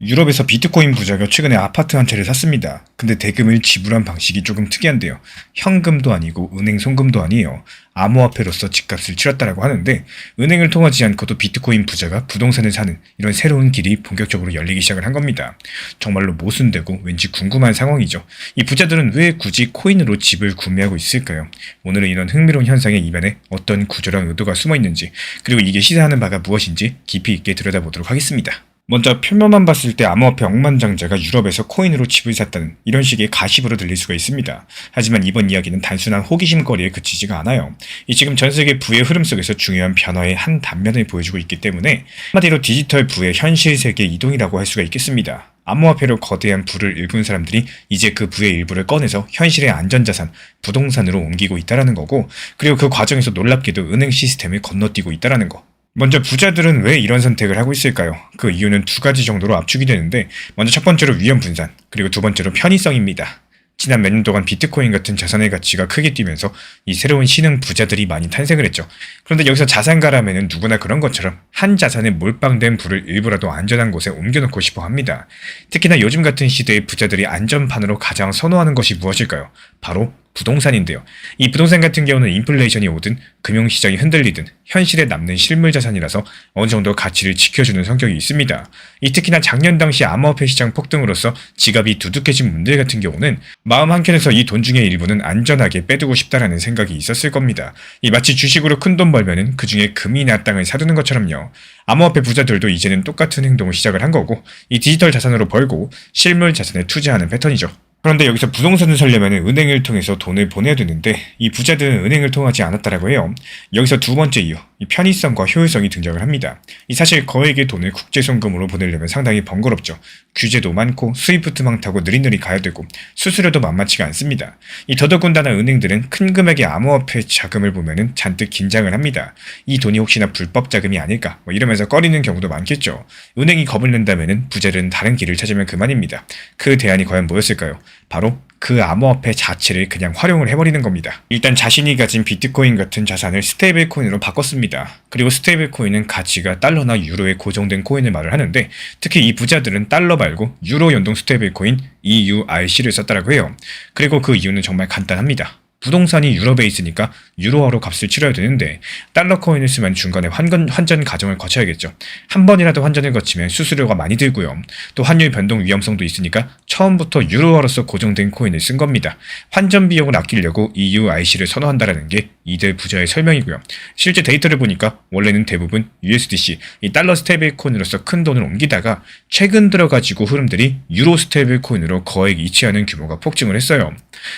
유럽에서 비트코인 부자가 최근에 아파트 한 채를 샀습니다. 근데 대금을 지불한 방식이 조금 특이한데요. 현금도 아니고 은행 송금도 아니에요. 암호화폐로서 집값을 치렀다라고 하는데, 은행을 통하지 않고도 비트코인 부자가 부동산을 사는 이런 새로운 길이 본격적으로 열리기 시작을 한 겁니다. 정말로 모순되고 왠지 궁금한 상황이죠. 이 부자들은 왜 굳이 코인으로 집을 구매하고 있을까요? 오늘은 이런 흥미로운 현상의 이면에 어떤 구조랑 의도가 숨어 있는지, 그리고 이게 시사하는 바가 무엇인지 깊이 있게 들여다보도록 하겠습니다. 먼저 표면만 봤을 때 암호화폐 억만장자가 유럽에서 코인으로 집을 샀다는 이런 식의 가십으로 들릴 수가 있습니다. 하지만 이번 이야기는 단순한 호기심거리에 그치지가 않아요. 이 지금 전 세계 부의 흐름 속에서 중요한 변화의 한 단면을 보여주고 있기 때문에 한마디로 디지털 부의 현실 세계 이동이라고 할 수가 있겠습니다. 암호화폐로 거대한 부를 일군 사람들이 이제 그 부의 일부를 꺼내서 현실의 안전자산, 부동산으로 옮기고 있다는 거고, 그리고 그 과정에서 놀랍게도 은행 시스템을 건너뛰고 있다는 거. 먼저 부자들은 왜 이런 선택을 하고 있을까요? 그 이유는 두 가지 정도로 압축이 되는데, 먼저 첫 번째로 위험 분산, 그리고 두 번째로 편의성입니다. 지난 몇 년 동안 비트코인 같은 자산의 가치가 크게 뛰면서 이 새로운 신흥 부자들이 많이 탄생을 했죠. 그런데 여기서 자산가라면은 누구나 그런 것처럼 한 자산에 몰빵된 부를 일부라도 안전한 곳에 옮겨놓고 싶어 합니다. 특히나 요즘 같은 시대에 부자들이 안전판으로 가장 선호하는 것이 무엇일까요? 바로 부동산인데요. 이 부동산 같은 경우는 인플레이션이 오든 금융시장이 흔들리든 현실에 남는 실물 자산이라서 어느 정도 가치를 지켜주는 성격이 있습니다. 이 특히나 작년 당시 암호화폐 시장 폭등으로서 지갑이 두둑해진 분들 같은 경우는 마음 한켠에서 이 돈 중의 일부는 안전하게 빼두고 싶다라는 생각이 있었을 겁니다. 이 마치 주식으로 큰 돈 벌면은 그 중에 금이나 땅을 사두는 것처럼요. 암호화폐 부자들도 이제는 똑같은 행동을 시작을 한 거고, 이 디지털 자산으로 벌고 실물 자산에 투자하는 패턴이죠. 그런데 여기서 부동산을 사려면 은행을 통해서 돈을 보내야 되는데, 이 부자들은 은행을 통하지 않았다라고 해요. 여기서 두 번째 이유, 이 편의성과 효율성이 등장을 합니다. 이 사실 거액의 돈을 국제송금으로 보내려면 상당히 번거롭죠. 규제도 많고 스위프트망 타고 느릿느릿 가야 되고 수수료도 만만치가 않습니다. 이 더더군다나 은행들은 큰 금액의 암호화폐 자금을 보면은 잔뜩 긴장을 합니다. 이 돈이 혹시나 불법 자금이 아닐까 이러면서 꺼리는 경우도 많겠죠. 은행이 겁을 낸다면은 부자들은 다른 길을 찾으면 그만입니다. 그 대안이 과연 뭐였을까요? 바로 그 암호화폐 자체를 그냥 활용을 해버리는 겁니다. 일단 자신이 가진 비트코인 같은 자산을 스테이블 코인으로 바꿨습니다. 그리고 스테이블 코인은 가치가 달러나 유로에 고정된 코인을 말을 하는데, 특히 이 부자들은 달러 말고 유로 연동 스테이블 코인 EURC를 썼다라고 해요. 그리고 그 이유는 정말 간단합니다. 부동산이 유럽에 있으니까 유로화로 값을 치러야 되는데, 달러 코인을 쓰면 중간에 환전 과정을 거쳐야겠죠. 한 번이라도 환전을 거치면 수수료가 많이 들고요. 또 환율 변동 위험성도 있으니까 처음부터 유로화로서 고정된 코인을 쓴 겁니다. 환전 비용을 아끼려고 EURC를 선호한다라는 게 이들 부자의 설명이고요. 실제 데이터를 보니까 원래는 대부분 USDC, 이 달러 스테이블 코인으로서 큰 돈을 옮기다가 최근 들어가지고 흐름들이 유로 스테이블 코인으로 거액 이체하는 규모가 폭증을 했어요.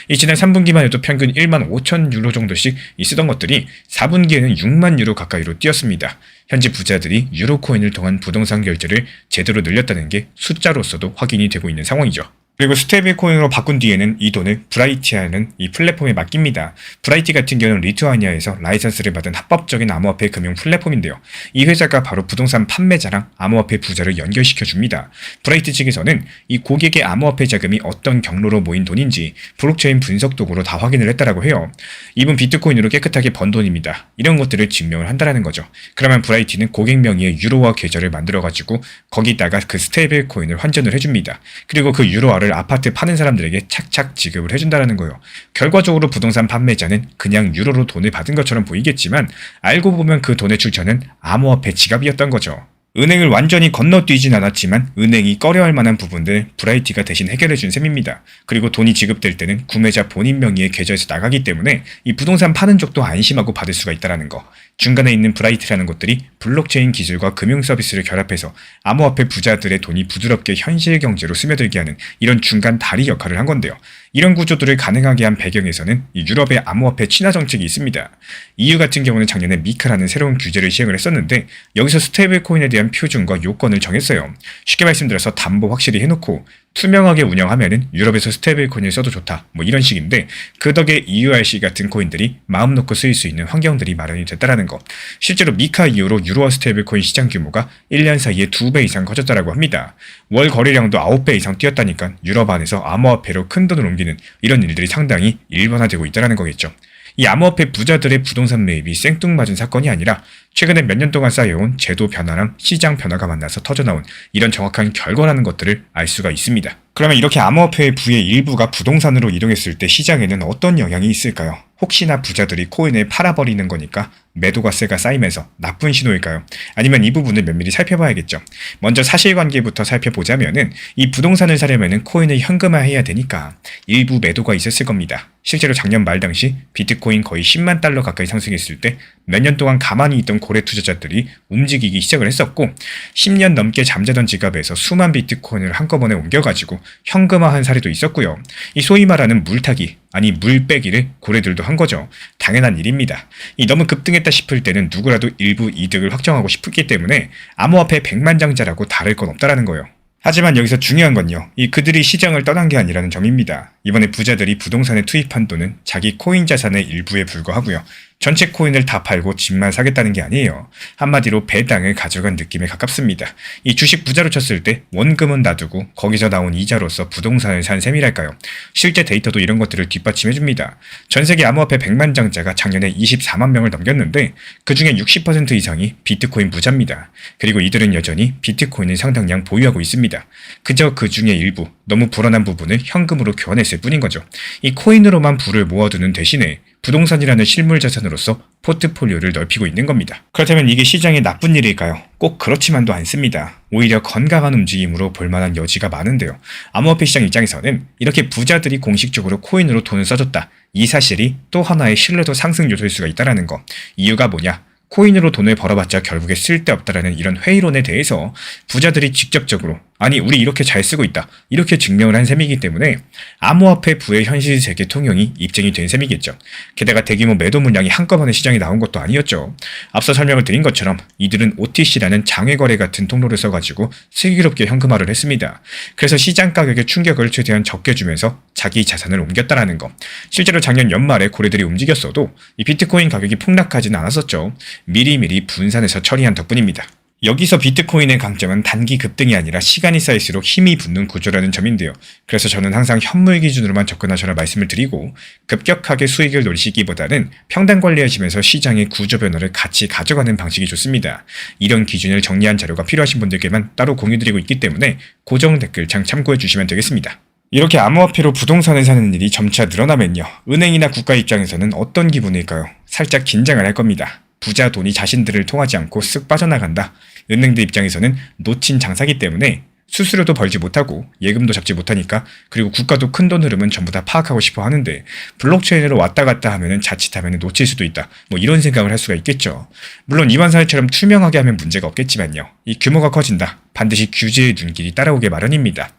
이 지난 3분기만 해도 평균 1만 5천 유로 정도씩 쓰던 것들이 4분기에는 6만 유로 가까이로 뛰었습니다. 현재 부자들이 유로 코인을 통한 부동산 결제를 제대로 늘렸다는 게 숫자로서도 확인이 되고 있는 상황이죠. 그리고 스테이블 코인으로 바꾼 뒤에는 이 돈을 브라이티라는 이 플랫폼에 맡깁니다. 브라이티 같은 경우는 리투아니아에서 라이선스를 받은 합법적인 암호화폐 금융 플랫폼인데요. 이 회사가 바로 부동산 판매자랑 암호화폐 부자를 연결시켜 줍니다. 브라이티 측에서는 이 고객의 암호화폐 자금이 어떤 경로로 모인 돈인지 블록체인 분석 도구로 다 확인을 했다라고 해요. 이분 비트코인으로 깨끗하게 번 돈입니다. 이런 것들을 증명을 한다라는 거죠. 그러면 브라이티는 고객 명의의 유로화 계좌를 만들어가지고 거기다가 그 스테이블 코인을 환전을 해줍니다. 그리고 그 유로화를 아파트 파는 사람들에게 착착 지급을 해준다는 거예요. 결과적으로 부동산 판매자는 그냥 유로로 돈을 받은 것처럼 보이겠지만, 알고 보면 그 돈의 출처는 암호화폐 지갑이었던 거죠. 은행을 완전히 건너뛰진 않았지만 은행이 꺼려할 만한 부분들 브라이티가 대신 해결해준 셈입니다. 그리고 돈이 지급될 때는 구매자 본인 명의의 계좌에서 나가기 때문에 이 부동산 파는 쪽도 안심하고 받을 수가 있다는 거. 중간에 있는 브라이트라는 것들이 블록체인 기술과 금융 서비스를 결합해서 암호화폐 부자들의 돈이 부드럽게 현실 경제로 스며들게 하는 이런 중간 다리 역할을 한 건데요. 이런 구조들을 가능하게 한 배경에서는 이 유럽의 암호화폐 친화 정책이 있습니다. EU 같은 경우는 작년에 미카라는 새로운 규제를 시행을 했었는데, 여기서 스테이블 코인에 대한 표준과 요건을 정했어요. 쉽게 말씀드려서 담보 확실히 해놓고 투명하게 운영하면은 유럽에서 스테이블 코인을 써도 좋다 이런 식인데, 그 덕에 EURC 같은 코인들이 마음 놓고 쓰일 수 있는 환경들이 마련이 됐다라는 거. 실제로 미카 이후로 유로화 스테이블 코인 시장 규모가 1년 사이에 2배 이상 커졌다라고 합니다. 월 거래량도 9배 이상 뛰었다니까 유럽 안에서 암호화폐로 큰 돈을 옮기는 이런 일들이 상당히 일반화되고 있다는 거겠죠. 이 암호화폐 부자들의 부동산 매입이 생뚱맞은 사건이 아니라 최근에 몇 년 동안 쌓여온 제도 변화랑 시장 변화가 만나서 터져나온 이런 정확한 결과라는 것들을 알 수가 있습니다. 그러면 이렇게 암호화폐의 부의 일부가 부동산으로 이동했을 때 시장에는 어떤 영향이 있을까요? 혹시나 부자들이 코인을 팔아버리는 거니까 매도가세가 쌓이면서 나쁜 신호일까요? 아니면 이 부분을 면밀히 살펴봐야겠죠. 먼저 사실관계부터 살펴보자면은 이 부동산을 사려면은 코인을 현금화해야 되니까 일부 매도가 있었을 겁니다. 실제로 작년 말 당시 비트코인 거의 10만 달러 가까이 상승했을 때 몇 년 동안 가만히 있던 고래 투자자들이 움직이기 시작을 했었고 10년 넘게 잠자던 지갑에서 수만 비트코인을 한꺼번에 옮겨가지고 현금화한 사례도 있었고요. 이 소위 말하는 물타기, 아니 물빼기를 고래들도 한 거죠. 당연한 일입니다. 이 너무 급등했다 싶을 때는 누구라도 일부 이득을 확정하고 싶기 때문에 암호화폐 백만장자라고 다를 건 없다라는 거예요. 하지만 여기서 중요한 건요. 이 그들이 시장을 떠난 게 아니라는 점입니다. 이번에 부자들이 부동산에 투입한 돈은 자기 코인 자산의 일부에 불과하고요. 전체 코인을 다 팔고 집만 사겠다는 게 아니에요. 한마디로 배당을 가져간 느낌에 가깝습니다. 이 주식 부자로 쳤을 때 원금은 놔두고 거기서 나온 이자로서 부동산을 산 셈이랄까요. 실제 데이터도 이런 것들을 뒷받침해줍니다. 전세계 암호화폐 백만장자가 작년에 24만 명을 넘겼는데 그중에 60% 이상이 비트코인 부자입니다. 그리고 이들은 여전히 비트코인을 상당량 보유하고 있습니다. 그저 그 중에 일부, 너무 불안한 부분을 현금으로 교환했을 뿐인 거죠. 이 코인으로만 부를 모아두는 대신에 부동산이라는 실물 자산으로서 포트폴리오를 넓히고 있는 겁니다. 그렇다면 이게 시장에 나쁜 일일까요? 꼭 그렇지만도 않습니다. 오히려 건강한 움직임으로 볼만한 여지가 많은데요. 암호화폐 시장 입장에서는 이렇게 부자들이 공식적으로 코인으로 돈을 써줬다. 이 사실이 또 하나의 신뢰도 상승 요소일 수가 있다는 거. 이유가 뭐냐? 코인으로 돈을 벌어봤자 결국에 쓸데없다라는 이런 회의론에 대해서 부자들이 직접적으로 아니 우리 이렇게 잘 쓰고 있다 이렇게 증명을 한 셈이기 때문에 암호화폐 부의 현실 세계 통용이 입증이 된 셈이겠죠. 게다가 대규모 매도 물량이 한꺼번에 시장에 나온 것도 아니었죠. 앞서 설명을 드린 것처럼 이들은 OTC라는 장외거래 같은 통로를 써가지고 슬기롭게 현금화를 했습니다. 그래서 시장 가격의 충격을 최대한 적게 주면서 자기 자산을 옮겼다라는 거. 실제로 작년 연말에 고래들이 움직였어도 이 비트코인 가격이 폭락하지는 않았었죠. 미리미리 분산해서 처리한 덕분입니다. 여기서 비트코인의 강점은 단기 급등이 아니라 시간이 쌓일수록 힘이 붙는 구조라는 점인데요. 그래서 저는 항상 현물 기준으로만 접근하셔라 말씀을 드리고 급격하게 수익을 노리시기보다는 평단 관리하시면서 시장의 구조 변화를 같이 가져가는 방식이 좋습니다. 이런 기준을 정리한 자료가 필요하신 분들께만 따로 공유드리고 있기 때문에 고정 댓글창 참고해 주시면 되겠습니다. 이렇게 암호화폐로 부동산을 사는 일이 점차 늘어나면요. 은행이나 국가 입장에서는 어떤 기분일까요? 살짝 긴장을 할 겁니다. 부자 돈이 자신들을 통하지 않고 쓱 빠져나간다. 은행들 입장에서는 놓친 장사기 때문에 수수료도 벌지 못하고 예금도 잡지 못하니까 그리고 국가도 큰돈 흐름은 전부 다 파악하고 싶어 하는데 블록체인으로 왔다 갔다 하면은 자칫하면 놓칠 수도 있다. 뭐 이런 생각을 할 수가 있겠죠. 물론 이번 사례처럼 투명하게 하면 문제가 없겠지만요. 이 규모가 커진다. 반드시 규제의 눈길이 따라오게 마련입니다.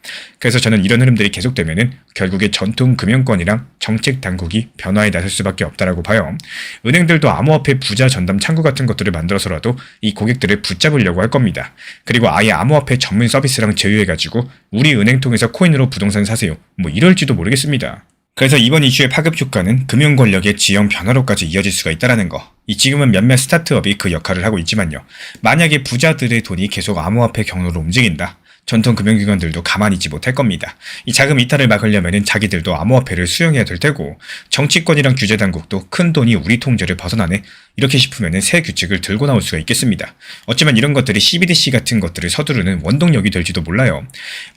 그래서 저는 이런 흐름들이 계속되면은 결국에 전통 금융권이랑 정책 당국이 변화에 나설 수밖에 없다라고 봐요. 은행들도 암호화폐 부자 전담 창구 같은 것들을 만들어서라도 이 고객들을 붙잡으려고 할 겁니다. 그리고 아예 암호화폐 전문 서비스랑 제휴해가지고 우리 은행 통해서 코인으로 부동산 사세요. 뭐 이럴지도 모르겠습니다. 그래서 이번 이슈의 파급 효과는 금융 권력의 지형 변화로까지 이어질 수가 있다는 거. 지금은 몇몇 스타트업이 그 역할을 하고 있지만요. 만약에 부자들의 돈이 계속 암호화폐 경로로 움직인다. 전통 금융기관들도 가만히 있지 못할 겁니다. 이 자금 이탈을 막으려면 자기들도 암호화폐를 수용해야 될 테고 정치권이랑 규제당국도 큰 돈이 우리 통제를 벗어나네 이렇게 싶으면 새 규칙을 들고 나올 수가 있겠습니다. 어쩌면 이런 것들이 CBDC 같은 것들을 서두르는 원동력이 될지도 몰라요.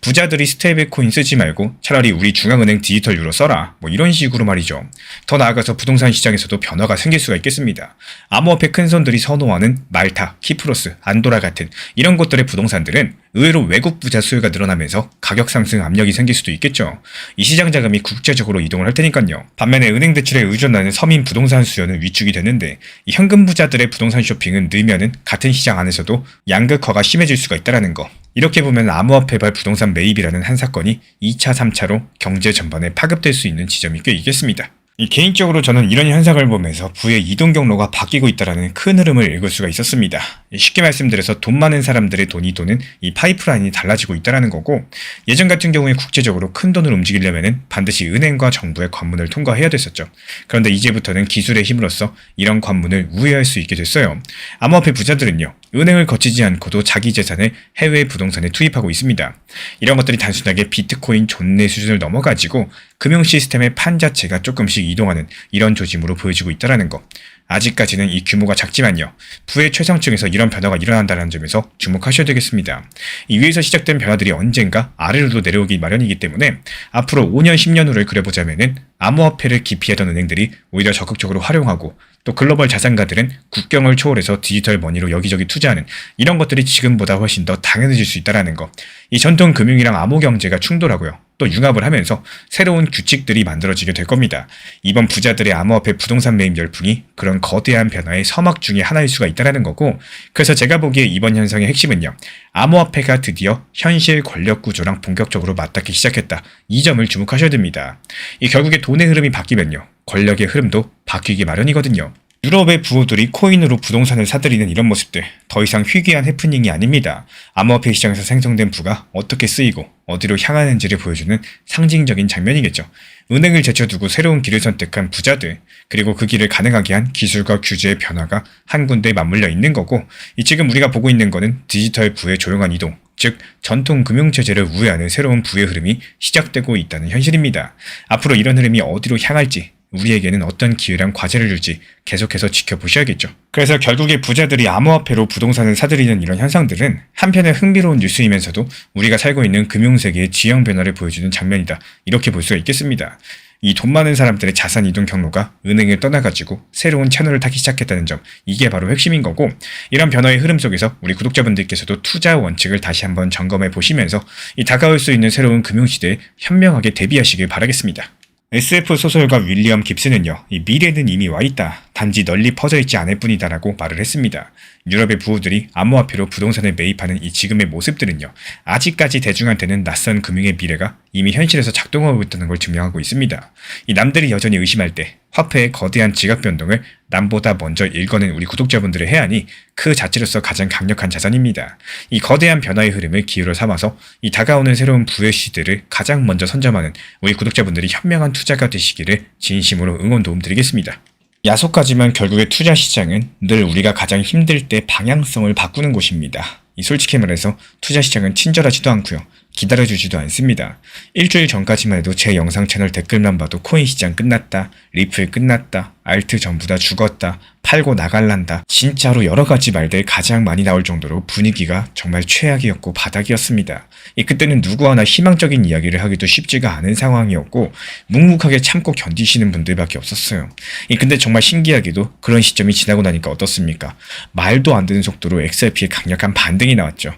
부자들이 스테이블 코인 쓰지 말고 차라리 우리 중앙은행 디지털 유로 써라 뭐 이런 식으로 말이죠. 더 나아가서 부동산 시장에서도 변화가 생길 수가 있겠습니다. 암호화폐 큰손들이 선호하는 말타, 키프로스, 안도라 같은 이런 곳들의 부동산들은 의외로 외국 부자 수요가 늘어나면서 가격 상승 압력이 생길 수도 있겠죠. 이 시장 자금이 국제적으로 이동을 할 테니까요. 반면에 은행 대출에 의존하는 서민 부동산 수요는 위축이 되는데 이 현금 부자들의 부동산 쇼핑은 늘면은 같은 시장 안에서도 양극화가 심해질 수가 있다는 거. 이렇게 보면 암호화폐발 부동산 매입이라는 한 사건이 2차, 3차로 경제 전반에 파급될 수 있는 지점이 꽤 있겠습니다. 개인적으로 저는 이런 현상을 보면서 부의 이동 경로가 바뀌고 있다는 큰 흐름을 읽을 수가 있었습니다. 쉽게 말씀드려서 돈 많은 사람들의 돈이 도는 이 파이프라인이 달라지고 있다는 거고 예전 같은 경우에 국제적으로 큰 돈을 움직이려면 반드시 은행과 정부의 관문을 통과해야 됐었죠. 그런데 이제부터는 기술의 힘으로써 이런 관문을 우회할 수 있게 됐어요. 암호화폐 부자들은요. 은행을 거치지 않고도 자기 재산을 해외 부동산에 투입하고 있습니다. 이런 것들이 단순하게 비트코인 존내 수준을 넘어가지고 금융 시스템의 판 자체가 조금씩 이동하는 이런 조짐으로 보여지고 있다는 거. 아직까지는 이 규모가 작지만요. 부의 최상층에서 이런 변화가 일어난다는 점에서 주목하셔야 되겠습니다. 이 위에서 시작된 변화들이 언젠가 아래로도 내려오기 마련이기 때문에 앞으로 5년, 10년 후를 그려보자면은 암호화폐를 기피하던 은행들이 오히려 적극적으로 활용하고 또 글로벌 자산가들은 국경을 초월해서 디지털 머니로 여기저기 투자하는 이런 것들이 지금보다 훨씬 더 당연해질 수 있다는 거. 이 전통 금융이랑 암호 경제가 충돌하고요. 또 융합을 하면서 새로운 규칙들이 만들어지게 될 겁니다. 이번 부자들의 암호화폐 부동산 매입 열풍이 그런 거대한 변화의 서막 중에 하나일 수가 있다는 거고, 그래서 제가 보기에 이번 현상의 핵심은요. 암호화폐가 드디어 현실 권력 구조랑 본격적으로 맞닿기 시작했다. 이 점을 주목하셔야 됩니다. 이 결국에 돈의 흐름이 바뀌면요. 권력의 흐름도 바뀌기 마련이거든요. 유럽의 부호들이 코인으로 부동산을 사들이는 이런 모습들, 더 이상 희귀한 해프닝이 아닙니다. 암호화폐 시장에서 생성된 부가 어떻게 쓰이고 어디로 향하는지를 보여주는 상징적인 장면이겠죠. 은행을 제쳐두고 새로운 길을 선택한 부자들, 그리고 그 길을 가능하게 한 기술과 규제의 변화가 한 군데에 맞물려 있는 거고, 지금 우리가 보고 있는 거는 디지털 부의 조용한 이동, 즉 전통 금융체제를 우회하는 새로운 부의 흐름이 시작되고 있다는 현실입니다. 앞으로 이런 흐름이 어디로 향할지, 우리에게는 어떤 기회랑 과제를 줄지 계속해서 지켜보셔야겠죠. 그래서 결국에 부자들이 암호화폐로 부동산을 사들이는 이런 현상들은 한편의 흥미로운 뉴스이면서도 우리가 살고 있는 금융세계의 지형 변화를 보여주는 장면이다. 이렇게 볼 수가 있겠습니다. 이 돈 많은 사람들의 자산 이동 경로가 은행을 떠나가지고 새로운 채널을 타기 시작했다는 점, 이게 바로 핵심인 거고, 이런 변화의 흐름 속에서 우리 구독자분들께서도 투자 원칙을 다시 한번 점검해 보시면서 이 다가올 수 있는 새로운 금융시대에 현명하게 대비하시길 바라겠습니다. SF 소설가 윌리엄 깁스는요, 이 미래는 이미 와 있다. 단지 널리 퍼져 있지 않을 뿐이다라고 말을 했습니다. 유럽의 부호들이 암호화폐로 부동산을 매입하는 이 지금의 모습들은요, 아직까지 대중한테는 낯선 금융의 미래가 이미 현실에서 작동하고 있다는 걸 증명하고 있습니다. 이 남들이 여전히 의심할 때 화폐의 거대한 지각 변동을 남보다 먼저 읽어낸 우리 구독자분들의 해안이 그 자체로서 가장 강력한 자산입니다. 이 거대한 변화의 흐름을 기회로 삼아서 이 다가오는 새로운 부의 시대를 가장 먼저 선점하는 우리 구독자분들이 현명한 투자가 되시기를 진심으로 응원 도움 드리겠습니다. 야속하지만 결국에 투자 시장은 늘 우리가 가장 힘들 때 방향성을 바꾸는 곳입니다. 이 솔직히 말해서 투자 시장은 친절하지도 않고요. 기다려주지도 않습니다. 일주일 전까지만 해도 제 영상 채널 댓글만 봐도 코인 시장 끝났다, 리플 끝났다, 알트 전부 다 죽었다, 팔고 나갈란다, 진짜로 여러 가지 말들 가장 많이 나올 정도로 분위기가 정말 최악이었고 바닥이었습니다. 그때는 누구 하나 희망적인 이야기를 하기도 쉽지가 않은 상황이었고 묵묵하게 참고 견디시는 분들밖에 없었어요. 근데 정말 신기하게도 그런 시점이 지나고 나니까 어떻습니까? 말도 안 되는 속도로 XRP의 강력한 반등이 나왔죠.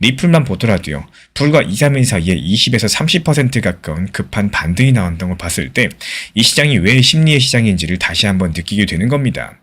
리플만 보더라도요. 불과 2, 3일 사이에 20에서 30% 가까운 급한 반등이 나온다는 걸 봤을 때 이 시장이 왜 심리의 시장인지를 다시 한번 느끼게 되는 겁니다.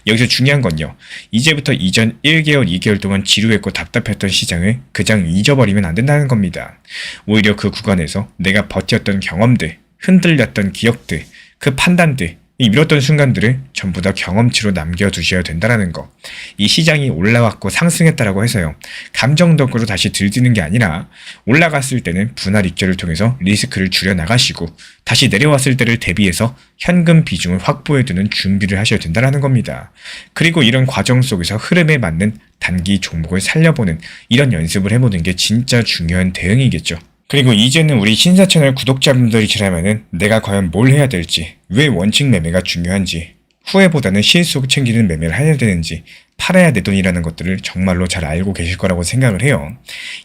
여기서 중요한 건요. 이제부터 이전 1개월, 2개월 동안 지루했고 답답했던 시장을 그냥 잊어버리면 안 된다는 겁니다. 오히려 그 구간에서 내가 버텼던 경험들, 흔들렸던 기억들, 그 판단들, 이 밀었던 순간들을 전부 다 경험치로 남겨두셔야 된다는 거. 이 시장이 올라왔고 상승했다라고 해서요. 감정적으로 다시 들뜨는 게 아니라 올라갔을 때는 분할 익절을 통해서 리스크를 줄여나가시고 다시 내려왔을 때를 대비해서 현금 비중을 확보해두는 준비를 하셔야 된다는 겁니다. 그리고 이런 과정 속에서 흐름에 맞는 단기 종목을 살려보는 이런 연습을 해보는 게 진짜 중요한 대응이겠죠. 그리고 이제는 우리 신사 채널 구독자분들이시라면은 내가 과연 뭘 해야 될지, 왜 원칙 매매가 중요한지, 후회보다는 실속 챙기는 매매를 해야 되는지, 팔아야 내 돈이라는 것들을 정말로 잘 알고 계실 거라고 생각을 해요.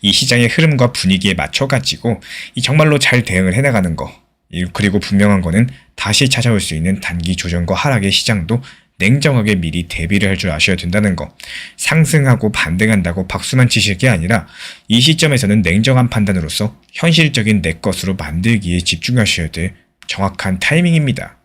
이 시장의 흐름과 분위기에 맞춰가지고 정말로 잘 대응을 해나가는 거, 그리고 분명한 거는 다시 찾아올 수 있는 단기 조정과 하락의 시장도 냉정하게 미리 대비를 할 줄 아셔야 된다는 거. 상승하고 반등한다고 박수만 치실 게 아니라 이 시점에서는 냉정한 판단으로서 현실적인 내 것으로 만들기에 집중하셔야 될 정확한 타이밍입니다.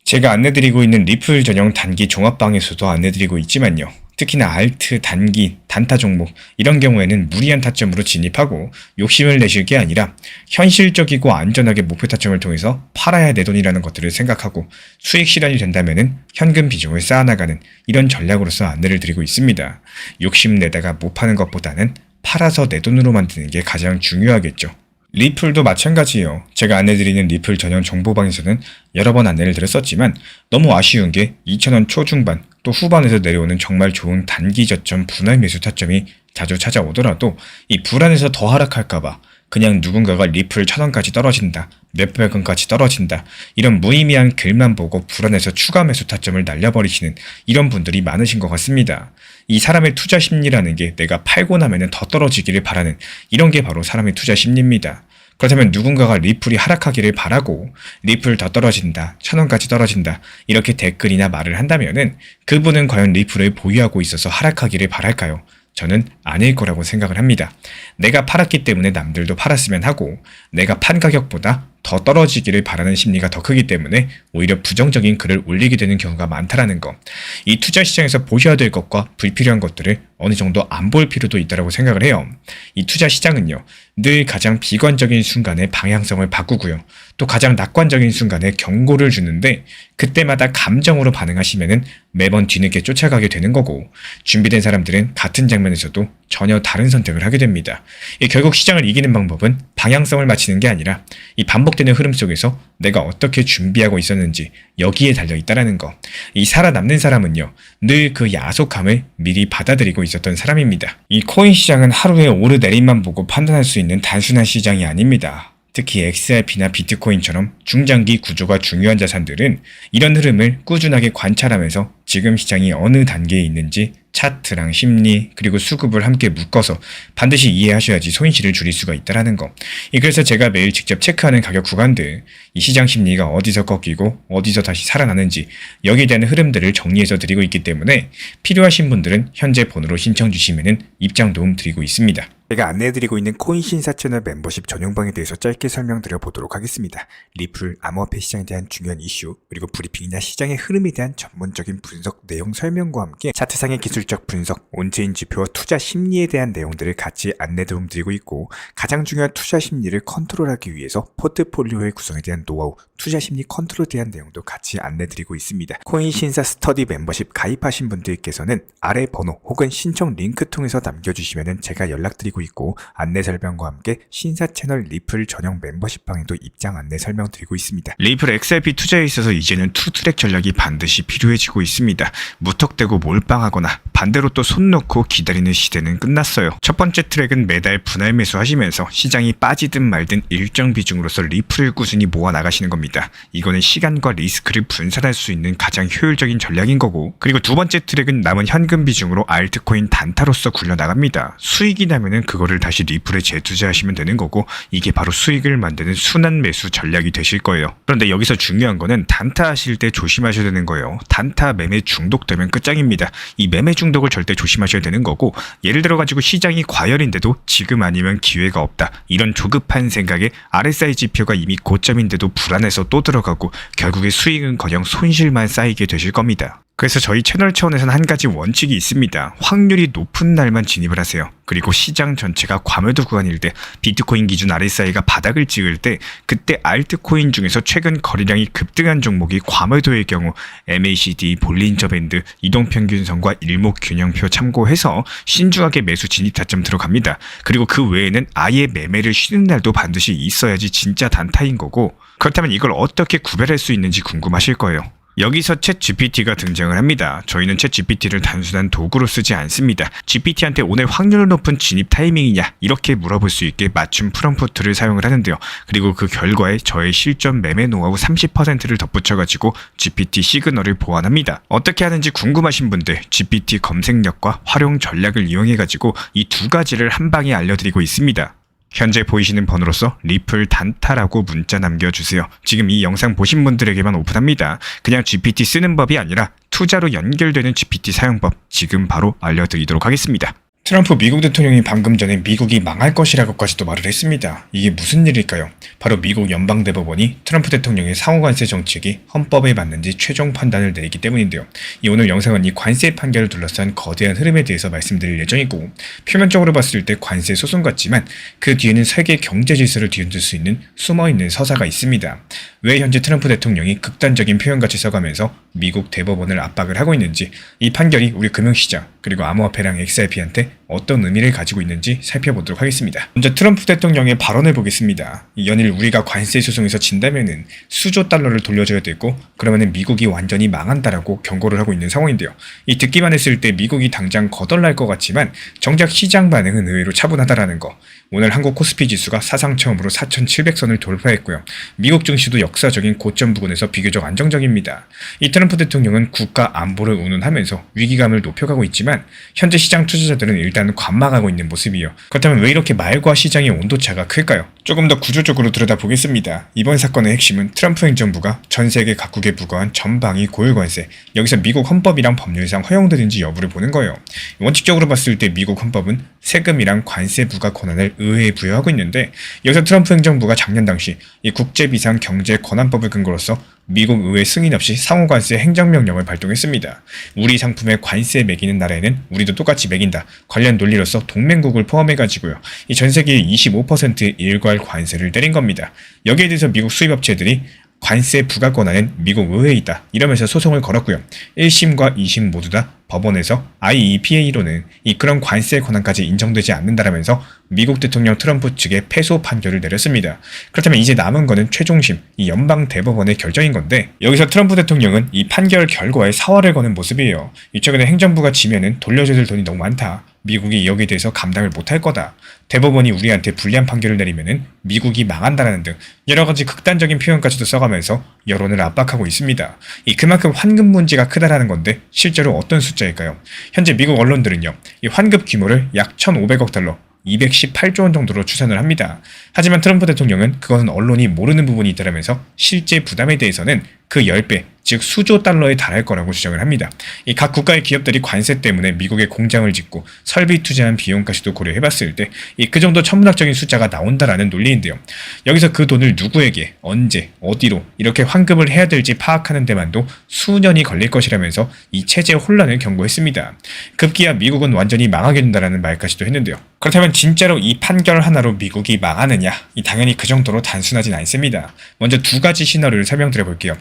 제가 안내드리고 있는 리플 전용 단기 종합방에서도 안내드리고 있지만요. 특히나 알트, 단기, 단타 종목 이런 경우에는 무리한 타점으로 진입하고 욕심을 내실 게 아니라 현실적이고 안전하게 목표 타점을 통해서 팔아야 내 돈이라는 것들을 생각하고 수익 실현이 된다면은 현금 비중을 쌓아나가는 이런 전략으로서 안내를 드리고 있습니다. 욕심내다가 못 파는 것보다는 팔아서 내 돈으로 만드는 게 가장 중요하겠죠. 리플도 마찬가지예요. 제가 안내드리는 리플 전용 정보방에서는 여러 번 안내를 드렸었지만 너무 아쉬운 게 2,000원 초중반 또 후반에서 내려오는 정말 좋은 단기 저점 분할 매수 타점이 자주 찾아오더라도 이 불안해서 더 하락할까봐 그냥 누군가가 리플 1,000원까지 떨어진다, 몇백 원까지 떨어진다, 이런 무의미한 글만 보고 불안해서 추가 매수 타점을 날려버리시는 이런 분들이 많으신 것 같습니다. 이 사람의 투자 심리라는 게 내가 팔고 나면은 더 떨어지기를 바라는 이런 게 바로 사람의 투자 심리입니다. 그렇다면 누군가가 리플이 하락하기를 바라고 리플 더 떨어진다, 1,000원까지 떨어진다 이렇게 댓글이나 말을 한다면은 그분은 과연 리플을 보유하고 있어서 하락하기를 바랄까요? 저는 아닐 거라고 생각을 합니다. 내가 팔았기 때문에 남들도 팔았으면 하고 내가 판 가격보다 더 떨어지기를 바라는 심리가 더 크기 때문에 오히려 부정적인 글을 올리게 되는 경우가 많다라는 거. 이 투자 시장에서 보셔야 될 것과 불필요한 것들을 어느 정도 안 볼 필요도 있다고 생각을 해요. 이 투자 시장은요, 늘 가장 비관적인 순간에 방향성을 바꾸고요. 또 가장 낙관적인 순간에 경고를 주는데 그때마다 감정으로 반응하시면은 매번 뒤늦게 쫓아가게 되는 거고 준비된 사람들은 같은 장면에서도 전혀 다른 선택을 하게 됩니다. 결국 시장을 이기는 방법은 방향성을 맞추는 게 아니라 이 반복되는 흐름 속에서 내가 어떻게 준비하고 있었는지 여기에 달려있다라는 거. 이 살아남는 사람은요, 늘 그 야속함을 미리 받아들이고 있었던 사람입니다. 이 코인 시장은 하루의 오르내림만 보고 판단할 수 있는 단순한 시장이 아닙니다. 특히 XRP나 비트코인처럼 중장기 구조가 중요한 자산들은 이런 흐름을 꾸준하게 관찰하면서 지금 시장이 어느 단계에 있는지 차트랑 심리 그리고 수급을 함께 묶어서 반드시 이해하셔야지 손실을 줄일 수가 있다는 거. 그래서 제가 매일 직접 체크하는 가격 구간들, 이 시장 심리가 어디서 꺾이고 어디서 다시 살아나는지 여기에 대한 흐름들을 정리해서 드리고 있기 때문에 필요하신 분들은 현재 번호로 신청 주시면 입장 도움 드리고 있습니다. 제가 안내해드리고 있는 코인 신사 채널 멤버십 전용방에 대해서 짧게 설명드려 보도록 하겠습니다. 리플, 암호화폐 시장에 대한 중요한 이슈, 그리고 브리핑이나 시장의 흐름에 대한 전문적인 분석 내용 설명과 함께 차트상의 기술적 분석, 온체인 지표와 투자 심리에 대한 내용들을 같이 안내 도움 드리고 있고, 가장 중요한 투자 심리를 컨트롤하기 위해서 포트폴리오의 구성에 대한 노하우, 투자 심리 컨트롤에 대한 내용도 같이 안내 드리고 있습니다. 코인 신사 스터디 멤버십 가입하신 분들께서는 아래 번호 혹은 신청 링크 통해서 남겨주시면 제가 연락드리고 있고, 안내 설명과 함께 신사 채널 리플 전용 멤버십 방에도 입장 안내 설명드리고 있습니다. 리플 XRP 투자에 있어서 이제는 투트랙 전략이 반드시 필요해지고 있습니다. 무턱대고 몰빵하거나 반대로 또 손 놓고 기다리는 시대는 끝났어요. 첫 번째 트랙은 매달 분할 매수하시면서 시장이 빠지든 말든 일정 비중으로서 리플을 꾸준히 모아 나가시는 겁니다. 이거는 시간과 리스크를 분산할 수 있는 가장 효율적인 전략인 거고, 그리고 두 번째 트랙은 남은 현금 비중으로 알트코인 단타로서 굴려나갑니다. 수익이 나면은 그거를 다시 리플에 재투자하시면 되는 거고, 이게 바로 수익을 만드는 순환 매수 전략이 되실 거예요. 그런데 여기서 중요한 거는 단타 하실 때 조심하셔야 되는 거예요. 단타 매매 중독되면 끝장입니다. 이 매매 중독을 절대 조심하셔야 되는 거고, 예를 들어 가지고 시장이 과열인데도 지금 아니면 기회가 없다, 이런 조급한 생각에 RSI 지표가 이미 고점인데도 불안해서 또 들어가고 결국에 수익은커녕 손실만 쌓이게 되실 겁니다. 그래서 저희 채널 차원에서는 한 가지 원칙이 있습니다. 확률이 높은 날만 진입을 하세요. 그리고 시장 전체가 과매도 구간일 때, 비트코인 기준 RSI가 바닥을 찍을 때, 그때 알트코인 중에서 최근 거래량이 급등한 종목이 과매도의 경우 MACD, 볼린저 밴드, 이동평균선과 일목균형표 참고해서 신중하게 매수 진입 타점 들어갑니다. 그리고 그 외에는 아예 매매를 쉬는 날도 반드시 있어야지 진짜 단타인 거고, 그렇다면 이걸 어떻게 구별할 수 있는지 궁금하실 거예요. 여기서 챗 GPT가 등장을 합니다. 저희는 챗 GPT를 단순한 도구로 쓰지 않습니다. GPT한테 오늘 확률 높은 진입 타이밍이냐 이렇게 물어볼 수 있게 맞춤 프롬프트를 사용을 하는데요. 그리고 그 결과에 저의 실전 매매 노하우 30%를 덧붙여가지고 GPT 시그널을 보완합니다. 어떻게 하는지 궁금하신 분들 GPT 검색력과 활용 전략을 이용해가지고 이 두 가지를 한 방에 알려드리고 있습니다. 현재 보이시는 번호로서 리플 단타라고 문자 남겨주세요. 지금 이 영상 보신 분들에게만 오픈합니다. 그냥 GPT 쓰는 법이 아니라 투자로 연결되는 GPT 사용법 지금 바로 알려드리도록 하겠습니다. 트럼프 미국 대통령이 방금 전에 미국이 망할 것이라고까지도 말을 했습니다. 이게 무슨 일일까요? 바로 미국 연방대법원이 트럼프 대통령의 상호관세 정책이 헌법에 맞는지 최종 판단을 내리기 때문인데요. 오늘 영상은 이 관세 판결을 둘러싼 거대한 흐름에 대해서 말씀드릴 예정이고, 표면적으로 봤을 때 관세 소송 같지만 그 뒤에는 세계 경제 질서를 뒤흔들 수 있는 숨어있는 서사가 있습니다. 왜 현재 트럼프 대통령이 극단적인 표현같이 써가면서 미국 대법원을 압박을 하고 있는지, 이 판결이 우리 금융시장 그리고 암호화폐랑 XRP한테 어떤 의미를 가지고 있는지 살펴보도록 하겠습니다. 먼저 트럼프 대통령의 발언을 보겠습니다. 연일 우리가 관세 소송에서 진다면은 수조 달러를 돌려줘야 되고, 그러면은 미국이 완전히 망한다라고 경고를 하고 있는 상황인데요. 이 듣기만 했을 때 미국이 당장 거덜날 것 같지만 정작 시장 반응은 의외로 차분하다라는 거. 오늘 한국 코스피 지수가 사상 처음으로 4,700선을 돌파했고요. 미국 증시도 역사적인 고점 부근에서 비교적 안정적입니다. 이 트럼프 대통령은 국가 안보를 운운하면서 위기감을 높여가고 있지만 현재 시장 투자자들은 일단 관망하고 있는 모습이요. 그렇다면 왜 이렇게 말과 시장의 온도차가 클까요? 조금 더 구조적으로 들여다보겠습니다. 이번 사건의 핵심은 트럼프 행정부가 전 세계 각국에 부과한 전방위 고율 관세, 여기서 미국 헌법이랑 법률상 허용되는지 여부를 보는 거예요. 원칙적으로 봤을 때 미국 헌법은 세금이랑 관세 부과 권한을 의회에 부여하고 있는데, 여기서 트럼프 행정부가 작년 당시 이 국제비상경제권한법을 근거로서 미국 의회 승인 없이 상호관세 행정명령을 발동했습니다. 우리 상품에 관세 매기는 나라에는 우리도 똑같이 매긴다. 관련 논리로서 동맹국을 포함해가지고요. 이 전 세계의 25%의 일괄 관세를 때린 겁니다. 여기에 대해서 미국 수입업체들이 관세 부과 권한은 미국 의회에 있다, 이러면서 소송을 걸었고요. 1심과 2심 모두 다 법원에서 IEPA로는 그런 관세 권한까지 인정되지 않는다라면서 미국 대통령 트럼프 측에 패소 판결을 내렸습니다. 그렇다면 이제 남은 거는 최종심, 이 연방 대법원의 결정인 건데, 여기서 트럼프 대통령은 이 판결 결과에 사활을 거는 모습이에요. 최근에 행정부가 지면은 돌려줘야 될 돈이 너무 많다, 미국이 여기에 대해서 감당을 못할 거다, 대법원이 우리한테 불리한 판결을 내리면은 미국이 망한다라는 등 여러 가지 극단적인 표현까지도 써가면서 여론을 압박하고 있습니다. 그만큼 환급 문제가 크다라는 건데, 실제로 어떤 숫자일까요? 현재 미국 언론들은요, 이 환급 규모를 약 1,500억 달러, 218조 원 정도로 추산을 합니다. 하지만 트럼프 대통령은 그것은 언론이 모르는 부분이 있다면서 실제 부담에 대해서는 그 10배, 즉 수조 달러에 달할 거라고 주장을 합니다. 각 국가의 기업들이 관세 때문에 미국에 공장을 짓고 설비 투자한 비용까지도 고려해봤을 때 그 정도 천문학적인 숫자가 나온다라는 논리인데요. 여기서 그 돈을 누구에게, 언제, 어디로 이렇게 환급을 해야 될지 파악하는 데만도 수년이 걸릴 것이라면서 이 체제 혼란을 경고했습니다. 급기야 미국은 완전히 망하게 된다라는 말까지도 했는데요. 그렇다면 진짜로 이 판결 하나로 미국이 망하느냐? 당연히 그 정도로 단순하진 않습니다. 먼저 두 가지 시나리오를 설명드려 볼게요.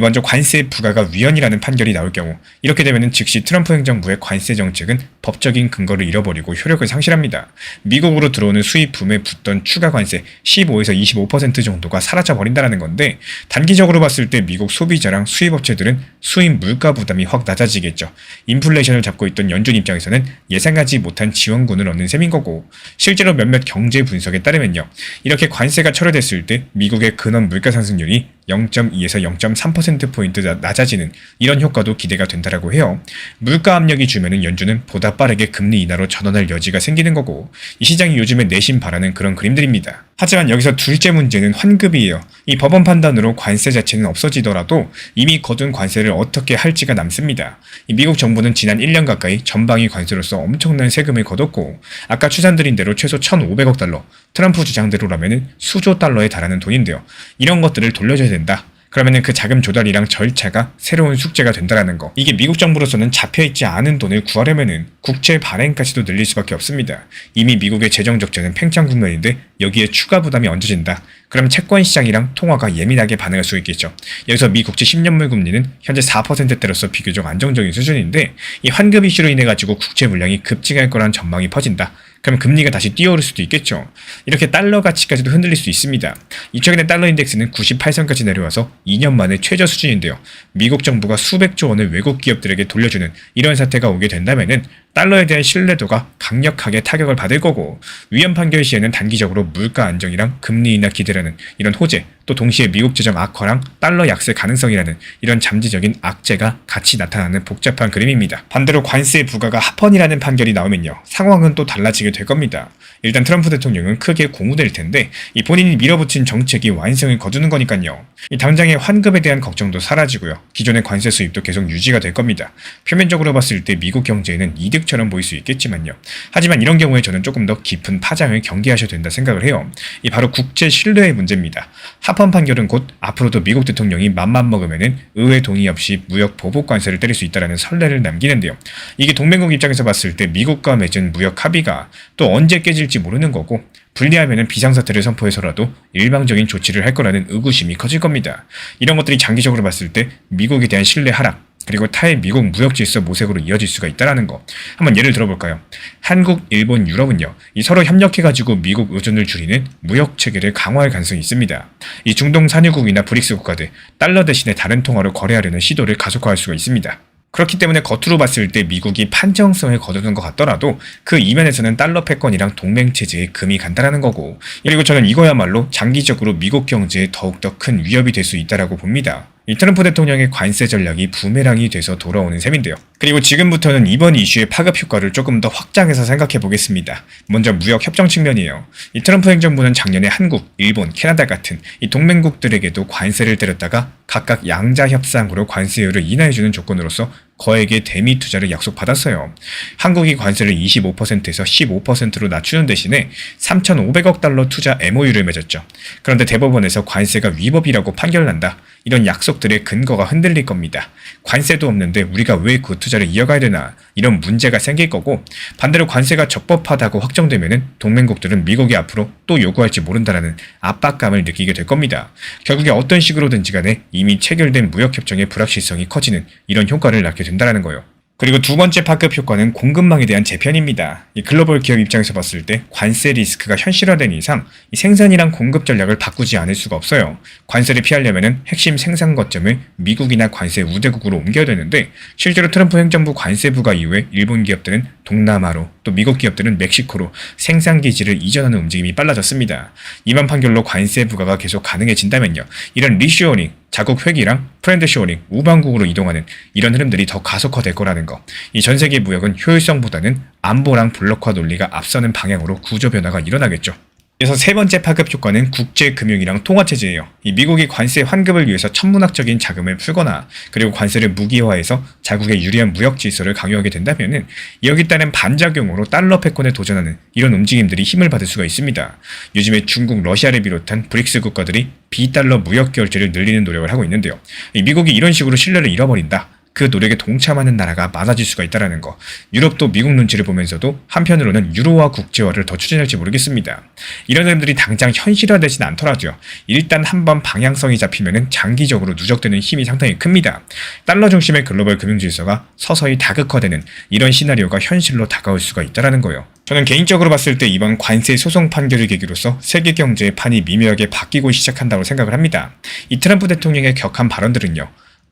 먼저 관세 부과가 위헌이라는 판결이 나올 경우, 이렇게 되면 즉시 트럼프 행정부의 관세 정책은 법적인 근거를 잃어버리고 효력을 상실합니다. 미국으로 들어오는 수입품에 붙던 추가 관세 15에서 25% 정도가 사라져버린다는 건데, 단기적으로 봤을 때 미국 소비자랑 수입업체들은 수입 물가 부담이 확 낮아지겠죠. 인플레이션을 잡고 있던 연준 입장에서는 예상하지 못한 지원군을 얻는 셈인 거고, 실제로 몇몇 경제 분석에 따르면요, 이렇게 관세가 철회됐을 때 미국의 근원 물가 상승률이 0.2에서 0.3%포인트 낮아지는 이런 효과도 기대가 된다라고 해요. 물가 압력이 주면은 연준은 보다 빠르게 금리 인하로 전환할 여지가 생기는 거고, 이 시장이 요즘에 내심 바라는 그런 그림들입니다. 하지만 여기서 둘째 문제는 환급이에요. 이 법원 판단으로 관세 자체는 없어지더라도 이미 거둔 관세를 어떻게 할지가 남습니다. 미국 정부는 지난 1년 가까이 전방위 관세로서 엄청난 세금을 거뒀고, 아까 추산드린 대로 최소 1,500억 달러, 트럼프 주장대로라면은 수조 달러에 달하는 돈인데요. 이런 것들을 돌려줘야 된다. 그러면은 그 자금 조달이랑 절차가 새로운 숙제가 된다라는 거. 이게 미국 정부로서는 잡혀있지 않은 돈을 구하려면은 국채 발행까지도 늘릴 수밖에 없습니다. 이미 미국의 재정 적자는 팽창 국면인데 여기에 추가 부담이 얹어진다. 그럼 채권 시장이랑 통화가 예민하게 반응할 수 있겠죠. 여기서 미 국채 10년물 금리는 현재 4%대로서 비교적 안정적인 수준인데, 이 환급 이슈로 인해 가지고 국채 물량이 급증할 거란 전망이 퍼진다. 그럼 금리가 다시 뛰어오를 수도 있겠죠. 이렇게 달러 가치까지도 흔들릴 수 있습니다. 최근에 달러 인덱스는 98선까지 내려와서 2년 만에 최저 수준인데요. 미국 정부가 수백조 원을 외국 기업들에게 돌려주는 이런 사태가 오게 된다면은 달러에 대한 신뢰도가 강력하게 타격을 받을 거고, 위헌 판결 시에는 단기적으로 물가 안정이랑 금리 인하 기대라는 이런 호재, 또 동시에 미국 재정 악화랑 달러 약세 가능성이라는 이런 잠재적인 악재가 같이 나타나는 복잡한 그림입니다. 반대로 관세 부과가 합헌이라는 판결이 나오면요, 상황은 또 달라지게 될 겁니다. 일단 트럼프 대통령은 크게 고무될 텐데, 본인이 밀어붙인 정책이 완성을 거두는 거니까요. 당장의 환급에 대한 걱정도 사라지고요, 기존의 관세 수입도 계속 유지가 될 겁니다. 표면적으로 봤을 때 미국 경제에는 이득처럼 보일 수 있겠지만요. 하지만 이런 경우에 저는 조금 더 깊은 파장을 경계하셔야 된다 생각을 해요. 바로 국제 신뢰의 문제입니다. 합헌 판결은 곧 앞으로도 미국 대통령이 맘만 먹으면은 의회 동의 없이 무역 보복 관세를 때릴 수 있다라는 선례를 남기는데요. 이게 동맹국 입장에서 봤을 때 미국과 맺은 무역 합의가 또 언제 깨질지 모르는 거고, 불리하면은 비상사태를 선포해서라도 일방적인 조치를 할 거라는 의구심이 커질 겁니다. 이런 것들이 장기적으로 봤을 때 미국에 대한 신뢰 하락, 그리고 타의 미국 무역 질서 모색으로 이어질 수가 있다는 거. 한번 예를 들어볼까요? 한국, 일본, 유럽은요, 서로 협력해가지고 미국 의존을 줄이는 무역 체계를 강화할 가능성이 있습니다. 이 중동 산유국이나 브릭스 국가들, 달러 대신에 다른 통화로 거래하려는 시도를 가속화할 수가 있습니다. 그렇기 때문에 겉으로 봤을 때 미국이 판정성을 거두는 것 같더라도 그 이면에서는 달러 패권이랑 동맹 체제에 금이 간다라는 거고, 그리고 저는 이거야말로 장기적으로 미국 경제에 더욱더 큰 위협이 될 수 있다라고 봅니다. 이 트럼프 대통령의 관세 전략이 부메랑이 돼서 돌아오는 셈인데요. 그리고 지금부터는 이번 이슈의 파급 효과를 조금 더 확장해서 생각해 보겠습니다. 먼저 무역 협정 측면이에요. 이 트럼프 행정부는 작년에 한국, 일본, 캐나다 같은 이 동맹국들에게도 관세를 때렸다가 각각 양자 협상으로 관세율을 인하해주는 조건으로서 거액의 대미 투자를 약속받았어요. 한국이 관세를 25%에서 15%로 낮추는 대신에 3,500억 달러 투자 MOU를 맺었죠. 그런데 대법원에서 관세가 위법이라고 판결난다. 이런 약속들의 근거가 흔들릴 겁니다. 관세도 없는데 우리가 왜 그 투자를 이어가야 되나, 이런 문제가 생길 거고, 반대로 관세가 적법하다고 확정되면은 동맹국들은 미국이 앞으로 또 요구할지 모른다라는 압박감을 느끼게 될 겁니다. 결국에 어떤 식으로든지 간에 이미 체결된 무역협정의 불확실성이 커지는 이런 효과를 낳게 된다는 거예요. 그리고 두 번째 파급 효과는 공급망에 대한 재편입니다. 이 글로벌 기업 입장에서 봤을 때 관세 리스크가 현실화된 이상 이 생산이랑 공급 전략을 바꾸지 않을 수가 없어요. 관세를 피하려면 핵심 생산 거점을 미국이나 관세 우대국으로 옮겨야 되는데, 실제로 트럼프 행정부 관세부가 이후에 일본 기업들은 동남아로, 또 미국 기업들은 멕시코로 생산 기지를 이전하는 움직임이 빨라졌습니다. 이번 판결로 관세 부과가 계속 가능해진다면요, 이런 리쇼어링, 자국 회귀랑 프렌드 쇼어링, 우방국으로 이동하는 이런 흐름들이 더 가속화될 거라는 거. 이 전 세계 무역은 효율성보다는 안보랑 블록화 논리가 앞서는 방향으로 구조 변화가 일어나겠죠. 그래서 세 번째 파급 효과는 국제금융이랑 통화체제예요. 이 미국이 관세 환급을 위해서 천문학적인 자금을 풀거나, 그리고 관세를 무기화해서 자국의 유리한 무역 질서를 강요하게 된다면은 여기 따른 반작용으로 달러 패권에 도전하는 이런 움직임들이 힘을 받을 수가 있습니다. 요즘에 중국, 러시아를 비롯한 브릭스 국가들이 비달러 무역 결제를 늘리는 노력을 하고 있는데요. 이 미국이 이런 식으로 신뢰를 잃어버린다. 그 노력에 동참하는 나라가 많아질 수가 있다는 거. 유럽도 미국 눈치를 보면서도 한편으로는 유로화 국제화를 더 추진할지 모르겠습니다. 이런 흐름들이 당장 현실화되진 않더라도요, 일단 한번 방향성이 잡히면은 장기적으로 누적되는 힘이 상당히 큽니다. 달러 중심의 글로벌 금융 질서가 서서히 다극화되는 이런 시나리오가 현실로 다가올 수가 있다는 거예요. 저는 개인적으로 봤을 때 이번 관세 소송 판결을 계기로서 세계 경제의 판이 미묘하게 바뀌고 시작한다고 생각을 합니다. 이 트럼프 대통령의 격한 발언들은요,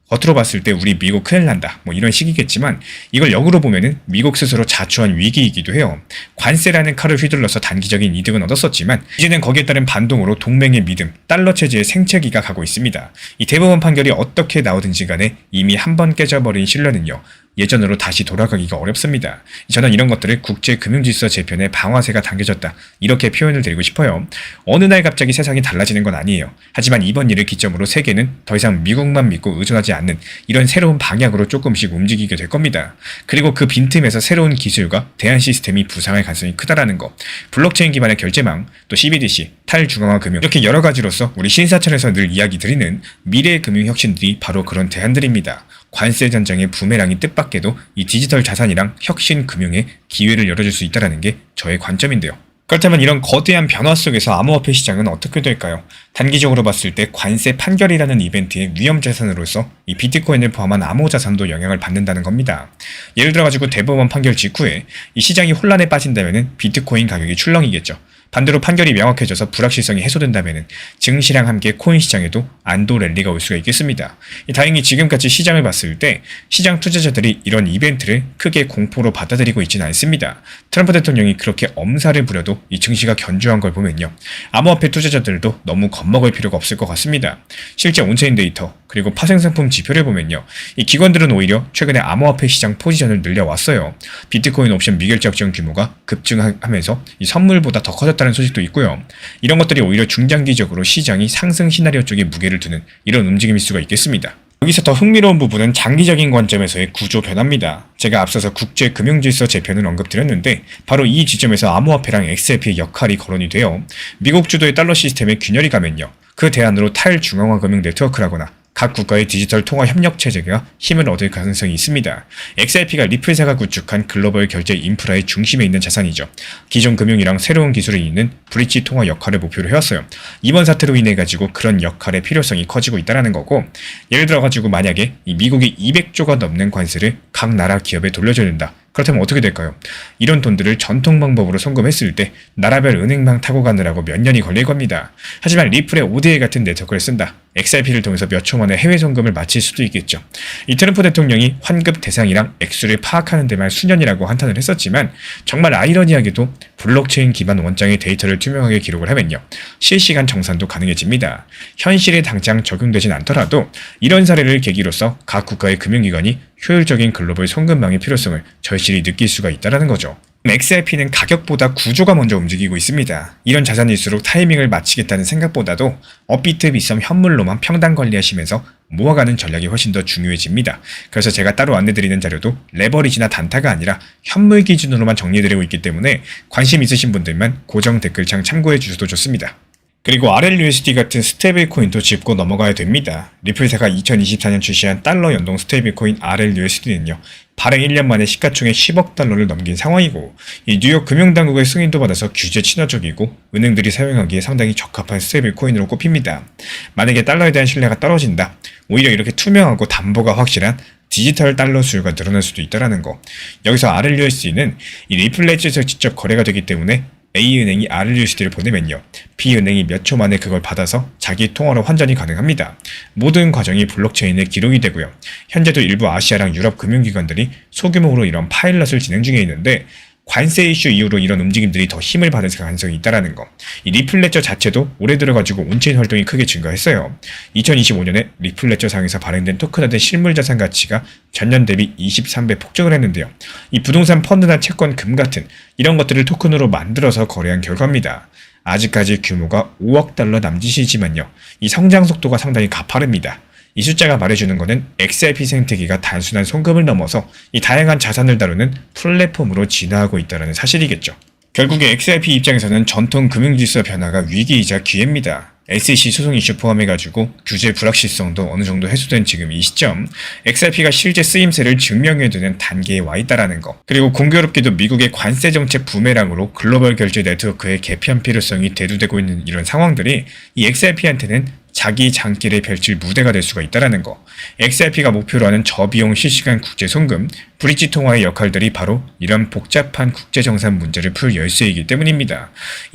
겉으로 봤을 때 우리 미국 큰일 난다, 뭐 이런 식이겠지만, 이걸 역으로 보면은 미국 스스로 자초한 위기이기도 해요. 관세라는 칼을 휘둘러서 단기적인 이득은 얻었었지만 이제는 거기에 따른 반동으로 동맹의 믿음, 달러 체제의 생채기가 가고 있습니다. 이 대법원 판결이 어떻게 나오든지 간에 이미 한번 깨져버린 신뢰는요, 예전으로 다시 돌아가기가 어렵습니다. 저는 이런 것들을 국제금융질서 재편의 방아쇠가 당겨졌다, 이렇게 표현을 드리고 싶어요. 어느 날 갑자기 세상이 달라지는 건 아니에요. 하지만 이번 일을 기점으로 세계는 더 이상 미국만 믿고 의존하지 않는 이런 새로운 방향으로 조금씩 움직이게 될 겁니다. 그리고 그 빈틈에서 새로운 기술과 대안 시스템이 부상할 가능성이 크다라는 거. 블록체인 기반의 결제망, 또 CBDC, 탈중앙화 금융, 이렇게 여러 가지로서 우리 신사천에서 늘 이야기 드리는 미래의 금융 혁신들이 바로 그런 대안들입니다. 관세 전쟁의 부메랑이 뜻밖에도 이 디지털 자산이랑 혁신 금융에 기회를 열어줄 수 있다는 게 저의 관점인데요. 그렇다면 이런 거대한 변화 속에서 암호화폐 시장은 어떻게 될까요? 단기적으로 봤을 때 관세 판결이라는 이벤트의 위험 자산으로서 이 비트코인을 포함한 암호 자산도 영향을 받는다는 겁니다. 예를 들어가지고 대법원 판결 직후에 이 시장이 혼란에 빠진다면 비트코인 가격이 출렁이겠죠. 반대로 판결이 명확해져서 불확실성이 해소된다면 증시랑 함께 코인 시장에도 안도 랠리가 올 수가 있겠습니다. 다행히 지금까지 시장을 봤을 때 시장 투자자들이 이런 이벤트를 크게 공포로 받아들이고 있지는 않습니다. 트럼프 대통령이 그렇게 엄살을 부려도 이 증시가 견조한 걸 보면요, 암호화폐 투자자들도 너무 겁먹을 필요가 없을 것 같습니다. 실제 온체인 데이터, 그리고 파생상품 지표를 보면요, 이 기관들은 오히려 최근에 암호화폐 시장 포지션을 늘려왔어요. 비트코인 옵션 미결제 확정 규모가 급증하면서 이 선물보다 더 커졌다는 소식도 있고요. 이런 것들이 오히려 중장기적으로 시장이 상승 시나리오 쪽에 무게를 두는 이런 움직임일 수가 있겠습니다. 여기서 더 흥미로운 부분은 장기적인 관점에서의 구조 변화입니다. 제가 앞서서 국제금융질서 재편을 언급드렸는데 바로 이 지점에서 암호화폐랑 XRP의 역할이 거론이 돼요. 미국 주도의 달러 시스템에 균열이 가면요, 그 대안으로 탈중앙화 금융 네트워크라거나 각 국가의 디지털 통화 협력 체제가 힘을 얻을 가능성이 있습니다. XRP가 리플사가 구축한 글로벌 결제 인프라의 중심에 있는 자산이죠. 기존 금융이랑 새로운 기술을 잇는 브릿지 통화 역할을 목표로 해왔어요. 이번 사태로 인해 가지고 그런 역할의 필요성이 커지고 있다는 거고, 예를 들어 가지고 만약에 이 미국이 200조가 넘는 관세를 각 나라 기업에 돌려줘야 된다. 그렇다면 어떻게 될까요? 이런 돈들을 전통 방법으로 송금했을 때 나라별 은행망 타고 가느라고 몇 년이 걸릴 겁니다. 하지만 리플의 ODA 같은 네트워크를 쓴다. XRP를 통해서 몇 초 만에 해외 송금을 마칠 수도 있겠죠. 이 트럼프 대통령이 환급 대상이랑 액수를 파악하는 데만 수년이라고 한탄을 했었지만 정말 아이러니하게도 블록체인 기반 원장의 데이터를 투명하게 기록을 하면요, 실시간 정산도 가능해집니다. 현실에 당장 적용되진 않더라도 이런 사례를 계기로서 각 국가의 금융기관이 효율적인 글로벌 송금망의 필요성을 절실히 느낄 수가 있다는 거죠. XRP는 가격보다 구조가 먼저 움직이고 있습니다. 이런 자산일수록 타이밍을 맞추겠다는 생각보다도 업비트 비썸 현물로만 평단 관리하시면서 모아가는 전략이 훨씬 더 중요해집니다. 그래서 제가 따로 안내드리는 자료도 레버리지나 단타가 아니라 현물 기준으로만 정리해드리고 있기 때문에 관심 있으신 분들만 고정 댓글창 참고해 주셔도 좋습니다. 그리고 RLUSD 같은 스테이블 코인도 짚고 넘어가야 됩니다. 리플사가 2024년 출시한 달러 연동 스테이블 코인 RLUSD는요, 발행 1년 만에 시가총액 10억 달러를 넘긴 상황이고, 이 뉴욕 금융당국의 승인도 받아서 규제 친화적이고 은행들이 사용하기에 상당히 적합한 스테이블 코인으로 꼽힙니다. 만약에 달러에 대한 신뢰가 떨어진다, 오히려 이렇게 투명하고 담보가 확실한 디지털 달러 수요가 늘어날 수도 있다는 거. 여기서 RLUSD는 이 리플레지에서 직접 거래가 되기 때문에 A은행이 RLUSD를 보내면요, B은행이 몇 초 만에 그걸 받아서 자기 통화로 환전이 가능합니다. 모든 과정이 블록체인에 기록이 되고요. 현재도 일부 아시아랑 유럽 금융기관들이 소규모로 이런 파일럿을 진행 중에 있는데, 관세 이슈 이후로 이런 움직임들이 더 힘을 받을 가능성이 있다는 거. 이 리플레저 자체도 올해 들어가지고 온체인 활동이 크게 증가했어요. 2025년에 리플레저 상에서 발행된 토큰화된 실물자산 가치가 전년 대비 23배 폭증을 했는데요. 이 부동산 펀드나 채권, 금 같은 이런 것들을 토큰으로 만들어서 거래한 결과입니다. 아직까지 규모가 5억 달러 남짓이지만요, 이 성장 속도가 상당히 가파릅니다. 이 숫자가 말해주는 것은 XRP 생태계가 단순한 송금을 넘어서 이 다양한 자산을 다루는 플랫폼으로 진화하고 있다는 사실이겠죠. 결국에 XRP 입장에서는 전통 금융질서 변화가 위기이자 기회입니다. SEC 소송 이슈 포함해가지고 규제 불확실성도 어느 정도 해소된 지금 이 시점, XRP가 실제 쓰임새를 증명해두는 단계에 와 있다는 거. 그리고 공교롭게도 미국의 관세 정책 부메랑으로 글로벌 결제 네트워크의 개편 필요성이 대두되고 있는 이런 상황들이 이 XRP한테는 자기 장기를 펼칠 무대가 될 수가 있다는 거. XRP가 목표로 하는 저비용 실시간 국제 송금, 브릿지 통화의 역할들이 바로 이런 복잡한 국제정산 문제를 풀 열쇠이기 때문입니다.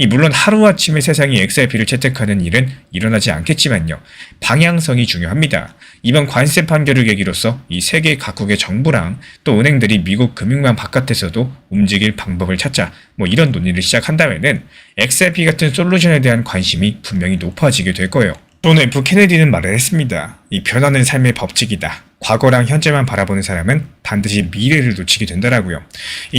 물론 하루아침에 세상이 XRP를 채택하는 일은 일어나지 않겠지만요, 방향성이 중요합니다. 이번 관세 판결을 계기로서 이 세계 각국의 정부랑 또 은행들이 미국 금융망 바깥에서도 움직일 방법을 찾자, 이런 논의를 시작한다면은 XRP 같은 솔루션에 대한 관심이 분명히 높아지게 될 거예요. 존 F 케네디는 말을 했습니다. 이 변화는 삶의 법칙이다. 과거랑 현재만 바라보는 사람은 반드시 미래를 놓치게 된다라고요.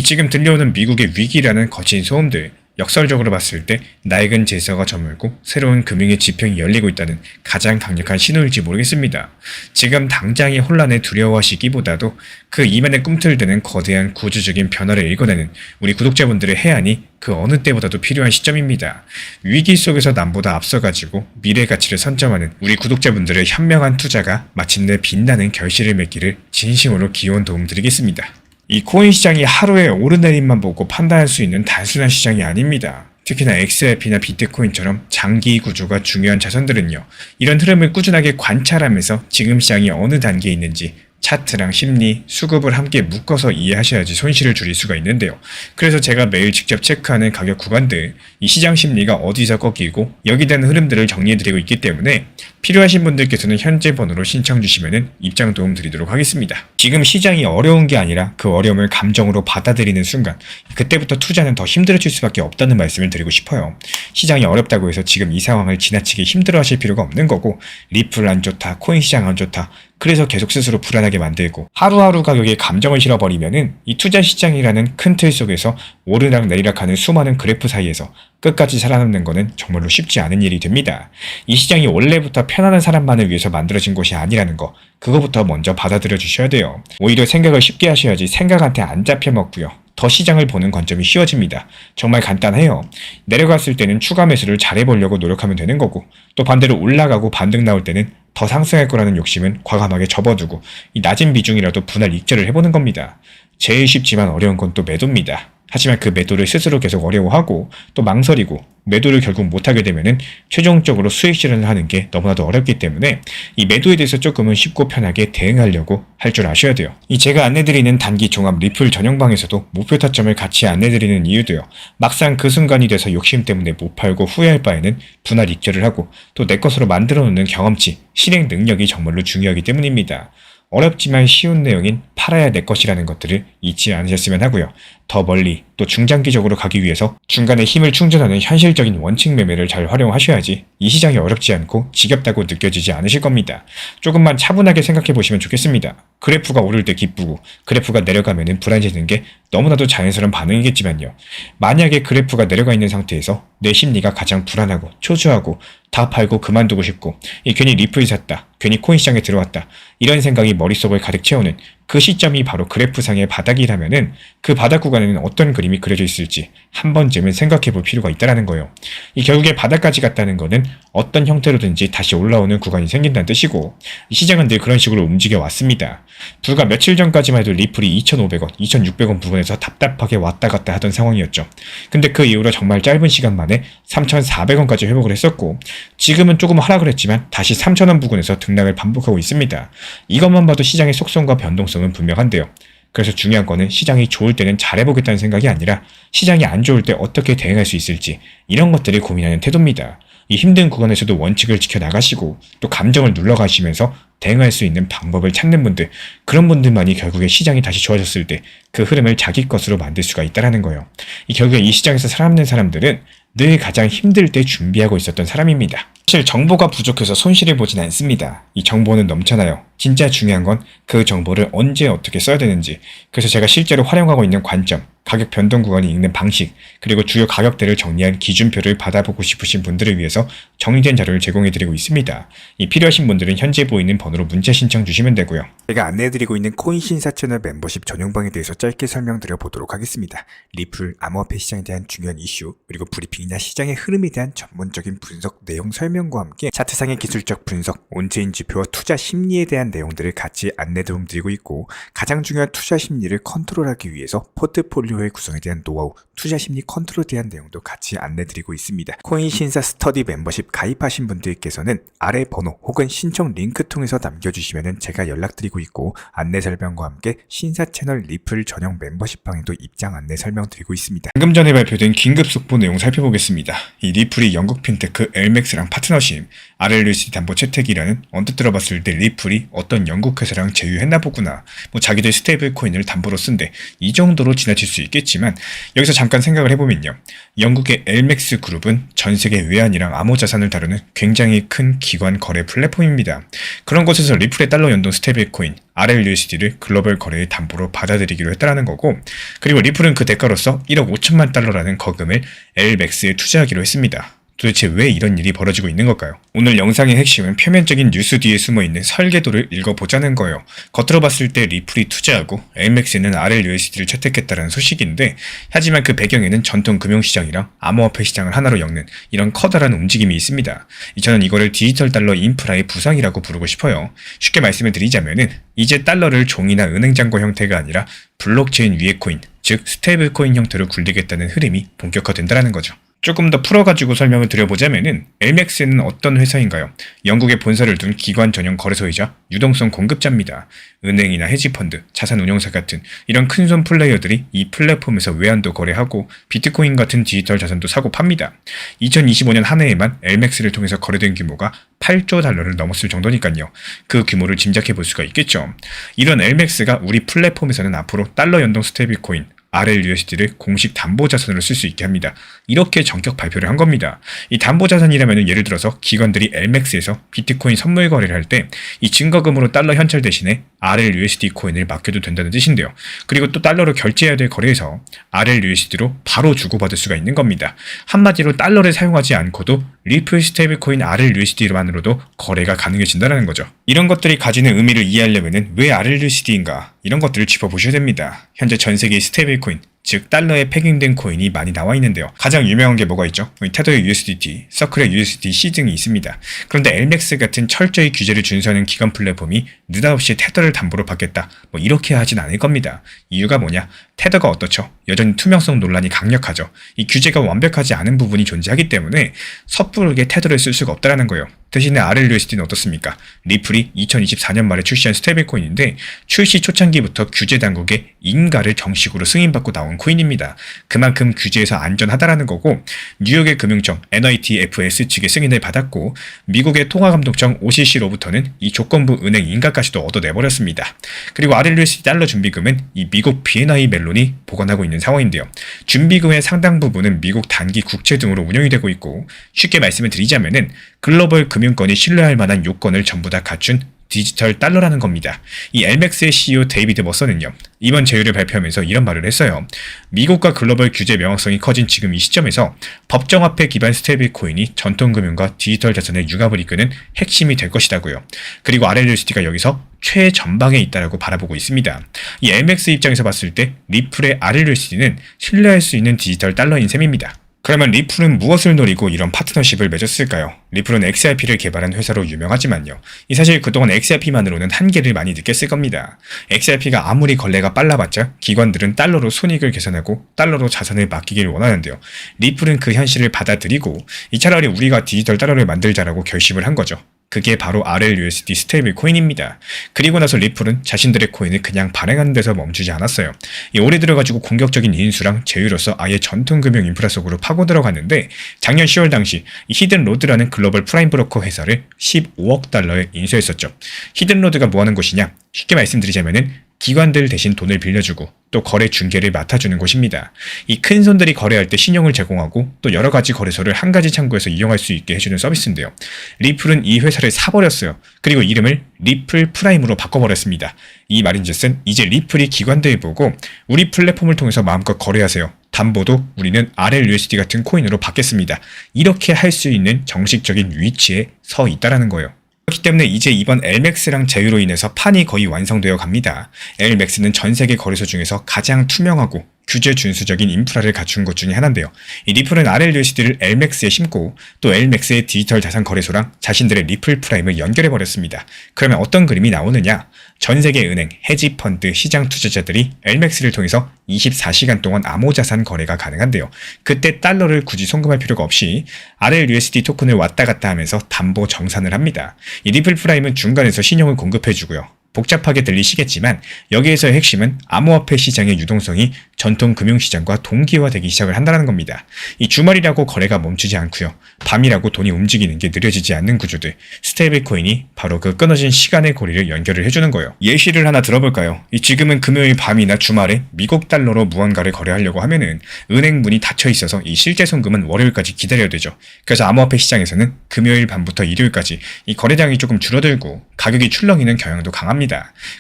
지금 들려오는 미국의 위기라는 거친 소음들, 역설적으로 봤을 때 낡은 질서가 저물고 새로운 금융의 지평이 열리고 있다는 가장 강력한 신호일지 모르겠습니다. 지금 당장의 혼란에 두려워하시기보다도 그 이면에 꿈틀대는 거대한 구조적인 변화를 읽어내는 우리 구독자분들의 해안이 그 어느 때보다도 필요한 시점입니다. 위기 속에서 남보다 앞서가지고 미래 가치를 선점하는 우리 구독자분들의 현명한 투자가 마침내 빛나는 결실을 맺기를 진심으로 기원 도움드리겠습니다. 이 코인 시장이 하루의 오르내림만 보고 판단할 수 있는 단순한 시장이 아닙니다. 특히나 XRP나 비트코인처럼 장기 구조가 중요한 자산들은요, 이런 흐름을 꾸준하게 관찰하면서 지금 시장이 어느 단계에 있는지 차트랑 심리, 수급을 함께 묶어서 이해하셔야지 손실을 줄일 수가 있는데요. 그래서 제가 매일 직접 체크하는 가격 구간들, 이 시장 심리가 어디서 꺾이고 여기에 대한 흐름들을 정리해드리고 있기 때문에 필요하신 분들께서는 현재 번호로 신청 주시면 입장 도움 드리도록 하겠습니다. 지금 시장이 어려운 게 아니라 그 어려움을 감정으로 받아들이는 순간, 그때부터 투자는 더 힘들어질 수밖에 없다는 말씀을 드리고 싶어요. 시장이 어렵다고 해서 지금 이 상황을 지나치게 힘들어하실 필요가 없는 거고, 리플 안 좋다, 코인 시장 안 좋다, 그래서 계속 스스로 불안하게 만들고 하루하루 가격에 감정을 실어버리면은 이 투자 시장이라는 큰 틀 속에서 오르락 내리락하는 수많은 그래프 사이에서 끝까지 살아남는 거는 정말로 쉽지 않은 일이 됩니다. 이 시장이 원래부터 편안한 사람만을 위해서 만들어진 곳이 아니라는 거, 그거부터 먼저 받아들여 주셔야 돼요. 오히려 생각을 쉽게 하셔야지 생각한테 안 잡혀먹고요, 더 시장을 보는 관점이 쉬워집니다. 정말 간단해요. 내려갔을 때는 추가 매수를 잘해보려고 노력하면 되는 거고, 또 반대로 올라가고 반등 나올 때는 더 상승할 거라는 욕심은 과감하게 접어두고 이 낮은 비중이라도 분할 익절을 해보는 겁니다. 제일 쉽지만 어려운 건 또 매도입니다. 하지만 그 매도를 스스로 계속 어려워하고 또 망설이고 매도를 결국 못하게 되면은 최종적으로 수익 실현을 하는 게 너무나도 어렵기 때문에 이 매도에 대해서 조금은 쉽고 편하게 대응하려고 할 줄 아셔야 돼요. 이 제가 안내드리는 단기 종합 리플 전용방에서도 목표 타점을 같이 안내드리는 이유도요. 막상 그 순간이 돼서 욕심 때문에 못 팔고 후회할 바에는 분할 익절을 하고 또 내 것으로 만들어 놓는 경험치, 실행 능력이 정말로 중요하기 때문입니다. 어렵지만 쉬운 내용인 팔아야 내 것이라는 것들을 잊지 않으셨으면 하고요. 더 멀리 또 중장기적으로 가기 위해서 중간에 힘을 충전하는 현실적인 원칙 매매를 잘 활용하셔야지 이 시장이 어렵지 않고 지겹다고 느껴지지 않으실 겁니다. 조금만 차분하게 생각해 보시면 좋겠습니다. 그래프가 오를 때 기쁘고 그래프가 내려가면 불안해지는 게 너무나도 자연스러운 반응이겠지만요. 만약에 그래프가 내려가 있는 상태에서 내 심리가 가장 불안하고 초조하고 다 팔고 그만두고 싶고 괜히 리플 샀다, 괜히 코인 시장에 들어왔다 이런 생각이 머릿속을 가득 채우는 그 시점이 바로 그래프상의 바닥이라면은 그 바닥 구간에는 어떤 그림이 그려져 있을지 한 번쯤은 생각해 볼 필요가 있다는 거예요. 이 결국에 바닥까지 갔다는 거는 어떤 형태로든지 다시 올라오는 구간이 생긴다는 뜻이고 이 시장은 늘 그런 식으로 움직여 왔습니다. 불과 며칠 전까지만 해도 리플이 2,500원, 2,600원 부근에서 답답하게 왔다 갔다 하던 상황이었죠. 근데 그 이후로 정말 짧은 시간 만에 3,400원까지 회복을 했었고 지금은 조금 하락을 했지만 다시 3,000원 부근에서 등락을 반복하고 있습니다. 이것만 봐도 시장의 속성과 변동성은 분명한데요. 그래서 중요한 거는 시장이 좋을 때는 잘해보겠다는 생각이 아니라 시장이 안 좋을 때 어떻게 대응할 수 있을지 이런 것들을 고민하는 태도입니다. 이 힘든 구간에서도 원칙을 지켜나가시고 또 감정을 눌러가시면서 대응할 수 있는 방법을 찾는 분들, 그런 분들만이 결국에 시장이 다시 좋아졌을 때 그 흐름을 자기 것으로 만들 수가 있다는 거예요. 결국에 이 시장에서 살아남는 사람들은 늘 가장 힘들 때 준비하고 있었던 사람입니다. 사실 정보가 부족해서 손실을 보진 않습니다. 이 정보는 넘쳐나요. 진짜 중요한 건 그 정보를 언제 어떻게 써야 되는지, 그래서 제가 실제로 활용하고 있는 관점, 가격 변동 구간이 읽는 방식, 그리고 주요 가격대를 정리한 기준표를 받아보고 싶으신 분들을 위해서 정리된 자료를 제공해드리고 있습니다. 필요하신 분들은 현재 보이는 번호로 문자 신청 주시면 되고요. 제가 안내해드리고 있는 코인 신사 채널 멤버십 전용방에 대해서 짧게 설명드려 보도록 하겠습니다. 리플, 암호화폐 시장에 대한 중요한 이슈, 그리고 브리핑이나 시장의 흐름에 대한 전문적인 분석 내용 설명과 함께 차트상의 기술적 분석, 온체인 지표와 투자 심리에 대한 내용들을 같이 안내 도움드리고 있고, 가장 중요한 투자 심리를 컨트롤하기 위해서 포트폴리오의 구성에 대한 노하우, 투자 심리 컨트롤에 대한 내용도 같이 안내드리고 있습니다. 코인 신사 스터디 멤버십 가입하신 분들께서는 아래 번호 혹은 신청 링크 통해서 남겨주시면 제가 연락드리고 있고, 안내 설명과 함께 신사 채널 리플 전용 멤버십 방에도 입장 안내 설명드리고 있습니다. 방금 전에 발표된 긴급 속보 내용 살펴보겠습니다. 이 리플이 영국 핀테크 엘맥스랑 파트너십, RLUSD 담보 채택이라는 언뜻 들어봤을 때 리플이 어떤 영국 회사랑 제휴했나 보구나, 자기들 스테이블 코인을 담보로 쓴대, 이 정도로 지나칠 수 있겠지만 여기서 잠깐 생각을 해보면요. 영국의 엘맥스 그룹은 전 세계 외환이랑 암호 자산을 다루는 굉장히 큰 기관 거래 플랫폼입니다. 그런 곳에서 리플의 달러 연동 스테이블 코인 RLUSD를 글로벌 거래의 담보로 받아들이기로 했다는 거고, 그리고 리플은 그 대가로서 1억 5천만 달러라는 거금을 엘맥스에 투자하기로 했습니다. 도대체 왜 이런 일이 벌어지고 있는 걸까요? 오늘 영상의 핵심은 표면적인 뉴스 뒤에 숨어있는 설계도를 읽어보자는 거예요. 겉으로 봤을 때 리플이 투자하고 엘맥스는 RLUSD를 채택했다는 소식인데, 하지만 그 배경에는 전통 금융시장이랑 암호화폐 시장을 하나로 엮는 이런 커다란 움직임이 있습니다. 저는 이거를 디지털 달러 인프라의 부상이라고 부르고 싶어요. 쉽게 말씀을 드리자면은 이제 달러를 종이나 은행 잔고 형태가 아니라 블록체인 위의 코인, 즉 스테이블 코인 형태로 굴리겠다는 흐름이 본격화된다는 거죠. 조금 더 풀어가지고 설명을 드려보자면은 엘맥스는 어떤 회사인가요? 영국에 본사를 둔 기관 전용 거래소이자 유동성 공급자입니다. 은행이나 헤지펀드, 자산운용사 같은 이런 큰손 플레이어들이 이 플랫폼에서 외환도 거래하고 비트코인 같은 디지털 자산도 사고 팝니다. 2025년 한 해에만 엘맥스를 통해서 거래된 규모가 8조 달러를 넘었을 정도니까요. 그 규모를 짐작해 볼 수가 있겠죠. 이런 엘맥스가 우리 플랫폼에서는 앞으로 달러 연동 스테이블 코인 RLUSD를 공식 담보자산으로 쓸 수 있게 합니다. 이렇게 전격 발표를 한 겁니다. 이 담보자산이라면 예를 들어서 기관들이 엘맥스에서 비트코인 선물 거래를 할 때 이 증거금으로 달러 현찰 대신에 RLUSD 코인을 맡겨도 된다는 뜻인데요. 그리고 또 달러로 결제해야 될 거래에서 RLUSD로 바로 주고받을 수가 있는 겁니다. 한마디로 달러를 사용하지 않고도 리플 스테이블 코인 RLUSD만으로도 거래가 가능해진다는 거죠. 이런 것들이 가지는 의미를 이해하려면 왜 RLUSD인가, 이런 것들을 짚어보셔야 됩니다. 현재 전 세계의 스테이블 코인, 즉 달러에 패깅된 코인이 많이 나와 있는데요. 가장 유명한 게 뭐가 있죠? 테더의 USDT, 서클의 USDC 등이 있습니다. 그런데 엘맥스 같은 철저히 규제를 준수하는 기관 플랫폼이 느닷없이 테더를 담보로 받겠다, 이렇게 하진 않을 겁니다. 이유가 뭐냐? 테더가 어떻죠? 여전히 투명성 논란이 강력하죠. 이 규제가 완벽하지 않은 부분이 존재하기 때문에 섣부르게 테더를 쓸 수가 없다는 거예요. 대신에 RLUSD는 어떻습니까? 리플이 2024년 말에 출시한 스테이블 코인인데 출시 초창기부터 규제 당국의 인가를 정식으로 승인받고 나온 코인입니다. 그만큼 규제에서 안전하다라는 거고, 뉴욕의 금융청 NITFS 측의 승인을 받았고 미국의 통화감독청 OCC로부터는 이 조건부 은행 인가까지도 얻어내버렸습니다. 그리고 RLUSD 달러 준비금은 이 미국 BNI 멜론이 보관하고 있는 상황인데요. 준비금의 상당 부분은 미국 단기 국채 등으로 운영이 되고 있고, 쉽게 말씀을 드리자면은 글로벌 금융권이 신뢰할 만한 요건을 전부 다 갖춘 디지털 달러라는 겁니다. 이 엘맥스의 CEO 데이비드 머서는요, 이번 제휴를 발표하면서 이런 말을 했어요. 미국과 글로벌 규제 명확성이 커진 지금 이 시점에서 법정화폐 기반 스테이블 코인이 전통금융과 디지털 자산의 융합을 이끄는 핵심이 될 것이라고요. 그리고 RLUSD가 여기서 최전방에 있다라고 바라보고 있습니다. 이 엘맥스 입장에서 봤을 때 리플의 RLUSD는 신뢰할 수 있는 디지털 달러인 셈입니다. 그러면 리플은 무엇을 노리고 이런 파트너십을 맺었을까요? 리플은 XRP를 개발한 회사로 유명하지만요. 이 사실 그동안 XRP만으로는 한계를 많이 느꼈을 겁니다. XRP가 아무리 거래가 빨라봤자 기관들은 달러로 손익을 계산하고 달러로 자산을 맡기길 원하는데요. 리플은 그 현실을 받아들이고 차라리 우리가 디지털 달러를 만들자라고 결심을 한 거죠. 그게 바로 RLUSD 스테이블 코인입니다. 그리고 나서 리플은 자신들의 코인을 그냥 발행하는 데서 멈추지 않았어요. 올해 들어가지고 공격적인 인수랑 제휴로서 아예 전통금융 인프라 속으로 파고 들어갔는데, 작년 10월 당시 히든로드라는 글로벌 프라임 브로커 회사를 15억 달러에 인수했었죠. 히든로드가 뭐 하는 곳이냐? 쉽게 말씀드리자면은 기관들 대신 돈을 빌려주고 또 거래 중개를 맡아주는 곳입니다. 이 큰 손들이 거래할 때 신용을 제공하고 또 여러 가지 거래소를 한 가지 창구에서 이용할 수 있게 해주는 서비스인데요. 리플은 이 회사를 사버렸어요. 그리고 이름을 리플 프라임으로 바꿔버렸습니다. 이 말인즉슨 이제 리플이 기관들 보고 우리 플랫폼을 통해서 마음껏 거래하세요. 담보도 우리는 RLUSD 같은 코인으로 받겠습니다. 이렇게 할 수 있는 정식적인 위치에 서 있다라는 거예요. 그렇기 때문에 이제 이번 엘맥스랑 제휴로 인해서 판이 거의 완성되어 갑니다. 엘맥스는 전 세계 거래소 중에서 가장 투명하고 규제 준수적인 인프라를 갖춘 것 중에 하나인데요. 이 리플은 RLUSD를 엘맥스에 심고 또 엘맥스의 디지털 자산 거래소랑 자신들의 리플 프라임을 연결해버렸습니다. 그러면 어떤 그림이 나오느냐? 전 세계 은행, 헤지 펀드, 시장 투자자들이 엘맥스를 통해서 24시간 동안 암호자산 거래가 가능한데요. 그때 달러를 굳이 송금할 필요가 없이 RLUSD 토큰을 왔다 갔다 하면서 담보 정산을 합니다. 이 리플 프라임은 중간에서 신용을 공급해주고요. 복잡하게 들리시겠지만 여기에서의 핵심은 암호화폐 시장의 유동성이 전통 금융시장과 동기화되기 시작을 한다는 겁니다. 이 주말이라고 거래가 멈추지 않고요. 밤이라고 돈이 움직이는 게 느려지지 않는 구조들, 스테이블 코인이 바로 그 끊어진 시간의 고리를 연결을 해주는 거예요. 예시를 하나 들어볼까요? 지금은 금요일 밤이나 주말에 미국 달러로 무언가를 거래하려고 하면은 은행 문이 닫혀 있어서 이 실제 송금은 월요일까지 기다려야 되죠. 그래서 암호화폐 시장에서는 금요일 밤부터 일요일까지 이 거래량이 조금 줄어들고 가격이 출렁이는 경향도 강합니다.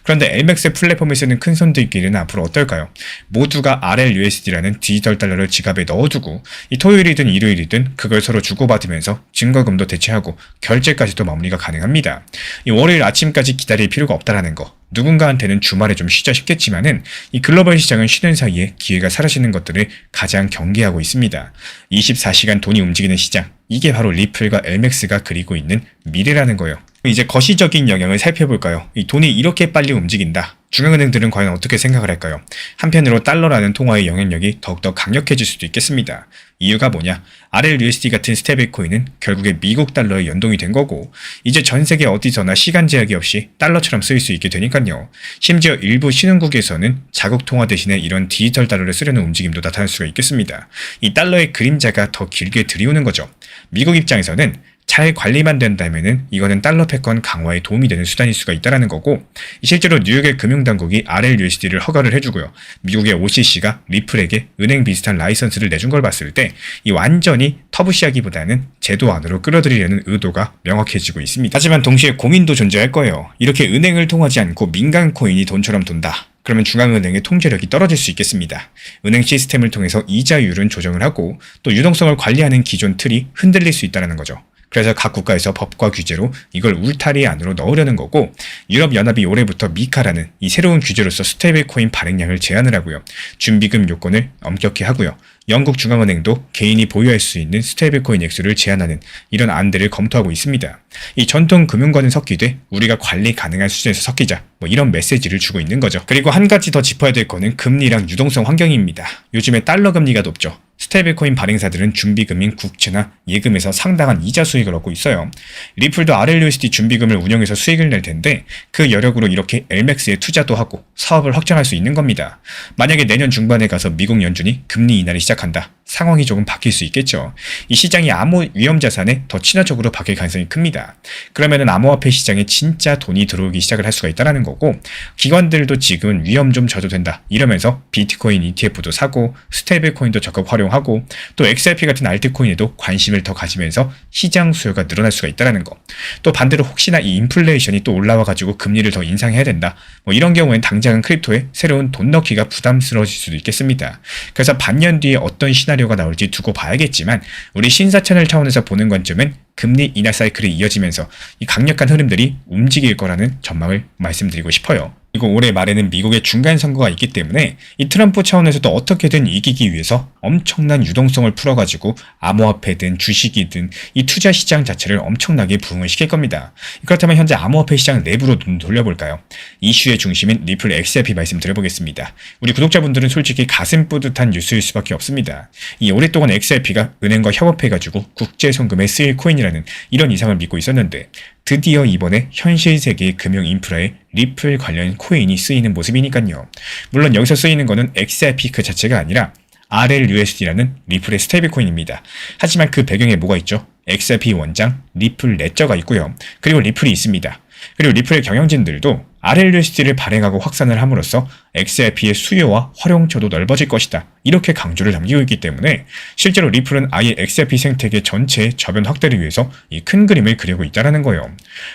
그런데 엘맥스 플랫폼을 쓰는 큰 손들끼리는 앞으로 어떨까요? 모두가 RLUSD라는 디지털 달러를 지갑에 넣어두고 이 토요일이든 일요일이든 그걸 서로 주고받으면서 증거금도 대체하고 결제까지도 마무리가 가능합니다. 이 월요일 아침까지 기다릴 필요가 없다라는 거. 누군가한테는 주말에 좀 쉬자 싶겠지만은 이 글로벌 시장은 쉬는 사이에 기회가 사라지는 것들을 가장 경계하고 있습니다. 24시간 돈이 움직이는 시장. 이게 바로 리플과 엘맥스가 그리고 있는 미래라는 거예요. 이제 거시적인 영향을 살펴볼까요? 이 돈이 이렇게 빨리 움직인다. 중앙은행들은 과연 어떻게 생각을 할까요? 한편으로 달러라는 통화의 영향력이 더욱더 강력해질 수도 있겠습니다. 이유가 뭐냐? RLUSD 같은 스테이블 코인은 결국에 미국 달러에 연동이 된 거고 이제 전 세계 어디서나 시간 제약이 없이 달러처럼 쓰일 수 있게 되니까요. 심지어 일부 신흥국에서는 자국 통화 대신에 이런 디지털 달러를 쓰려는 움직임도 나타날 수가 있겠습니다. 이 달러의 그림자가 더 길게 들이오는 거죠. 미국 입장에서는 잘 관리만 된다면은 이거는 달러 패권 강화에 도움이 되는 수단일 수가 있다는 거고 실제로 뉴욕의 금융당국이 RLUSD를 허가를 해주고요. 미국의 OCC가 리플에게 은행 비슷한 라이선스를 내준 걸 봤을 때 이 완전히 터부시하기보다는 제도 안으로 끌어들이려는 의도가 명확해지고 있습니다. 하지만 동시에 고민도 존재할 거예요. 이렇게 은행을 통하지 않고 민간 코인이 돈처럼 돈다. 그러면 중앙은행의 통제력이 떨어질 수 있겠습니다. 은행 시스템을 통해서 이자율은 조정을 하고 또 유동성을 관리하는 기존 틀이 흔들릴 수 있다는 거죠. 그래서 각 국가에서 법과 규제로 이걸 울타리 안으로 넣으려는 거고, 유럽연합이 올해부터 미카라는 이 새로운 규제로서 스테이블 코인 발행량을 제한을 하고요. 준비금 요건을 엄격히 하고요. 영국 중앙은행도 개인이 보유할 수 있는 스테이블 코인 액수를 제한하는 이런 안들을 검토하고 있습니다. 이 전통 금융과는 섞이되 우리가 관리 가능한 수준에서 섞이자, 이런 메시지를 주고 있는 거죠. 그리고 한 가지 더 짚어야 될 거는 금리랑 유동성 환경입니다. 요즘에 달러 금리가 높죠. 스테이블코인 발행사들은 준비금인 국채나 예금에서 상당한 이자 수익을 얻고 있어요. 리플도 RLUSD 준비금을 운영해서 수익을 낼 텐데 그 여력으로 이렇게 LMAX에 투자도 하고 사업을 확장할 수 있는 겁니다. 만약에 내년 중반에 가서 미국 연준이 금리 인하를 시작한다. 상황이 조금 바뀔 수 있겠죠. 이 시장이 암호 위험 자산에 더 친화적으로 바뀔 가능성이 큽니다. 그러면은 암호화폐 시장에 진짜 돈이 들어오기 시작을 할 수가 있다는 거고, 기관들도 지금은 위험 좀 져도 된다 이러면서 비트코인 ETF도 사고 스테이블 코인도 적극 활용하고 또 XRP 같은 알트코인에도 관심을 더 가지면서 시장 수요가 늘어날 수가 있다는 거. 또 반대로 혹시나 이 인플레이션이 또 올라와가지고 금리를 더 인상해야 된다, 이런 경우엔 당장은 크립토에 새로운 돈 넣기가 부담스러워질 수도 있겠습니다. 그래서 반년 뒤에 어떤 시나리오가 나올지 두고 봐야겠지만, 우리 신사채널 차원에서 보는 관점은 금리 인하 사이클이 이어지면서 이 강력한 흐름들이 움직일 거라는 전망을 말씀드리고 싶어요. 그리고 올해 말에는 미국의 중간 선거가 있기 때문에 이 트럼프 차원에서도 어떻게든 이기기 위해서 엄청난 유동성을 풀어가지고 암호화폐든 주식이든 이 투자 시장 자체를 엄청나게 부흥을 시킬 겁니다. 그렇다면 현재 암호화폐 시장 내부로 눈 돌려볼까요? 이슈의 중심인 리플 XRP 말씀드려보겠습니다. 우리 구독자분들은 솔직히 가슴 뿌듯한 뉴스일 수밖에 없습니다. 이 오랫동안 XRP가 은행과 협업해가지고 국제송금에 쓰일 코인이라는 이런 이상을 믿고 있었는데, 드디어 이번에 현실 세계의 금융 인프라에 리플 관련 코인이 쓰이는 모습이니까요. 물론 여기서 쓰이는 거는 XRP 그 자체가 아니라 RLUSD라는 리플의 스테이블 코인입니다. 하지만 그 배경에 뭐가 있죠? XRP 원장 리플 레저가 있고요. 그리고 리플이 있습니다. 그리고 리플의 경영진들도 RLUSD를 발행하고 확산을 함으로써 XRP의 수요와 활용처도 넓어질 것이다, 이렇게 강조를 남기고 있기 때문에 실제로 리플은 아예 XRP 생태계 전체의 저변 확대를 위해서 이 큰 그림을 그리고 있다는 거예요.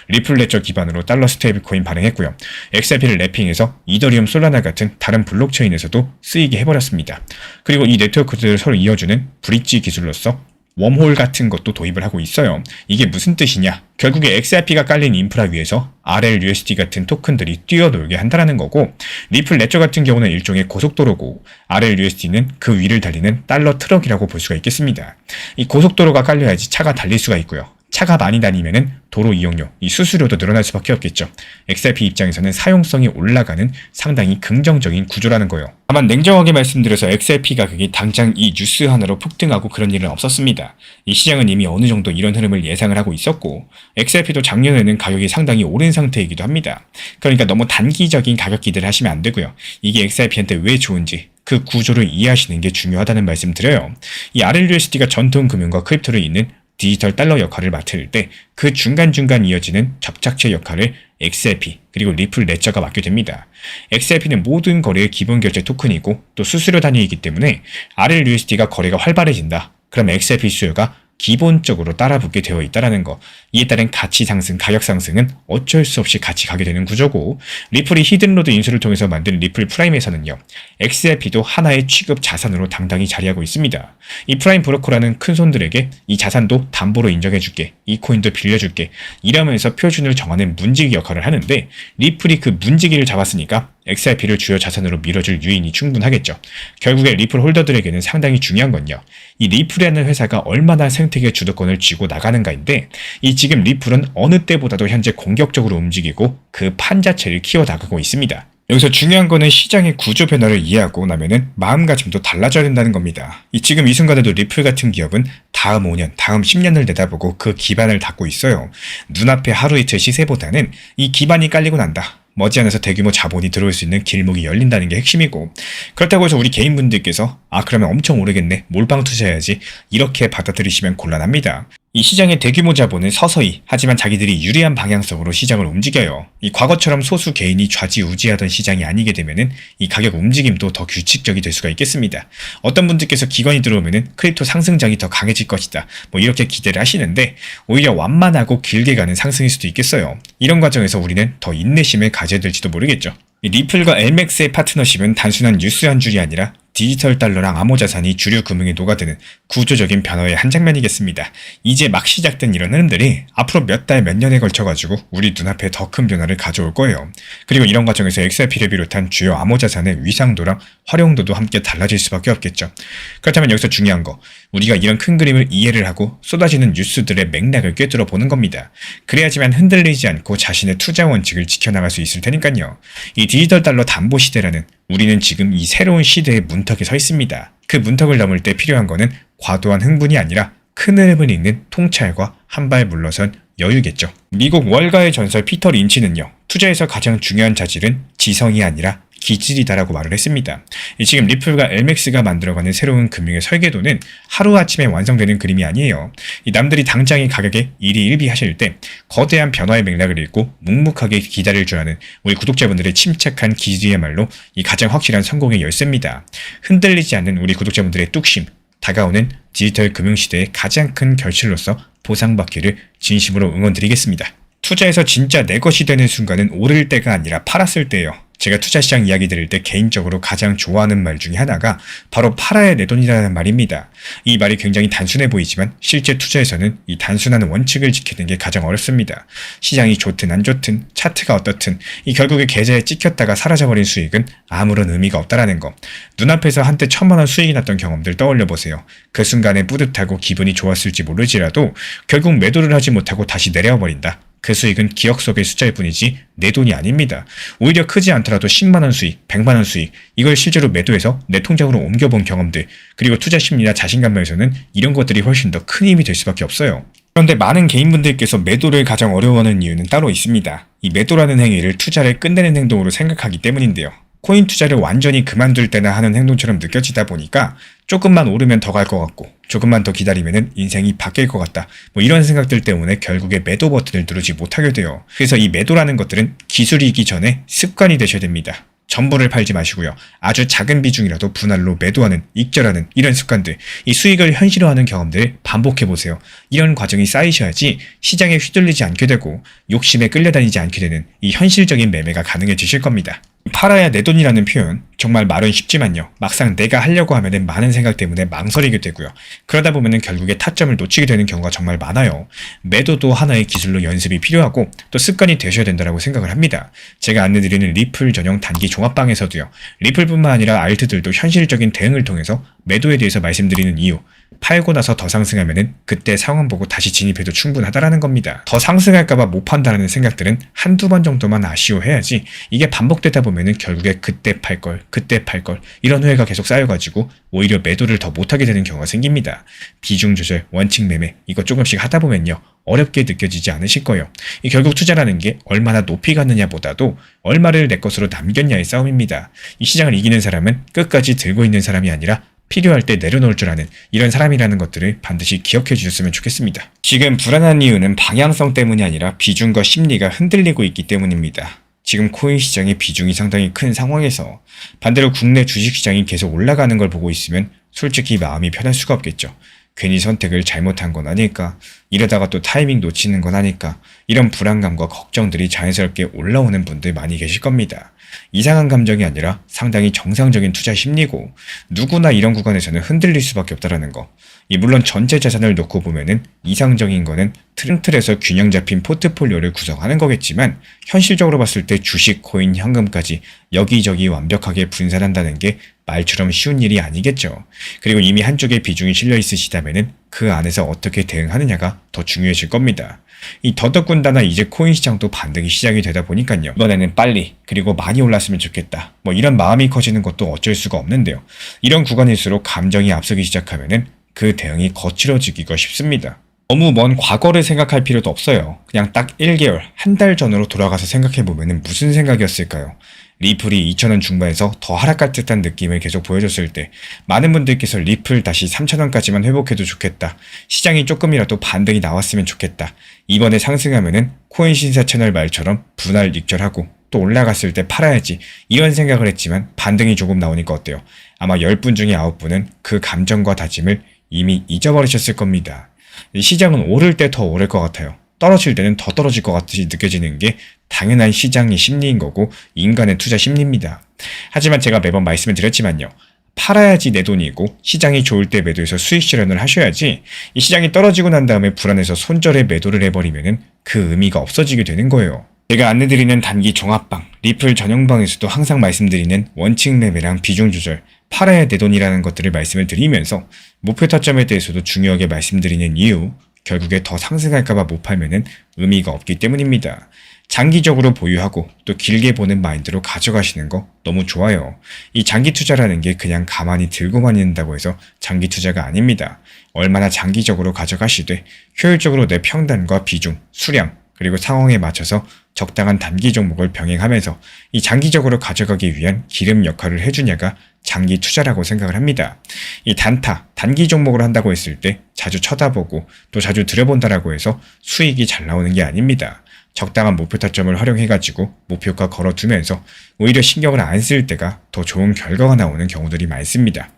리플 레저 기반으로 달러 스테이블 코인 발행했고요. XRP를 랩핑해서 이더리움 솔라나 같은 다른 블록체인에서도 쓰이게 해버렸습니다. 그리고 이 네트워크들을 서로 이어주는 브릿지 기술로서 웜홀 같은 것도 도입을 하고 있어요. 이게 무슨 뜻이냐? 결국에 XRP가 깔린 인프라 위에서 RLUSD 같은 토큰들이 뛰어놀게 한다는 거고, 리플 레저 같은 경우는 일종의 고속도로고 RLUSD는 그 위를 달리는 달러 트럭이라고 볼 수가 있겠습니다. 이 고속도로가 깔려야지 차가 달릴 수가 있고요. 차가 많이 다니면은 도로 이용료, 이 수수료도 늘어날 수밖에 없겠죠. XRP 입장에서는 사용성이 올라가는 상당히 긍정적인 구조라는 거예요. 다만 냉정하게 말씀드려서 XRP 가격이 당장 이 뉴스 하나로 폭등하고 그런 일은 없었습니다. 이 시장은 이미 어느 정도 이런 흐름을 예상을 하고 있었고, XRP도 작년에는 가격이 상당히 오른 상태이기도 합니다. 그러니까 너무 단기적인 가격 기대를 하시면 안 되고요. 이게 XRP한테 왜 좋은지 그 구조를 이해하시는 게 중요하다는 말씀 드려요. 이 RLUSD가 전통 금융과 크립토를 잇는 디지털 달러 역할을 맡을 때 그 중간중간 이어지는 접착체 역할을 XRP 그리고 리플 레저가 맡게 됩니다. XRP는 모든 거래의 기본 결제 토큰이고 또 수수료 단위이기 때문에 RLUSD가 거래가 활발해진다. 그럼 XRP 수요가 기본적으로 따라붙게 되어 있다는 거. 이에 따른 가치 상승, 가격 상승은 어쩔 수 없이 같이 가게 되는 구조고, 리플이 히든로드 인수를 통해서 만든 리플 프라임에서는요, XRP도 하나의 취급 자산으로 당당히 자리하고 있습니다. 이 프라임 브로커라는 큰 손들에게 이 자산도 담보로 인정해줄게, 이 코인도 빌려줄게, 이러면서 표준을 정하는 문지기 역할을 하는데, 리플이 그 문지기를 잡았으니까 XRP를 주요 자산으로 밀어줄 유인이 충분하겠죠. 결국에 리플 홀더들에게는 상당히 중요한 건요, 이 리플이라는 회사가 얼마나 생태계 주도권을 쥐고 나가는가인데, 이 지금 리플은 어느 때보다도 현재 공격적으로 움직이고 그 판 자체를 키워나가고 있습니다. 여기서 중요한 거는 시장의 구조 변화를 이해하고 나면은 마음가짐도 달라져야 된다는 겁니다. 지금 이 순간에도 리플 같은 기업은 다음 5년, 다음 10년을 내다보고 그 기반을 닦고 있어요. 눈앞의 하루 이틀 시세보다는 이 기반이 깔리고 난다. 머지않아서 대규모 자본이 들어올 수 있는 길목이 열린다는 게 핵심이고, 그렇다고 해서 우리 개인분들께서 그러면 엄청 오르겠네, 몰빵 투자해야지, 이렇게 받아들이시면 곤란합니다. 이 시장의 대규모 자본은 서서히 하지만 자기들이 유리한 방향성으로 시장을 움직여요. 이 과거처럼 소수 개인이 좌지우지하던 시장이 아니게 되면은 이 가격 움직임도 더 규칙적이 될 수가 있겠습니다. 어떤 분들께서 기관이 들어오면은 크립토 상승장이 더 강해질 것이다, 이렇게 기대를 하시는데 오히려 완만하고 길게 가는 상승일 수도 있겠어요. 이런 과정에서 우리는 더 인내심을 가져야 될지도 모르겠죠. 리플과 LMAX의 파트너십은 단순한 뉴스 한 줄이 아니라 디지털 달러랑 암호자산이 주류 금융에 녹아드는 구조적인 변화의 한 장면이겠습니다. 이제 막 시작된 이런 흐름들이 앞으로 몇 달, 몇 년에 걸쳐가지고 우리 눈앞에 더 큰 변화를 가져올 거예요. 그리고 이런 과정에서 XRP를 비롯한 주요 암호자산의 위상도랑 활용도도 함께 달라질 수밖에 없겠죠. 그렇다면 여기서 중요한 거, 우리가 이런 큰 그림을 이해를 하고 쏟아지는 뉴스들의 맥락을 꿰뚫어 보는 겁니다. 그래야지만 흔들리지 않고 자신의 투자 원칙을 지켜나갈 수 있을 테니까요. 이 디지털 달러 담보 시대라는 우리는 지금 이 새로운 시대의 문턱에 서 있습니다. 그 문턱을 넘을 때 필요한 거는 과도한 흥분이 아니라 큰 흐름을 읽는 통찰과 한 발 물러선 여유겠죠. 미국 월가의 전설 피터 린치는요, 투자에서 가장 중요한 자질은 지성이 아니라 기질이다라고 말을 했습니다. 지금 리플과 엘맥스가 만들어가는 새로운 금융의 설계도는 하루아침에 완성되는 그림이 아니에요. 남들이 당장의 가격에 일희일비하실 때 거대한 변화의 맥락을 읽고 묵묵하게 기다릴 줄 아는 우리 구독자분들의 침착한 기질이야말로 이 가장 확실한 성공의 열쇠입니다. 흔들리지 않는 우리 구독자분들의 뚝심, 다가오는 디지털 금융시대의 가장 큰 결실로서 보상받기를 진심으로 응원드리겠습니다. 투자에서 진짜 내 것이 되는 순간은 오를 때가 아니라 팔았을 때예요. 제가 투자시장 이야기 드릴 때 개인적으로 가장 좋아하는 말 중에 하나가 바로 팔아야 내 돈이라는 말입니다. 이 말이 굉장히 단순해 보이지만 실제 투자에서는 이 단순한 원칙을 지키는 게 가장 어렵습니다. 시장이 좋든 안 좋든 차트가 어떻든 이 결국에 계좌에 찍혔다가 사라져버린 수익은 아무런 의미가 없다라는 거. 눈앞에서 한때 1,000만 원 수익이 났던 경험들 떠올려 보세요. 그 순간에 뿌듯하고 기분이 좋았을지 모르지라도 결국 매도를 하지 못하고 다시 내려와 버린다. 그 수익은 기억 속의 숫자일 뿐이지 내 돈이 아닙니다. 오히려 크지 않더라도 10만원 수익, 100만원 수익, 이걸 실제로 매도해서 내 통장으로 옮겨본 경험들, 그리고 투자 심리나 자신감 면에서는 이런 것들이 훨씬 더 큰 힘이 될 수밖에 없어요. 그런데 많은 개인분들께서 매도를 가장 어려워하는 이유는 따로 있습니다. 이 매도라는 행위를 투자를 끝내는 행동으로 생각하기 때문인데요. 코인 투자를 완전히 그만둘 때나 하는 행동처럼 느껴지다 보니까 조금만 오르면 더 갈 것 같고 조금만 더 기다리면 인생이 바뀔 것 같다, 이런 생각들 때문에 결국에 매도 버튼을 누르지 못하게 돼요. 그래서 이 매도라는 것들은 기술이기 전에 습관이 되셔야 됩니다. 전부를 팔지 마시고요. 아주 작은 비중이라도 분할로 매도하는, 익절하는 이런 습관들, 이 수익을 현실화하는 경험들을 반복해보세요. 이런 과정이 쌓이셔야지 시장에 휘둘리지 않게 되고 욕심에 끌려다니지 않게 되는 이 현실적인 매매가 가능해지실 겁니다. 팔아야 내 돈이라는 표현, 정말 말은 쉽지만요, 막상 내가 하려고 하면은 많은 생각 때문에 망설이게 되고요. 그러다 보면은 결국에 타점을 놓치게 되는 경우가 정말 많아요. 매도도 하나의 기술로 연습이 필요하고 또 습관이 되셔야 된다고 생각을 합니다. 제가 안내드리는 리플 전용 단기 종합방에서도요, 리플뿐만 아니라 알트들도 현실적인 대응을 통해서 매도에 대해서 말씀드리는 이유, 팔고 나서 더 상승하면은 그때 상황 보고 다시 진입해도 충분하다라는 겁니다. 더 상승할까봐 못 판다라는 생각들은 한두 번 정도만 아쉬워해야지, 이게 반복되다 보면은 결국에 그때 팔 걸 이런 후회가 계속 쌓여가지고 오히려 매도를 더 못하게 되는 경우가 생깁니다. 비중 조절, 원칙 매매, 이거 조금씩 하다 보면요, 어렵게 느껴지지 않으실 거예요. 이 결국 투자라는 게 얼마나 높이 갔느냐 보다도 얼마를 내 것으로 남겼냐의 싸움입니다. 이 시장을 이기는 사람은 끝까지 들고 있는 사람이 아니라 필요할 때 내려놓을 줄 아는 이런 사람이라는 것들을 반드시 기억해 주셨으면 좋겠습니다. 지금 불안한 이유는 방향성 때문이 아니라 비중과 심리가 흔들리고 있기 때문입니다. 지금 코인 시장의 비중이 상당히 큰 상황에서 반대로 국내 주식시장이 계속 올라가는 걸 보고 있으면 솔직히 마음이 편할 수가 없겠죠. 괜히 선택을 잘못한 건 아닐까, 이러다가 또 타이밍 놓치는 건 아닐까, 이런 불안감과 걱정들이 자연스럽게 올라오는 분들 많이 계실 겁니다. 이상한 감정이 아니라 상당히 정상적인 투자 심리고 누구나 이런 구간에서는 흔들릴 수밖에 없다라는 거. 물론 전체 자산을 놓고 보면은 이상적인 거는 틀에서 균형 잡힌 포트폴리오를 구성하는 거겠지만 현실적으로 봤을 때 주식, 코인, 현금까지 여기저기 완벽하게 분산한다는 게 말처럼 쉬운 일이 아니겠죠. 그리고 이미 한쪽에 비중이 실려 있으시다면은 그 안에서 어떻게 대응하느냐가 더 중요해질 겁니다. 더더군다나 이제 코인 시장도 반등이 시작이 되다 보니까요, 이번에는 빨리 그리고 많이 올랐으면 좋겠다, 이런 마음이 커지는 것도 어쩔 수가 없는데요. 이런 구간일수록 감정이 앞서기 시작하면은 그 대응이 거칠어지기가 쉽습니다. 너무 먼 과거를 생각할 필요도 없어요. 그냥 딱 1개월, 한 달 전으로 돌아가서 생각해보면 무슨 생각이었을까요? 리플이 2,000원 중반에서 더 하락할 듯한 느낌을 계속 보여줬을 때 많은 분들께서 리플 다시 3,000원까지만 회복해도 좋겠다, 시장이 조금이라도 반등이 나왔으면 좋겠다, 이번에 상승하면은 코인 신사 채널 말처럼 분할 익절하고 또 올라갔을 때 팔아야지, 이런 생각을 했지만 반등이 조금 나오니까 어때요? 아마 10분 중에 9분은 그 감정과 다짐을 이미 잊어버리셨을 겁니다. 시장은 오를 때 더 오를 것 같아요. 떨어질 때는 더 떨어질 것 같이 느껴지는 게 당연한 시장의 심리인 거고 인간의 투자 심리입니다. 하지만 제가 매번 말씀을 드렸지만요, 팔아야지 내 돈이고 시장이 좋을 때 매도해서 수익 실현을 하셔야지 이 시장이 떨어지고 난 다음에 불안해서 손절에 매도를 해버리면 그 의미가 없어지게 되는 거예요. 제가 안내드리는 단기 종합방, 리플 전용방에서도 항상 말씀드리는 원칙 매매랑 비중 조절, 팔아야 내 돈이라는 것들을 말씀을 드리면서 목표 타점에 대해서도 중요하게 말씀드리는 이유, 결국에 더 상승할까봐 못 팔면은 의미가 없기 때문입니다. 장기적으로 보유하고 또 길게 보는 마인드로 가져가시는 거 너무 좋아요. 이 장기 투자라는 게 그냥 가만히 들고만 있는다고 해서 장기 투자가 아닙니다. 얼마나 장기적으로 가져가시되 효율적으로 내 평단과 비중, 수량, 그리고 상황에 맞춰서 적당한 단기 종목을 병행하면서 이 장기적으로 가져가기 위한 기름 역할을 해주냐가 장기 투자라고 생각을 합니다. 이 단타, 단기 종목을 한다고 했을 때 자주 쳐다보고 또 자주 들여본다라고 해서 수익이 잘 나오는 게 아닙니다. 적당한 목표 타점을 활용해가지고 목표가 걸어두면서 오히려 신경을 안 쓸 때가 더 좋은 결과가 나오는 경우들이 많습니다.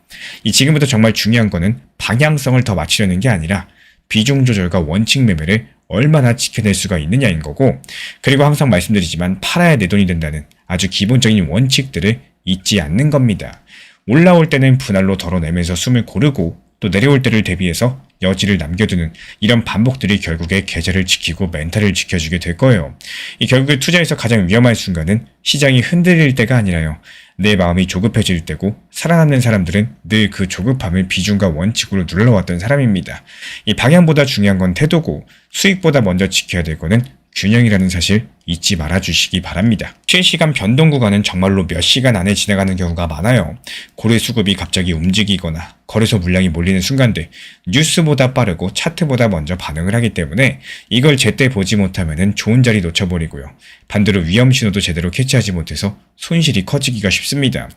이 지금부터 정말 중요한 거는 방향성을 더 맞추려는 게 아니라 비중 조절과 원칙 매매를 얼마나 지켜낼 수가 있느냐인 거고, 그리고 항상 말씀드리지만 팔아야 내 돈이 된다는 아주 기본적인 원칙들을 잊지 않는 겁니다. 올라올 때는 분할로 덜어내면서 숨을 고르고 또 내려올 때를 대비해서 여지를 남겨두는 이런 반복들이 결국에 계좌를 지키고 멘탈을 지켜주게 될 거예요. 이 결국에 투자에서 가장 위험한 순간은 시장이 흔들릴 때가 아니라요. 내 마음이 조급해질 때고 살아남는 사람들은 늘 그 조급함을 비중과 원칙으로 눌러왔던 사람입니다. 이 방향보다 중요한 건 태도고 수익보다 먼저 지켜야 될 거는 균형이라는 사실 잊지 말아주시기 바랍니다. 실시간 변동 구간은 정말로 몇 시간 안에 지나가는 경우가 많아요. 고래 수급이 갑자기 움직이거나 거래소 물량이 몰리는 순간들, 뉴스보다 빠르고 차트보다 먼저 반응을 하기 때문에 이걸 제때 보지 못하면 좋은 자리 놓쳐버리고요. 반대로 위험 신호도 제대로 캐치하지 못해서 손실이 커지기가 쉽습니다.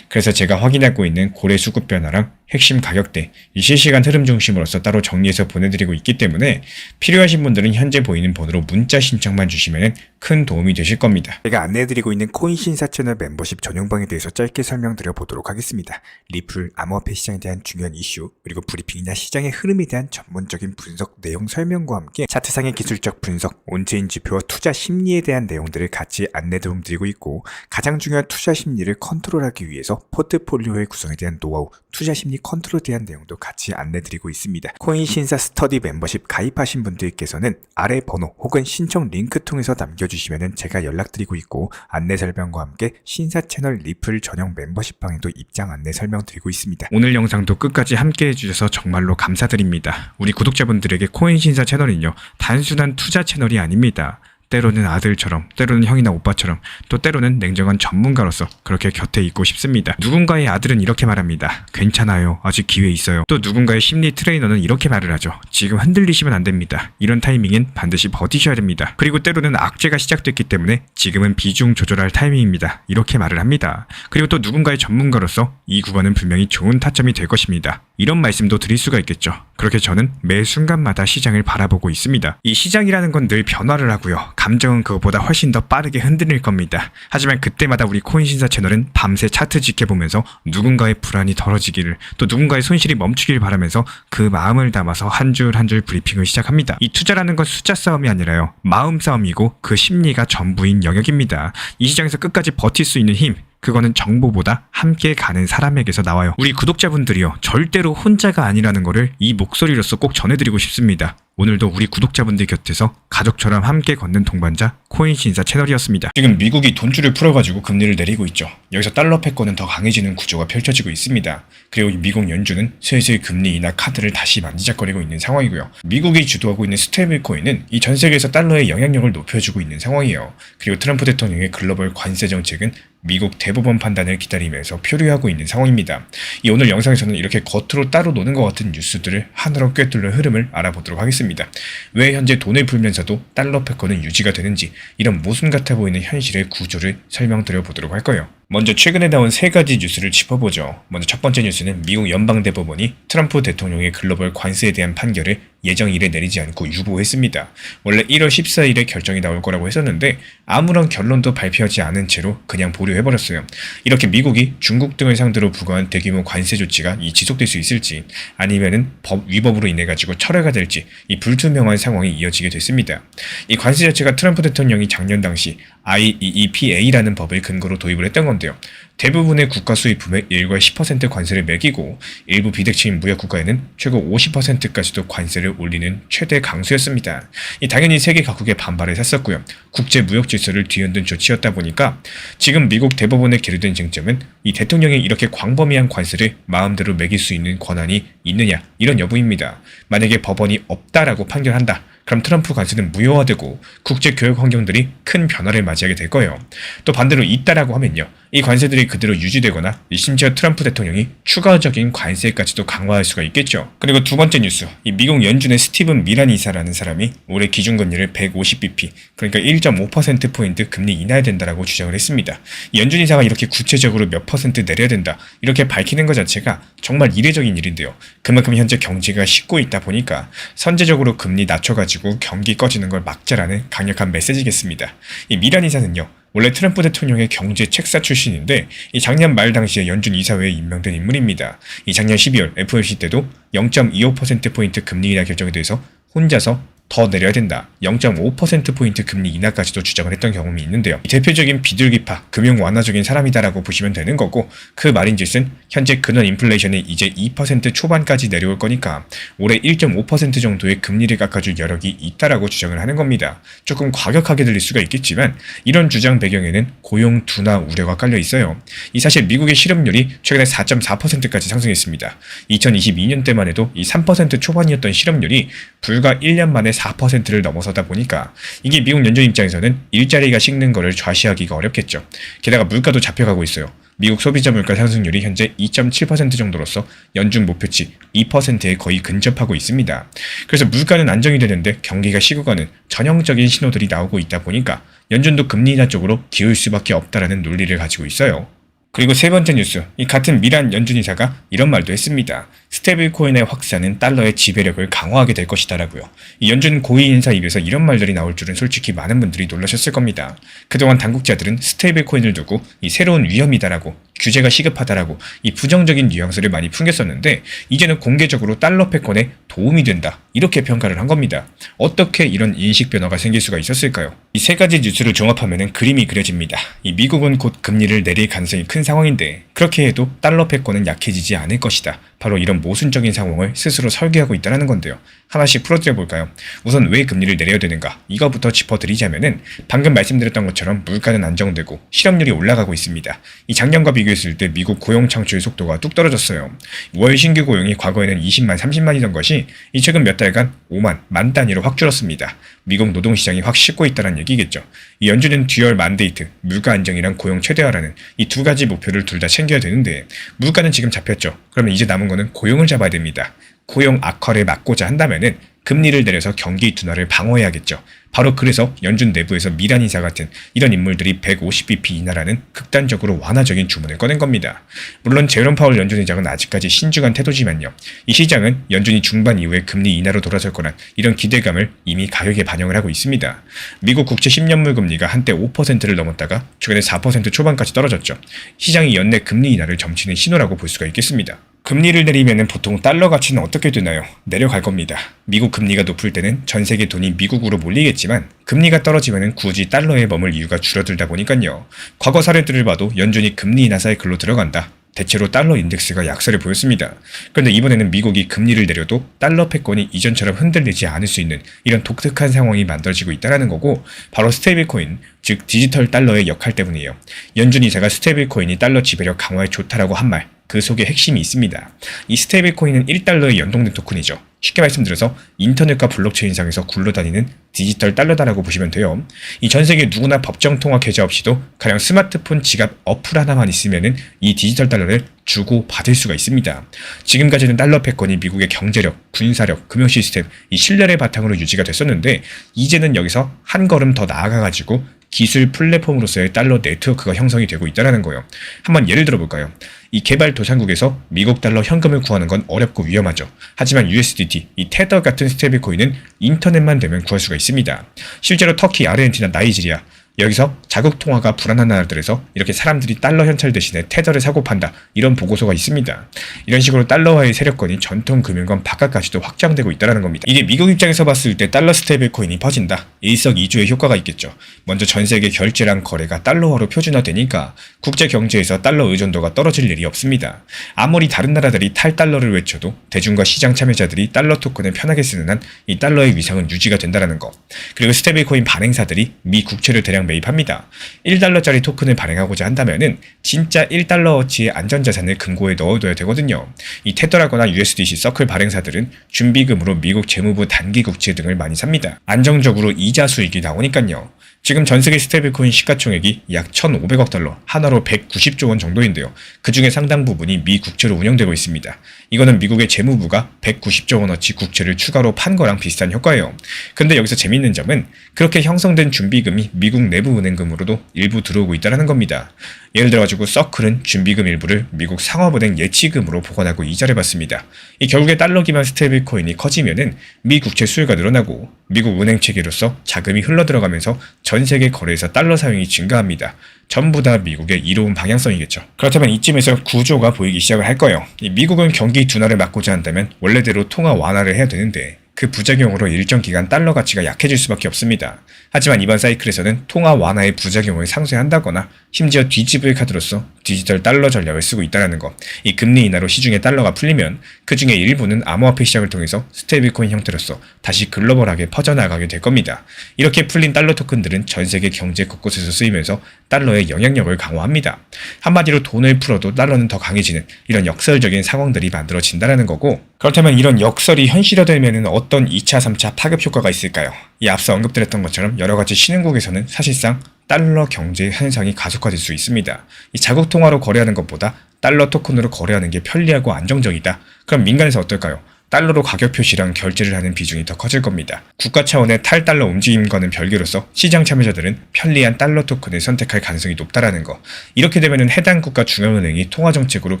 그래서 제가 확인하고 있는 고래 수급 변화랑 핵심 가격대, 이 실시간 흐름 중심으로서 따로 정리해서 보내드리고 있기 때문에 필요하신 분들은 현재 보이는 번호로 문자 신청만 주시면 큰 도움이 되실 겁니다. 제가 안내해드리고 있는 코인 신사 채널 멤버십 전용방에 대해서 짧게 설명드려 보도록 하겠습니다. 리플, 암호화폐 시장에 대한 중요한 이슈, 그리고 브리핑이나 시장의 흐름에 대한 전문적인 분석 내용 설명과 함께 차트상의 기술적 분석, 온체인 지표와 투자 심리에 대한 내용들을 같이 안내 도움드리고 있고, 가장 중요한 투자 심리를 컨트롤하기 위해서 포트폴리오의 구성에 대한 노하우, 투자 심리 컨트롤에 대한 내용도 같이 안내드리고 있습니다. 코인 신사 스터디 멤버십 가입하신 분들께서는 아래 번호 혹은 신청 링크 통해서 남겨주시면 제가 연락드리고 있고, 안내 설명과 함께 신사 채널 리플 전용 멤버십 방에도 입장 안내 설명드리고 있습니다. 오늘 영상도 끝까지 함께 해주셔서 정말로 감사드립니다. 우리 구독자분들에게 코인 신사 채널은요, 단순한 투자 채널이 아닙니다. 때로는 아들처럼, 때로는 형이나 오빠처럼, 또 때로는 냉정한 전문가로서 그렇게 곁에 있고 싶습니다. 누군가의 아들은 이렇게 말합니다. 괜찮아요. 아직 기회 있어요. 또 누군가의 심리 트레이너는 이렇게 말을 하죠. 지금 흔들리시면 안 됩니다. 이런 타이밍엔 반드시 버티셔야 됩니다. 그리고 때로는 악재가 시작됐기 때문에 지금은 비중 조절할 타이밍입니다. 이렇게 말을 합니다. 그리고 또 누군가의 전문가로서 이 구간은 분명히 좋은 타점이 될 것입니다. 이런 말씀도 드릴 수가 있겠죠. 그렇게 저는 매 순간마다 시장을 바라보고 있습니다. 이 시장이라는 건 늘 변화를 하고요. 감정은 그것보다 훨씬 더 빠르게 흔들릴 겁니다. 하지만 그때마다 우리 코인신사 채널은 밤새 차트 지켜보면서 누군가의 불안이 덜어지기를, 또 누군가의 손실이 멈추길 바라면서 그 마음을 담아서 한 줄 한 줄 브리핑을 시작합니다. 이 투자라는 건 숫자 싸움이 아니라요, 마음 싸움이고 그 심리가 전부인 영역입니다. 이 시장에서 끝까지 버틸 수 있는 힘, 그거는 정보보다 함께 가는 사람에게서 나와요. 우리 구독자분들이요, 절대로 혼자가 아니라는 거를 이 목소리로서 꼭 전해드리고 싶습니다. 오늘도 우리 구독자분들 곁에서 가족처럼 함께 걷는 동반자 코인신사 채널이었습니다. 지금 미국이 돈줄을 풀어가지고 금리를 내리고 있죠. 여기서 달러 패권은 더 강해지는 구조가 펼쳐지고 있습니다. 그리고 미국 연준은 슬슬 금리 인하 카드를 다시 만지작거리고 있는 상황이고요. 미국이 주도하고 있는 스테이블 코인은 이 전 세계에서 달러의 영향력을 높여주고 있는 상황이에요. 그리고 트럼프 대통령의 글로벌 관세 정책은 미국 대법원 판단을 기다리면서 표류하고 있는 상황입니다. 이 오늘 영상에서는 이렇게 겉으로 따로 노는 것 같은 뉴스들을 하나로 꿰뚫는 흐름을 알아보도록 하겠습니다. 왜 현재 돈을 풀면서도 달러 패권은 유지가 되는지, 이런 모순 같아 보이는 현실의 구조를 설명드려 보도록 할 거예요. 먼저 최근에 나온 세 가지 뉴스를 짚어보죠. 먼저 첫 번째 뉴스는 미국 연방대법원이 트럼프 대통령의 글로벌 관세에 대한 판결을 예정일에 내리지 않고 유보했습니다. 원래 1월 14일에 결정이 나올 거라고 했었는데 아무런 결론도 발표하지 않은 채로 그냥 보류해버렸어요. 이렇게 미국이 중국 등을 상대로 부과한 대규모 관세 조치가 지속될 수 있을지, 아니면은 법 위법으로 인해 가지고 철회가 될지, 이 불투명한 상황이 이어지게 됐습니다. 이 관세 자체가 트럼프 대통령이 작년 당시 IEEPA라는 법을 근거로 도입을 했던 건데요. 대부분의 국가 수입품에 1과 10% 관세를 매기고 일부 비대칭 무역 국가에는 최고 50%까지도 관세를 올리는 최대 강수였습니다. 당연히 세계 각국의 반발을 샀었고요. 국제 무역 질서를 뒤흔든 조치였다 보니까 지금 미국 대법원에 계류된 쟁점은 이 대통령이 이렇게 광범위한 관세를 마음대로 매길 수 있는 권한이 있느냐 이런 여부입니다. 만약에 법원이 없다라고 판결한다. 그럼 트럼프 관세는 무효화되고 국제 교역 환경들이 큰 변화를 맞이하게 될 거예요. 또 반대로 있다라고 하면요. 이 관세들이 그대로 유지되거나 심지어 트럼프 대통령이 추가적인 관세까지도 강화할 수가 있겠죠. 그리고 두 번째 뉴스, 이 미국 연준의 스티븐 미란 이사라는 사람이 올해 기준금리를 150bp, 그러니까 1.5%포인트 금리 인하해야 된다라고 주장을 했습니다. 이 연준 이사가 이렇게 구체적으로 몇 퍼센트 내려야 된다 이렇게 밝히는 것 자체가 정말 이례적인 일인데요. 그만큼 현재 경제가 식고 있다 보니까 선제적으로 금리 낮춰가지고 경기 꺼지는 걸 막자라는 강력한 메시지겠습니다. 이 미란 이사는요. 원래 트럼프 대통령의 경제 책사 출신인데 이 작년 말 당시에 연준 이사회에 임명된 인물입니다. 이 작년 12월 FOMC 때도 0.25%포인트 금리 인하 결정에 대해서 혼자서 더 내려야 된다. 0.5%포인트 금리 인하까지도 주장을 했던 경험이 있는데요. 대표적인 비둘기파, 금융 완화적인 사람이다라고 보시면 되는 거고 그 말인즉슨 현재 근원 인플레이션이 이제 2% 초반까지 내려올 거니까 올해 1.5% 정도의 금리를 깎아줄 여력이 있다라고 주장을 하는 겁니다. 조금 과격하게 들릴 수가 있겠지만 이런 주장 배경에는 고용 둔화 우려가 깔려 있어요. 이 사실 미국의 실업률이 최근에 4.4%까지 상승했습니다. 2022년 때만 해도 이 3% 초반이었던 실업률이 불과 1년 만에 4%를 넘어서다 보니까 이게 미국 연준 입장에서는 일자리가 식는 거를 좌시하기가 어렵겠죠. 게다가 물가도 잡혀가고 있어요. 미국 소비자 물가 상승률이 현재 2.7% 정도로서 연준 목표치 2%에 거의 근접하고 있습니다. 그래서 물가는 안정이 되는데 경기가 식어가는 전형적인 신호들이 나오고 있다 보니까 연준도 금리 인하 쪽으로 기울 수밖에 없다라는 논리를 가지고 있어요. 그리고 세 번째 뉴스, 이 같은 미란 연준 이사가 이런 말도 했습니다. 스테이블 코인의 확산은 달러의 지배력을 강화하게 될 것이다라고요. 이 연준 고위 인사 입에서 이런 말들이 나올 줄은 솔직히 많은 분들이 놀라셨을 겁니다. 그동안 당국자들은 스테이블 코인을 두고 이 새로운 위험이다라고 규제가 시급하다라고 이 부정적인 뉘앙스를 많이 풍겼었는데 이제는 공개적으로 달러 패권에 도움이 된다 이렇게 평가를 한 겁니다. 어떻게 이런 인식 변화가 생길 수가 있었을까요? 이 세 가지 뉴스를 종합하면 그림이 그려집니다. 이 미국은 곧 금리를 내릴 가능성이 큰 상황인데 그렇게 해도 달러 패권은 약해지지 않을 것이다. 바로 이런 모순적인 상황을 스스로 설계하고 있다는 건데요. 하나씩 풀어드려 볼까요? 우선 왜 금리를 내려야 되는가? 이거부터 짚어드리자면은 방금 말씀드렸던 것처럼 물가는 안정되고 실업률이 올라가고 있습니다. 이 작년과 비교했을 때 미국 고용 창출 속도가 뚝 떨어졌어요. 월 신규 고용이 과거에는 20만, 30만이던 것이 이 최근 몇 달간 5만, 만 단위로 확 줄었습니다. 미국 노동시장이 확 식고 있다는 얘기겠죠. 이 연준은 듀얼 만데이트, 물가 안정이랑 고용 최대화라는 이 두 가지 목표를 둘 다 챙겨야 되는데 물가는 지금 잡혔죠. 그러면 이제 남은 거는 고용을 잡아야 됩니다. 고용 악화를 막고자 한다면은 금리를 내려서 경기 둔화를 방어해야겠죠. 바로 그래서 연준 내부에서 미란 이사 같은 이런 인물들이 150bp 인하라는 극단적으로 완화적인 주문을 꺼낸 겁니다. 물론 제롬 파월 연준 의장은 아직까지 신중한 태도지만요. 이 시장은 연준이 중반 이후에 금리 인하로 돌아설 거란 이런 기대감을 이미 가격에 반영을 하고 있습니다. 미국 국채 10년물 금리가 한때 5%를 넘었다가 최근에 4% 초반까지 떨어졌죠. 시장이 연내 금리 인하를 점치는 신호라고 볼 수가 있겠습니다. 금리를 내리면 보통 달러 가치는 어떻게 되나요? 내려갈 겁니다. 미국 금리가 높을 때는 전 세계 돈이 미국으로 몰리겠지만 금리가 떨어지면 굳이 달러에 머물 이유가 줄어들다 보니까요. 과거 사례들을 봐도 연준이 금리 인하 사이클로 들어간다. 대체로 달러 인덱스가 약세를 보였습니다. 그런데 이번에는 미국이 금리를 내려도 달러 패권이 이전처럼 흔들리지 않을 수 있는 이런 독특한 상황이 만들어지고 있다는 거고 바로 스테이블 코인, 즉 디지털 달러의 역할 때문이에요. 연준 이사가 스테이블 코인이 달러 지배력 강화에 좋다라고 한 말, 그 속에 핵심이 있습니다. 이 스테이블 코인은 1달러에 연동된 토큰이죠. 쉽게 말씀드려서 인터넷과 블록체인상에서 굴러다니는 디지털 달러다라고 보시면 돼요. 이 전 세계 누구나 법정 통화 계좌 없이도 가령 스마트폰 지갑 어플 하나만 있으면은 이 디지털 달러를 주고 받을 수가 있습니다. 지금까지는 달러 패권이 미국의 경제력, 군사력, 금융 시스템, 이 신뢰를 바탕으로 유지가 됐었는데 이제는 여기서 한 걸음 더 나아가가지고 기술 플랫폼으로서의 달러 네트워크가 형성이 되고 있다는 거예요. 한번 예를 들어볼까요? 이 개발도상국에서 미국 달러 현금을 구하는 건 어렵고 위험하죠. 하지만 USDT, 이 테더 같은 스테이블 코인은 인터넷만 되면 구할 수가 있습니다. 실제로 터키, 아르헨티나, 나이지리아 여기서 자국 통화가 불안한 나라들에서 이렇게 사람들이 달러 현찰 대신에 테더를 사고 판다, 이런 보고서가 있습니다. 이런 식으로 달러화의 세력권이 전통 금융권 바깥까지도 확장되고 있다는 겁니다. 이게 미국 입장에서 봤을 때 달러 스테이블 코인이 퍼진다, 일석이조의 효과가 있겠죠. 먼저 전 세계 결제랑 거래가 달러화로 표준화되니까 국제 경제에서 달러 의존도가 떨어질 일이 없습니다. 아무리 다른 나라들이 탈달러를 외쳐도 대중과 시장 참여자들이 달러 토큰을 편하게 쓰는 한 이 달러의 위상은 유지가 된다는 거. 그리고 스테이블 코인 발행사들이 미 국채를 대량 매입합니다. 1달러짜리 토큰을 발행하고자 한다면은 진짜 1달러어치의 안전자산을 금고에 넣어둬야 되거든요. 이 테더라거나 USDC 서클 발행사들은 준비금으로 미국 재무부 단기 국채 등을 많이 삽니다. 안정적으로 이자 수익이 나오니까요. 지금 전세계 스테이블코인 시가총액이 약 1,500억 달러, 하나로 190조 원 정도인데요. 그 중에 상당 부분이 미 국채로 운영되고 있습니다. 이거는 미국의 재무부가 190조 원어치 국채를 추가로 판 거랑 비슷한 효과예요. 근데 여기서 재밌는 점은 그렇게 형성된 준비금이 미국 내부 은행금으로도 일부 들어오고 있다는 겁니다. 예를 들어가지고 서클은 준비금 일부를 미국 상업은행 예치금으로 보관하고 이자를 받습니다. 이 결국에 달러 기반 스테이블 코인이 커지면은 미 국채 수요가 늘어나고 미국 은행 체계로서 자금이 흘러들어가면서 전 세계 거래에서 달러 사용이 증가합니다. 전부 다 미국의 이로운 방향성이겠죠. 그렇다면 이쯤에서 구조가 보이기 시작을 할 거예요. 이 미국은 경기 둔화를 막고자 한다면 원래대로 통화 완화를 해야 되는데 그 부작용으로 일정 기간 달러 가치가 약해질 수밖에 없습니다. 하지만 이번 사이클에서는 통화 완화의 부작용을 상쇄한다거나 심지어 뒤집을 카드로서 디지털 달러 전략을 쓰고 있다는 것. 이 금리 인하로 시중에 달러가 풀리면 그 중에 일부는 암호화폐 시장을 통해서 스테이블코인 형태로서 다시 글로벌하게 퍼져나가게 될 겁니다. 이렇게 풀린 달러 토큰들은 전 세계 경제 곳곳에서 쓰이면서 달러의 영향력을 강화합니다. 한마디로 돈을 풀어도 달러는 더 강해지는 이런 역설적인 상황들이 만들어진다는 거고, 그렇다면 이런 역설이 현실화되면 어떤 2차, 3차 파급 효과가 있을까요? 이 앞서 언급드렸던 것처럼 여러 가지 신흥국에서는 사실상 달러 경제 현상이 가속화될 수 있습니다. 이 자국 통화로 거래하는 것보다 달러 토큰으로 거래하는 게 편리하고 안정적이다. 그럼 민간에서 어떨까요? 달러로 가격 표시랑 결제를 하는 비중이 더 커질 겁니다. 국가 차원의 탈달러 움직임과는 별개로서 시장 참여자들은 편리한 달러 토큰을 선택할 가능성이 높다라는 거. 이렇게 되면 해당 국가 중앙은행이 통화정책으로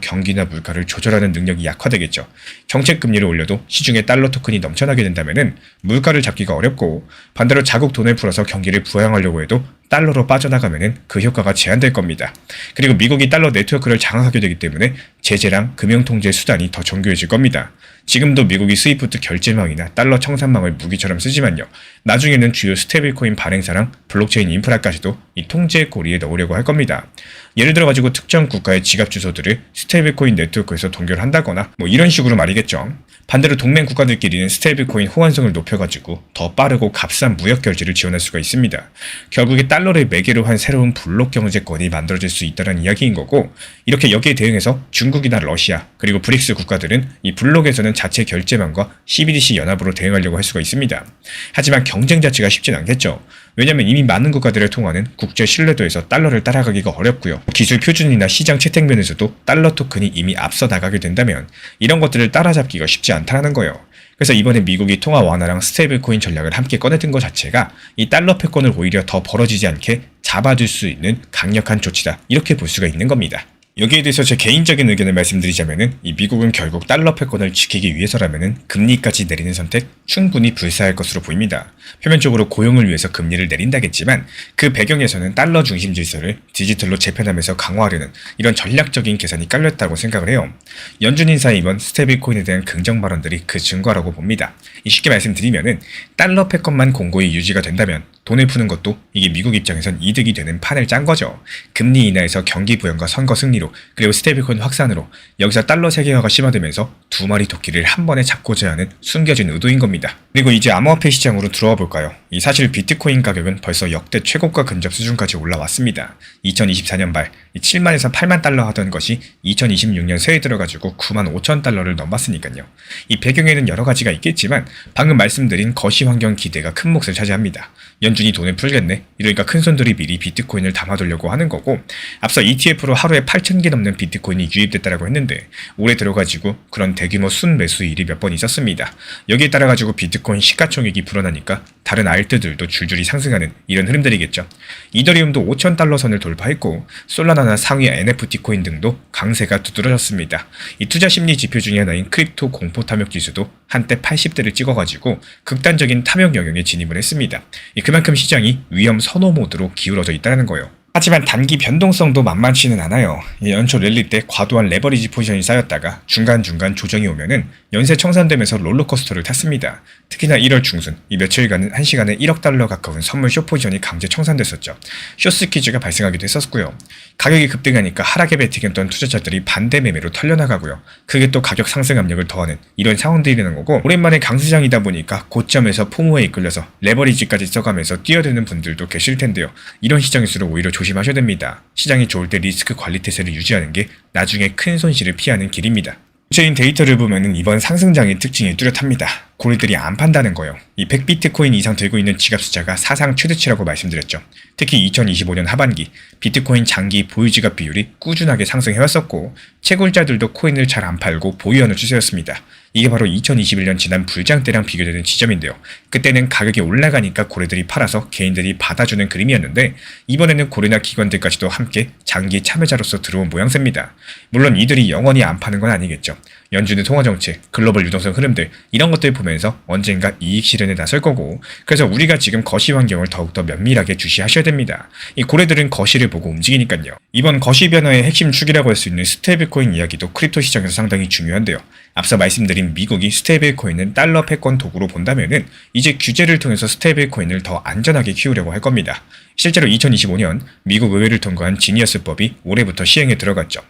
경기나 물가를 조절하는 능력이 약화되겠죠. 정책 금리를 올려도 시중에 달러 토큰이 넘쳐나게 된다면 물가를 잡기가 어렵고, 반대로 자국 돈을 풀어서 경기를 부양하려고 해도 달러로 빠져나가면 그 효과가 제한될 겁니다. 그리고 미국이 달러 네트워크를 장악하게 되기 때문에 제재랑 금융통제 수단이 더 정교해질 겁니다. 지금도 미국이 스위프트 결제망이나 달러 청산망을 무기처럼 쓰지만요. 나중에는 주요 스테이블코인 발행사랑 블록체인 인프라까지도 이 통제의 고리에 넣으려고 할 겁니다. 예를 들어가지고 특정 국가의 지갑 주소들을 스테이블코인 네트워크에서 동결한다거나 이런 식으로 말이겠죠. 반대로 동맹 국가들끼리는 스테이블코인 호환성을 높여가지고 더 빠르고 값싼 무역 결제를 지원할 수가 있습니다. 결국에 달러를 매개로 한 새로운 블록 경제권이 만들어질 수 있다는 이야기인 거고, 이렇게 여기에 대응해서 중국이나 러시아 그리고 브릭스 국가들은 이 블록에서는 자체 결제망과 CBDC 연합으로 대응하려고 할 수가 있습니다. 하지만 경쟁 자체가 쉽진 않겠죠. 왜냐면 이미 많은 국가들의 통화는 국제 신뢰도에서 달러를 따라가기가 어렵고요. 기술 표준이나 시장 채택 면에서도 달러 토큰이 이미 앞서 나가게 된다면 이런 것들을 따라잡기가 쉽지 않다는 거예요. 그래서 이번에 미국이 통화 완화랑 스테이블 코인 전략을 함께 꺼내든 것 자체가 이 달러 패권을 오히려 더 벌어지지 않게 잡아줄 수 있는 강력한 조치다, 이렇게 볼 수가 있는 겁니다. 여기에 대해서 제 개인적인 의견을 말씀드리자면은 이 미국은 결국 달러 패권을 지키기 위해서라면은 금리까지 내리는 선택 충분히 불사할 것으로 보입니다. 표면적으로 고용을 위해서 금리를 내린다겠지만 그 배경에서는 달러 중심 질서를 디지털로 재편하면서 강화하려는 이런 전략적인 계산이 깔렸다고 생각을 해요. 연준 인사의 이번 스테이블 코인에 대한 긍정 발언들이 그 증거라고 봅니다. 쉽게 말씀드리면은 달러 패권만 공고히 유지가 된다면 돈을 푸는 것도 이게 미국 입장에선 이득이 되는 판을 짠 거죠. 금리 인하에서 경기 부양과 선거 승리로, 그리고 스테이블코인 확산으로 여기서 달러 세계화가 심화되면서 두 마리 토끼를 한 번에 잡고자 하는 숨겨진 의도인 겁니다. 그리고 이제 암호화폐 시장으로 들어와 볼까요? 이 사실 비트코인 가격은 벌써 역대 최고가 근접 수준까지 올라왔습니다. 2024년 말 7만에서 8만 달러 하던 것이 2026년 새해 들어가지고 9만 5천 달러를 넘었으니까요. 이 배경에는 여러 가지가 있겠지만 방금 말씀드린 거시 환경 기대가 큰 몫을 차지합니다. 연준이 돈을 풀겠네, 이러니까 큰손들이 미리 비트코인을 담아두려고 하는 거고, 앞서 ETF로 하루에 8천 8,000개 넘는 비트코인이 유입됐다라고 했는데 올해 들어가지고 그런 대규모 순매수 일이 몇 번 있었습니다. 여기에 따라가지고 비트코인 시가총액이 불어나니까 다른 알트들도 줄줄이 상승하는 이런 흐름들이겠죠. 이더리움도 5,000달러 선을 돌파했고 솔라나나 상위 NFT 코인 등도 강세가 두드러졌습니다. 이 투자 심리 지표 중에 하나인 크립토 공포 탐욕 지수도 한때 80대를 찍어가지고 극단적인 탐욕 영역에 진입을 했습니다. 그만큼 시장이 위험 선호 모드로 기울어져 있다는 거예요. 하지만 단기 변동성도 만만치는 않아요. 연초 랠리 때 과도한 레버리지 포지션이 쌓였다가 중간중간 조정이 오면은 연쇄 청산되면서 롤러코스터를 탔습니다. 특히나 1월 중순 이 며칠간은 1시간에 1억 달러 가까운 선물 숏 포지션이 강제 청산됐었죠. 숏스퀴즈가 발생하기도 했었고요. 가격이 급등하니까 하락에 베팅했던 투자자들이 반대 매매로 털려나가고요. 그게 또 가격 상승 압력을 더하는 이런 상황들이 되는 거고 오랜만에 강세장이다 보니까 고점에서 포모에 이끌려서 레버리지까지 써가면서 뛰어드는 분들도 계실 텐데요. 이런 시장일수록 오히려 조심하셔야 됩니다. 시장이 좋을 때 리스크 관리 태세를 유지하는 게 나중에 큰 손실을 피하는 길입니다. 구체인 데이터를 보면은 이번 상승장의 특징이 뚜렷합니다. 고래들이 안 판다는 거예요. 이 100비트코인 이상 들고 있는 지갑 숫자가 사상 최대치라고 말씀드렸죠. 특히 2025년 하반기 비트코인 장기 보유 지갑 비율이 꾸준하게 상승해왔었고 채굴자들도 코인을 잘 안 팔고 보유하는 추세였습니다. 이게 바로 2021년 지난 불장 때랑 비교되는 지점인데요. 그때는 가격이 올라가니까 고래들이 팔아서 개인들이 받아주는 그림이었는데 이번에는 고래나 기관들까지도 함께 장기 참여자로서 들어온 모양새입니다. 물론 이들이 영원히 안 파는 건 아니겠죠. 연준의 통화정책, 글로벌 유동성 흐름들 이런 것들 보면서 언젠가 이익 실현에 나설 거고 그래서 우리가 지금 거시 환경을 더욱더 면밀하게 주시하셔야 됩니다. 이 고래들은 거시를 보고 움직이니까요. 이번 거시 변화의 핵심 축이라고 할 수 있는 스테이블코인 이야기도 크립토 시장에서 상당히 중요한데요. 앞서 말씀드린 미국이 스테이블코인은 달러 패권 도구로 본다면은 이제 규제를 통해서 스테이블코인을 더 안전하게 키우려고 할 겁니다. 실제로 2025년 미국 의회를 통과한 지니어스법이 올해부터 시행에 들어갔죠.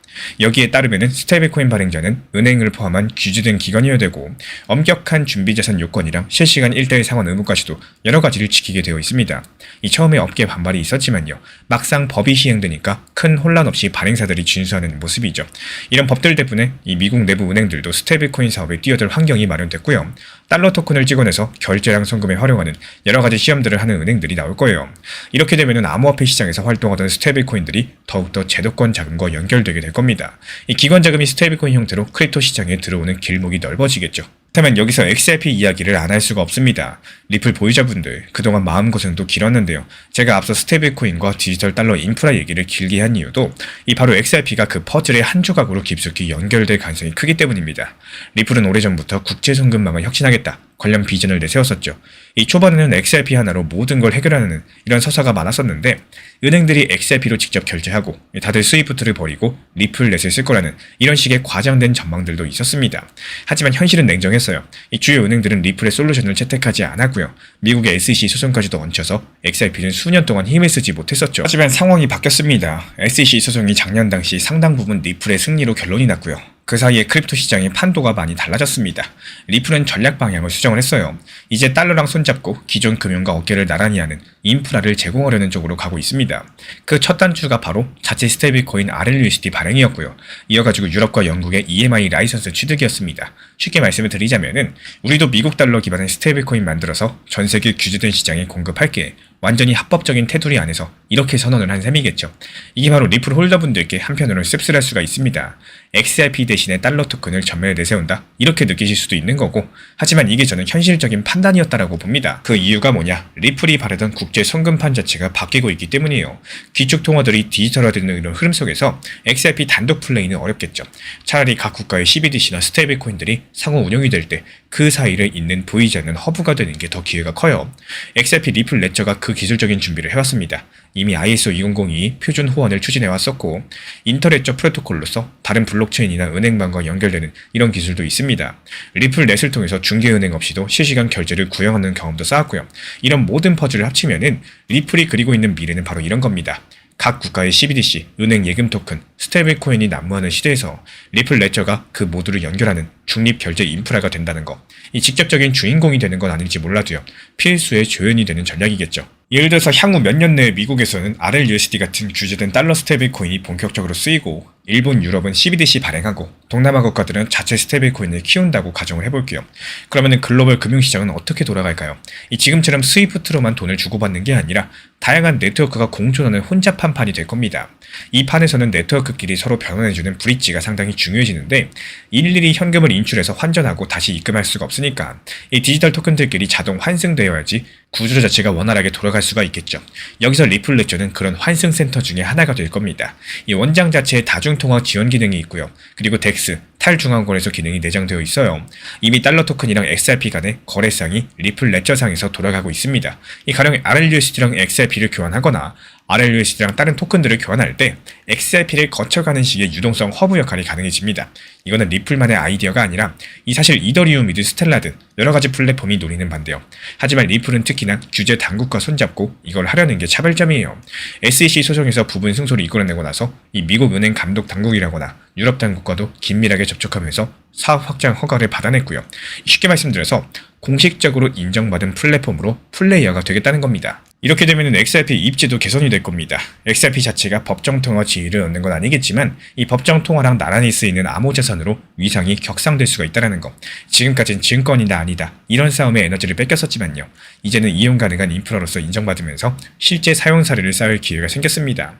여기에 따르면은 스테이블코인 발행자는 은행을 포함한 규제된 기관이어야 되고 엄격한 준비자산 요건이랑 실시간 1:1 상환 의무까지도 여러 가지를 지키게 되어 있습니다. 이 처음에 업계 반발이 있었지만요. 막상 법이 시행되니까 큰 혼란 없이 발행사들이 준수하는 모습이죠. 이런 법들 때문에 이 미국 내부 은행들도 스테이블코인 사업에 뛰어들 환경이 마련됐고요. 달러 토큰을 찍어내서 결제랑 송금에 활용하는 여러 가지 시험들을 하는 은행들이 나올 거예요. 이렇게 되면은 암호화폐 시장에서 활동하던 스테이블코인들이 더욱더 제도권 자금과 연결되게 될 겁니다. 이 기관 자금이 스테이블코인 형태로 크립토 시장에 들어오는 길목이 넓어지겠죠. 그렇다면 여기서 XRP 이야기를 안 할 수가 없습니다. 리플 보유자분들 그동안 마음고생도 길었는데요. 제가 앞서 스테이블코인과 디지털 달러 인프라 얘기를 길게 한 이유도 이 바로 XRP가 그 퍼즐의 한 조각으로 깊숙이 연결될 가능성이 크기 때문입니다. 리플은 오래전부터 국제송금망을 혁신하겠다. 관련 비전을 내세웠었죠. 이 초반에는 XRP 하나로 모든 걸 해결하는 이런 서사가 많았었는데 은행들이 XRP로 직접 결제하고 다들 스위프트를 버리고 리플넷을 쓸 거라는 이런 식의 과장된 전망들도 있었습니다. 하지만 현실은 냉정했어요. 이 주요 은행들은 리플의 솔루션을 채택하지 않았고요. 미국의 SEC 소송까지도 얹혀서 XRP는 수년 동안 힘을 쓰지 못했었죠. 하지만 상황이 바뀌었습니다. SEC 소송이 작년 당시 상당 부분 리플의 승리로 결론이 났고요. 그 사이에 크립토 시장의 판도가 많이 달라졌습니다. 리플은 전략 방향을 수정을 했어요. 이제 달러랑 손잡고 기존 금융과 어깨를 나란히 하는 인프라를 제공하려는 쪽으로 가고 있습니다. 그 첫 단추가 바로 자체 스테이블코인 RLUSD 발행이었고요. 이어가지고 유럽과 영국의 EMI 라이선스 취득이었습니다. 쉽게 말씀을 드리자면은 우리도 미국 달러 기반의 스테이블코인 만들어서 전 세계 규제된 시장에 공급할게. 완전히 합법적인 테두리 안에서 이렇게 선언을 한 셈이겠죠. 이게 바로 리플 홀더분들께 한편으로는 씁쓸할 수가 있습니다. XRP 대신에 달러 토큰을 전면에 내세운다? 이렇게 느끼실 수도 있는 거고 하지만 이게 저는 현실적인 판단이었다라고 봅니다. 그 이유가 뭐냐? 리플이 바라던 국제 송금판 자체가 바뀌고 있기 때문이에요. 기축 통화들이 디지털화되는 이런 흐름 속에서 XRP 단독 플레이는 어렵겠죠. 차라리 각 국가의 CBDC나 스테이블 코인들이 상호 운영이 될 때 그 사이를 잇는 보이지 않는 허브가 되는 게 더 기회가 커요. XRP 리플 레저가 그 기술적인 준비를 해왔습니다. 이미 ISO 2002 표준 호환을 추진해왔었고 인터레저 프로토콜로서 다른 블록체인이나 은행망과 연결되는 이런 기술도 있습니다. 리플 넷을 통해서 중개은행 없이도 실시간 결제를 구형하는 경험도 쌓았고요. 이런 모든 퍼즐을 합치면은 리플이 그리고 있는 미래는 바로 이런 겁니다. 각 국가의 CBDC, 은행 예금 토큰, 스테이블 코인이 난무하는 시대에서 리플 레저가 그 모두를 연결하는 중립 결제 인프라가 된다는 거. 이 직접적인 주인공이 되는 건 아닐지 몰라도요. 필수의 조연이 되는 전략이겠죠. 예를 들어서 향후 몇 년 내에 미국에서는 RLUSD 같은 규제된 달러 스테이블 코인이 본격적으로 쓰이고 일본, 유럽은 CBDC 발행하고 동남아 국가들은 자체 스테이블 코인을 키운다고 가정을 해볼게요. 그러면은 글로벌 금융시장은 어떻게 돌아갈까요? 이 지금처럼 스위프트로만 돈을 주고받는 게 아니라 다양한 네트워크가 공존하는 혼잡한 판이 될 겁니다. 이 판에서는 네트워크 네트워크끼리 서로 변환해주는 브릿지가 상당히 중요해지는데 일일이 현금을 인출해서 환전하고 다시 입금할 수가 없으니까 이 디지털 토큰들끼리 자동 환승되어야지 구조 자체가 원활하게 돌아갈 수가 있겠죠. 여기서 리플 레저는 그런 환승 센터 중에 하나가 될 겁니다. 이 원장 자체에 다중통화 지원 기능이 있고요. 그리고 덱스, 탈중앙거래소 기능이 내장되어 있어요. 이미 달러 토큰이랑 XRP 간의 거래상이 리플 레저상에서 돌아가고 있습니다. 이 가령 RLUSD랑 XRP를 교환하거나 RLUSD랑 다른 토큰들을 교환할 때 XRP를 거쳐가는 식의 유동성 허브 역할이 가능해집니다. 이거는 리플만의 아이디어가 아니라 이 사실 이더리움이든 스텔라 등 여러가지 플랫폼이 노리는 반대요. 하지만 리플은 특히나 규제 당국과 손잡고 이걸 하려는 게 차별점이에요. SEC 소송에서 부분 승소를 이끌어내고 나서 이 미국 은행 감독 당국이라거나 유럽 당국과도 긴밀하게 접촉하면서 사업 확장 허가를 받아냈고요. 쉽게 말씀드려서 공식적으로 인정받은 플랫폼으로 플레이어가 되겠다는 겁니다. 이렇게 되면 XRP 입지도 개선이 될 겁니다. XRP 자체가 법정통화 지위를 얻는 건 아니겠지만 이 법정통화랑 나란히 쓰이는 암호자산으로 위상이 격상될 수가 있다는 거. 지금까진 증권이다 아니다 이런 싸움에 에너지를 뺏겼었지만요. 이제는 이용 가능한 인프라로서 인정받으면서 실제 사용 사례를 쌓을 기회가 생겼습니다.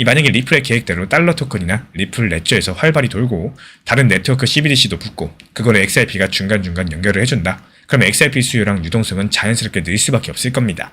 만약에 리플의 계획대로 달러 토큰이나 리플 레저에서 활발히 돌고 다른 네트워크 CBDC도 붙고 그거를 XRP가 중간중간 연결을 해준다. 그럼 XRP 수요랑 유동성은 자연스럽게 늘 수밖에 없을 겁니다.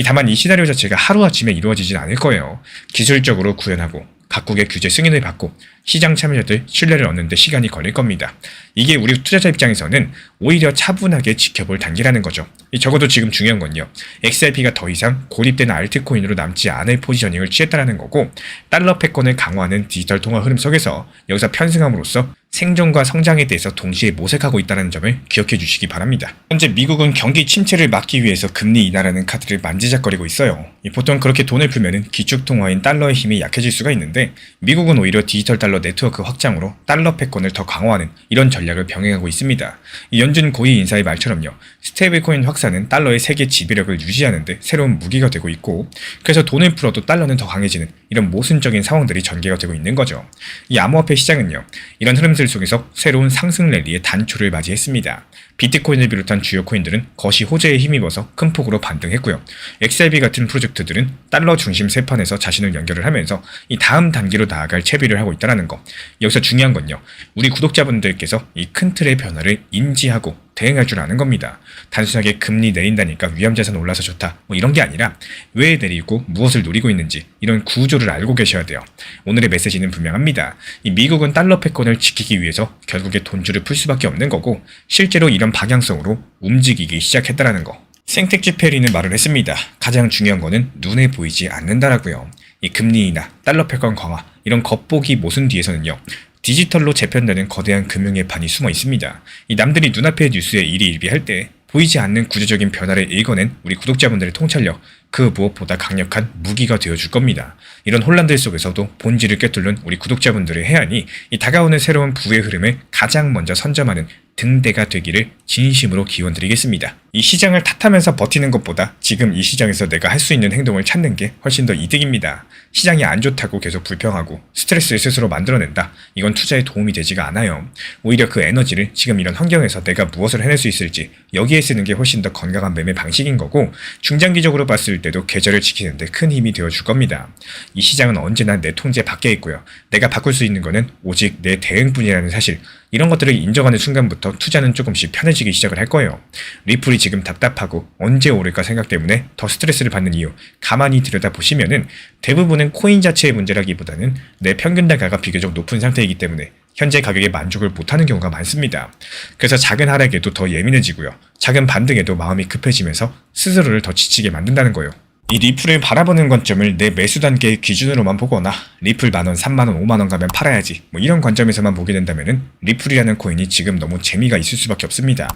다만 이 시나리오 자체가 하루아침에 이루어지진 않을 거예요. 기술적으로 구현하고 각국의 규제 승인을 받고 시장 참여자들 신뢰를 얻는 데 시간이 걸릴 겁니다. 이게 우리 투자자 입장에서는 오히려 차분하게 지켜볼 단계라는 거죠. 적어도 지금 중요한 건요. XRP가 더 이상 고립된 알트코인으로 남지 않을 포지셔닝을 취했다는 거고 달러 패권을 강화하는 디지털 통화 흐름 속에서 여기서 편승함으로써 생존과 성장에 대해서 동시에 모색하고 있다는 점을 기억해 주시기 바랍니다. 현재 미국은 경기 침체를 막기 위해서 금리 인하라는 카드를 만지작거리고 있어요. 보통 그렇게 돈을 풀면은 기축통화인 달러의 힘이 약해질 수가 있는데 미국은 오히려 디지털 달러 네트워크 확장으로 달러 패권을 더 강화하는 이런 전략을 병행하고 있습니다. 연준 고위 인사의 말처럼요. 스테이블코인 확산은 달러의 세계 지배력을 유지하는데 새로운 무기가 되고 있고 그래서 돈을 풀어도 달러는 더 강해지는 이런 모순적인 상황들이 전개가 되고 있는 거죠. 이 암호화폐 시장은요. 이런 흐름들 속에서 새로운 상승 랠리의 단초를 맞이했습니다. 비트코인을 비롯한 주요 코인들은 거시 호재에 힘입어서 큰 폭으로 반등했고요. XRP 같은 프로젝트들은 달러 중심 세판에서 자신을 연결을 하면서 이 다음 단계로 나아갈 채비를 하고 있다는 거. 여기서 중요한 건요. 우리 구독자분들께서 이 큰 틀의 변화를 인지하고 대응할 줄 아는 겁니다. 단순하게 금리 내린다니까 위험자산 올라서 좋다 이런 게 아니라 왜 내리고 무엇을 노리고 있는지 이런 구조를 알고 계셔야 돼요. 오늘의 메시지는 분명합니다. 미국은 달러 패권을 지키기 위해서 결국에 돈줄을 풀 수밖에 없는 거고 실제로 이런 방향성으로 움직이기 시작했다는 거. 생텍쥐페리는 말을 했습니다. 가장 중요한 거는 눈에 보이지 않는다라고요. 이 금리 인하, 달러 패권 강화 이런 겉보기 모순 뒤에서는요. 디지털로 재편되는 거대한 금융의 판이 숨어 있습니다. 남들이 눈앞의 뉴스에 일희일비할 때 보이지 않는 구조적인 변화를 읽어낸 우리 구독자분들의 통찰력, 그 무엇보다 강력한 무기가 되어줄 겁니다. 이런 혼란들 속에서도 본질을 꿰뚫는 우리 구독자분들의 해안이 다가오는 새로운 부의 흐름을 가장 먼저 선점하는 등대가 되기를 진심으로 기원드리겠습니다. 이 시장을 탓하면서 버티는 것보다 지금 이 시장에서 내가 할 수 있는 행동을 찾는 게 훨씬 더 이득입니다. 시장이 안 좋다고 계속 불평하고 스트레스를 스스로 만들어낸다. 이건 투자에 도움이 되지가 않아요. 오히려 그 에너지를 지금 이런 환경에서 내가 무엇을 해낼 수 있을지 여기에 쓰는 게 훨씬 더 건강한 매매 방식인 거고 중장기적으로 봤을 때도 계절을 지키는 데 큰 힘이 되어줄 겁니다. 이 시장은 언제나 내 통제 밖에 있고요. 내가 바꿀 수 있는 거는 오직 내 대응뿐이라는 사실. 이런 것들을 인정하는 순간부터 투자는 조금씩 편해지기 시작을 할 거예요. 리플이 지금 답답하고 언제 오를까 생각 때문에 더 스트레스를 받는 이유 가만히 들여다보시면은 대부분은 코인 자체의 문제라기보다는 내 평균 단가가 비교적 높은 상태이기 때문에 현재 가격에 만족을 못하는 경우가 많습니다. 그래서 작은 하락에도 더 예민해지고요. 작은 반등에도 마음이 급해지면서 스스로를 더 지치게 만든다는 거예요. 이 리플을 바라보는 관점을 내 매수 단계의 기준으로만 보거나 리플 만원, 3만원, 5만원 가면 팔아야지 이런 관점에서만 보게 된다면은 리플이라는 코인이 지금 너무 재미가 있을 수밖에 없습니다.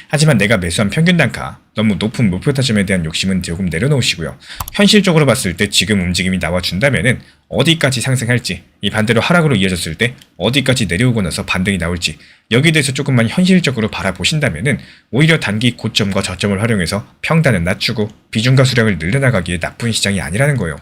하지만 내가 매수한 평균 단가, 너무 높은 목표 타점에 대한 욕심은 조금 내려놓으시고요. 현실적으로 봤을 때 지금 움직임이 나와준다면은 어디까지 상승할지, 이 반대로 하락으로 이어졌을 때 어디까지 내려오고 나서 반등이 나올지 여기에 대해서 조금만 현실적으로 바라보신다면은 오히려 단기 고점과 저점을 활용해서 평단을 낮추고 비중과 수량을 늘려나가기에 나쁜 시장이 아니라는 거예요.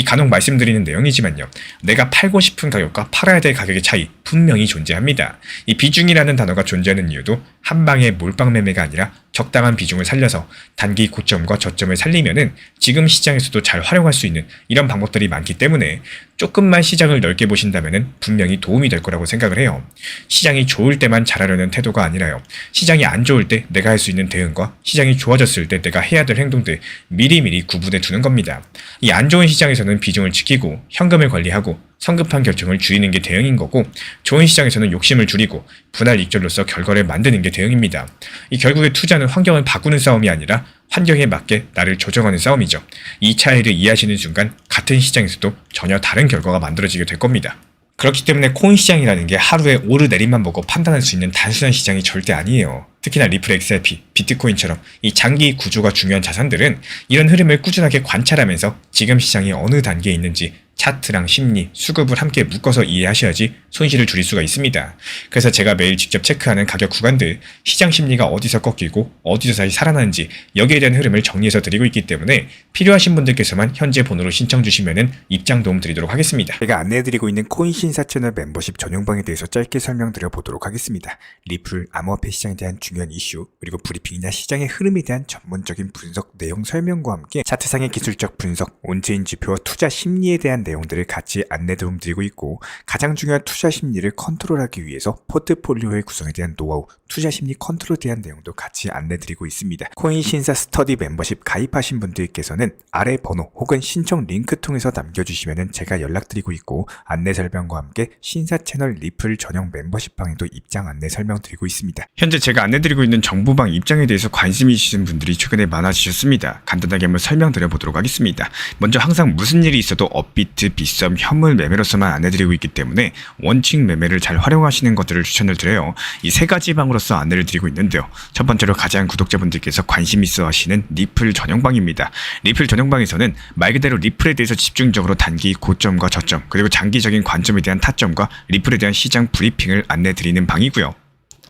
간혹 말씀드리는 내용이지만요. 내가 팔고 싶은 가격과 팔아야 될 가격의 차이 분명히 존재합니다. 이 비중이라는 단어가 존재하는 이유도 한 방의 몰빵 매매가 아니라 적당한 비중을 살려서 단기 고점과 저점을 살리면은 지금 시장에서도 잘 활용할 수 있는 이런 방법들이 많기 때문에 조금만 시장을 넓게 보신다면은 분명히 도움이 될 거라고 생각을 해요. 시장이 좋을 때만 잘하려는 태도가 아니라요. 시장이 안 좋을 때 내가 할 수 있는 대응과 시장이 좋아졌을 때 내가 해야 될 행동들 미리미리 구분해 두는 겁니다. 이 안 좋은 시장에서는 비중을 지키고 현금을 관리하고 성급한 결정을 줄이는 게 대응인 거고, 좋은 시장에서는 욕심을 줄이고 분할 익절로서 결과를 만드는 게 대응입니다. 이 결국에 투자는 환경을 바꾸는 싸움이 아니라 환경에 맞게 나를 조정하는 싸움이죠. 이 차이를 이해하시는 순간 같은 시장에서도 전혀 다른 결과가 만들어지게 될 겁니다. 그렇기 때문에 코인 시장이라는 게 하루에 오르내림만 보고 판단할 수 있는 단순한 시장이 절대 아니에요. 특히나 리플 XRP, 비트코인처럼 이 장기 구조가 중요한 자산들은 이런 흐름을 꾸준하게 관찰하면서 지금 시장이 어느 단계에 있는지 차트랑 심리, 수급을 함께 묶어서 이해하셔야지 손실을 줄일 수가 있습니다. 그래서 제가 매일 직접 체크하는 가격 구간들, 시장 심리가 어디서 꺾이고 어디서 다시 살아나는지 여기에 대한 흐름을 정리해서 드리고 있기 때문에 필요하신 분들께서만 현재 번호로 신청 주시면은 입장 도움 드리도록 하겠습니다. 제가 안내해드리고 있는 코인 신사 채널 멤버십 전용방에 대해서 짧게 설명드려 보도록 하겠습니다. 리플, 암호화폐 시장에 대한 중요한 이슈, 그리고 브리핑이나 시장의 흐름에 대한 전문적인 분석 내용 설명과 함께 차트상의 기술적 분석, 온체인 지표와 투자 심리에 대한 내용들을 같이 안내 도움 드리고 있고, 가장 중요한 투자 심리를 컨트롤하기 위해서 포트폴리오의 구성에 대한 노하우, 투자 심리 컨트롤에 대한 내용도 같이 안내 드리고 있습니다. 코인 신사 스터디 멤버십 가입하신 분들께서는 아래 번호 혹은 신청 링크 통해서 남겨주시면 제가 연락드리고 있고, 안내 설명과 함께 신사 채널 리플 전용 멤버십 방에도 입장 안내 설명드리고 있습니다. 현재 제가 안내드리고 있는 정보방 입장에 대해서 관심이 있으신 분들이 최근에 많아지셨습니다. 간단하게 한번 설명드려 보도록 하겠습니다. 먼저 항상 무슨 일이 있어도 업비트, 빗썸, 현물 매매로서만 안내드리고 있기 때문에 원칙 매매를 잘 활용하시는 것들을 추천을 드려요. 이 세 가지 방으로서 안내를 드리고 있는데요. 첫 번째로 가장 구독자분들께서 관심 있어 하시는 리플 전용방입니다. 리플 전용방에서는 말 그대로 리플에 대해서 집중적으로 단기 고점과 저점, 그리고 장기적인 관점에 대한 타점과 리플에 대한 시장 브리핑을 안내드리는 방이고요.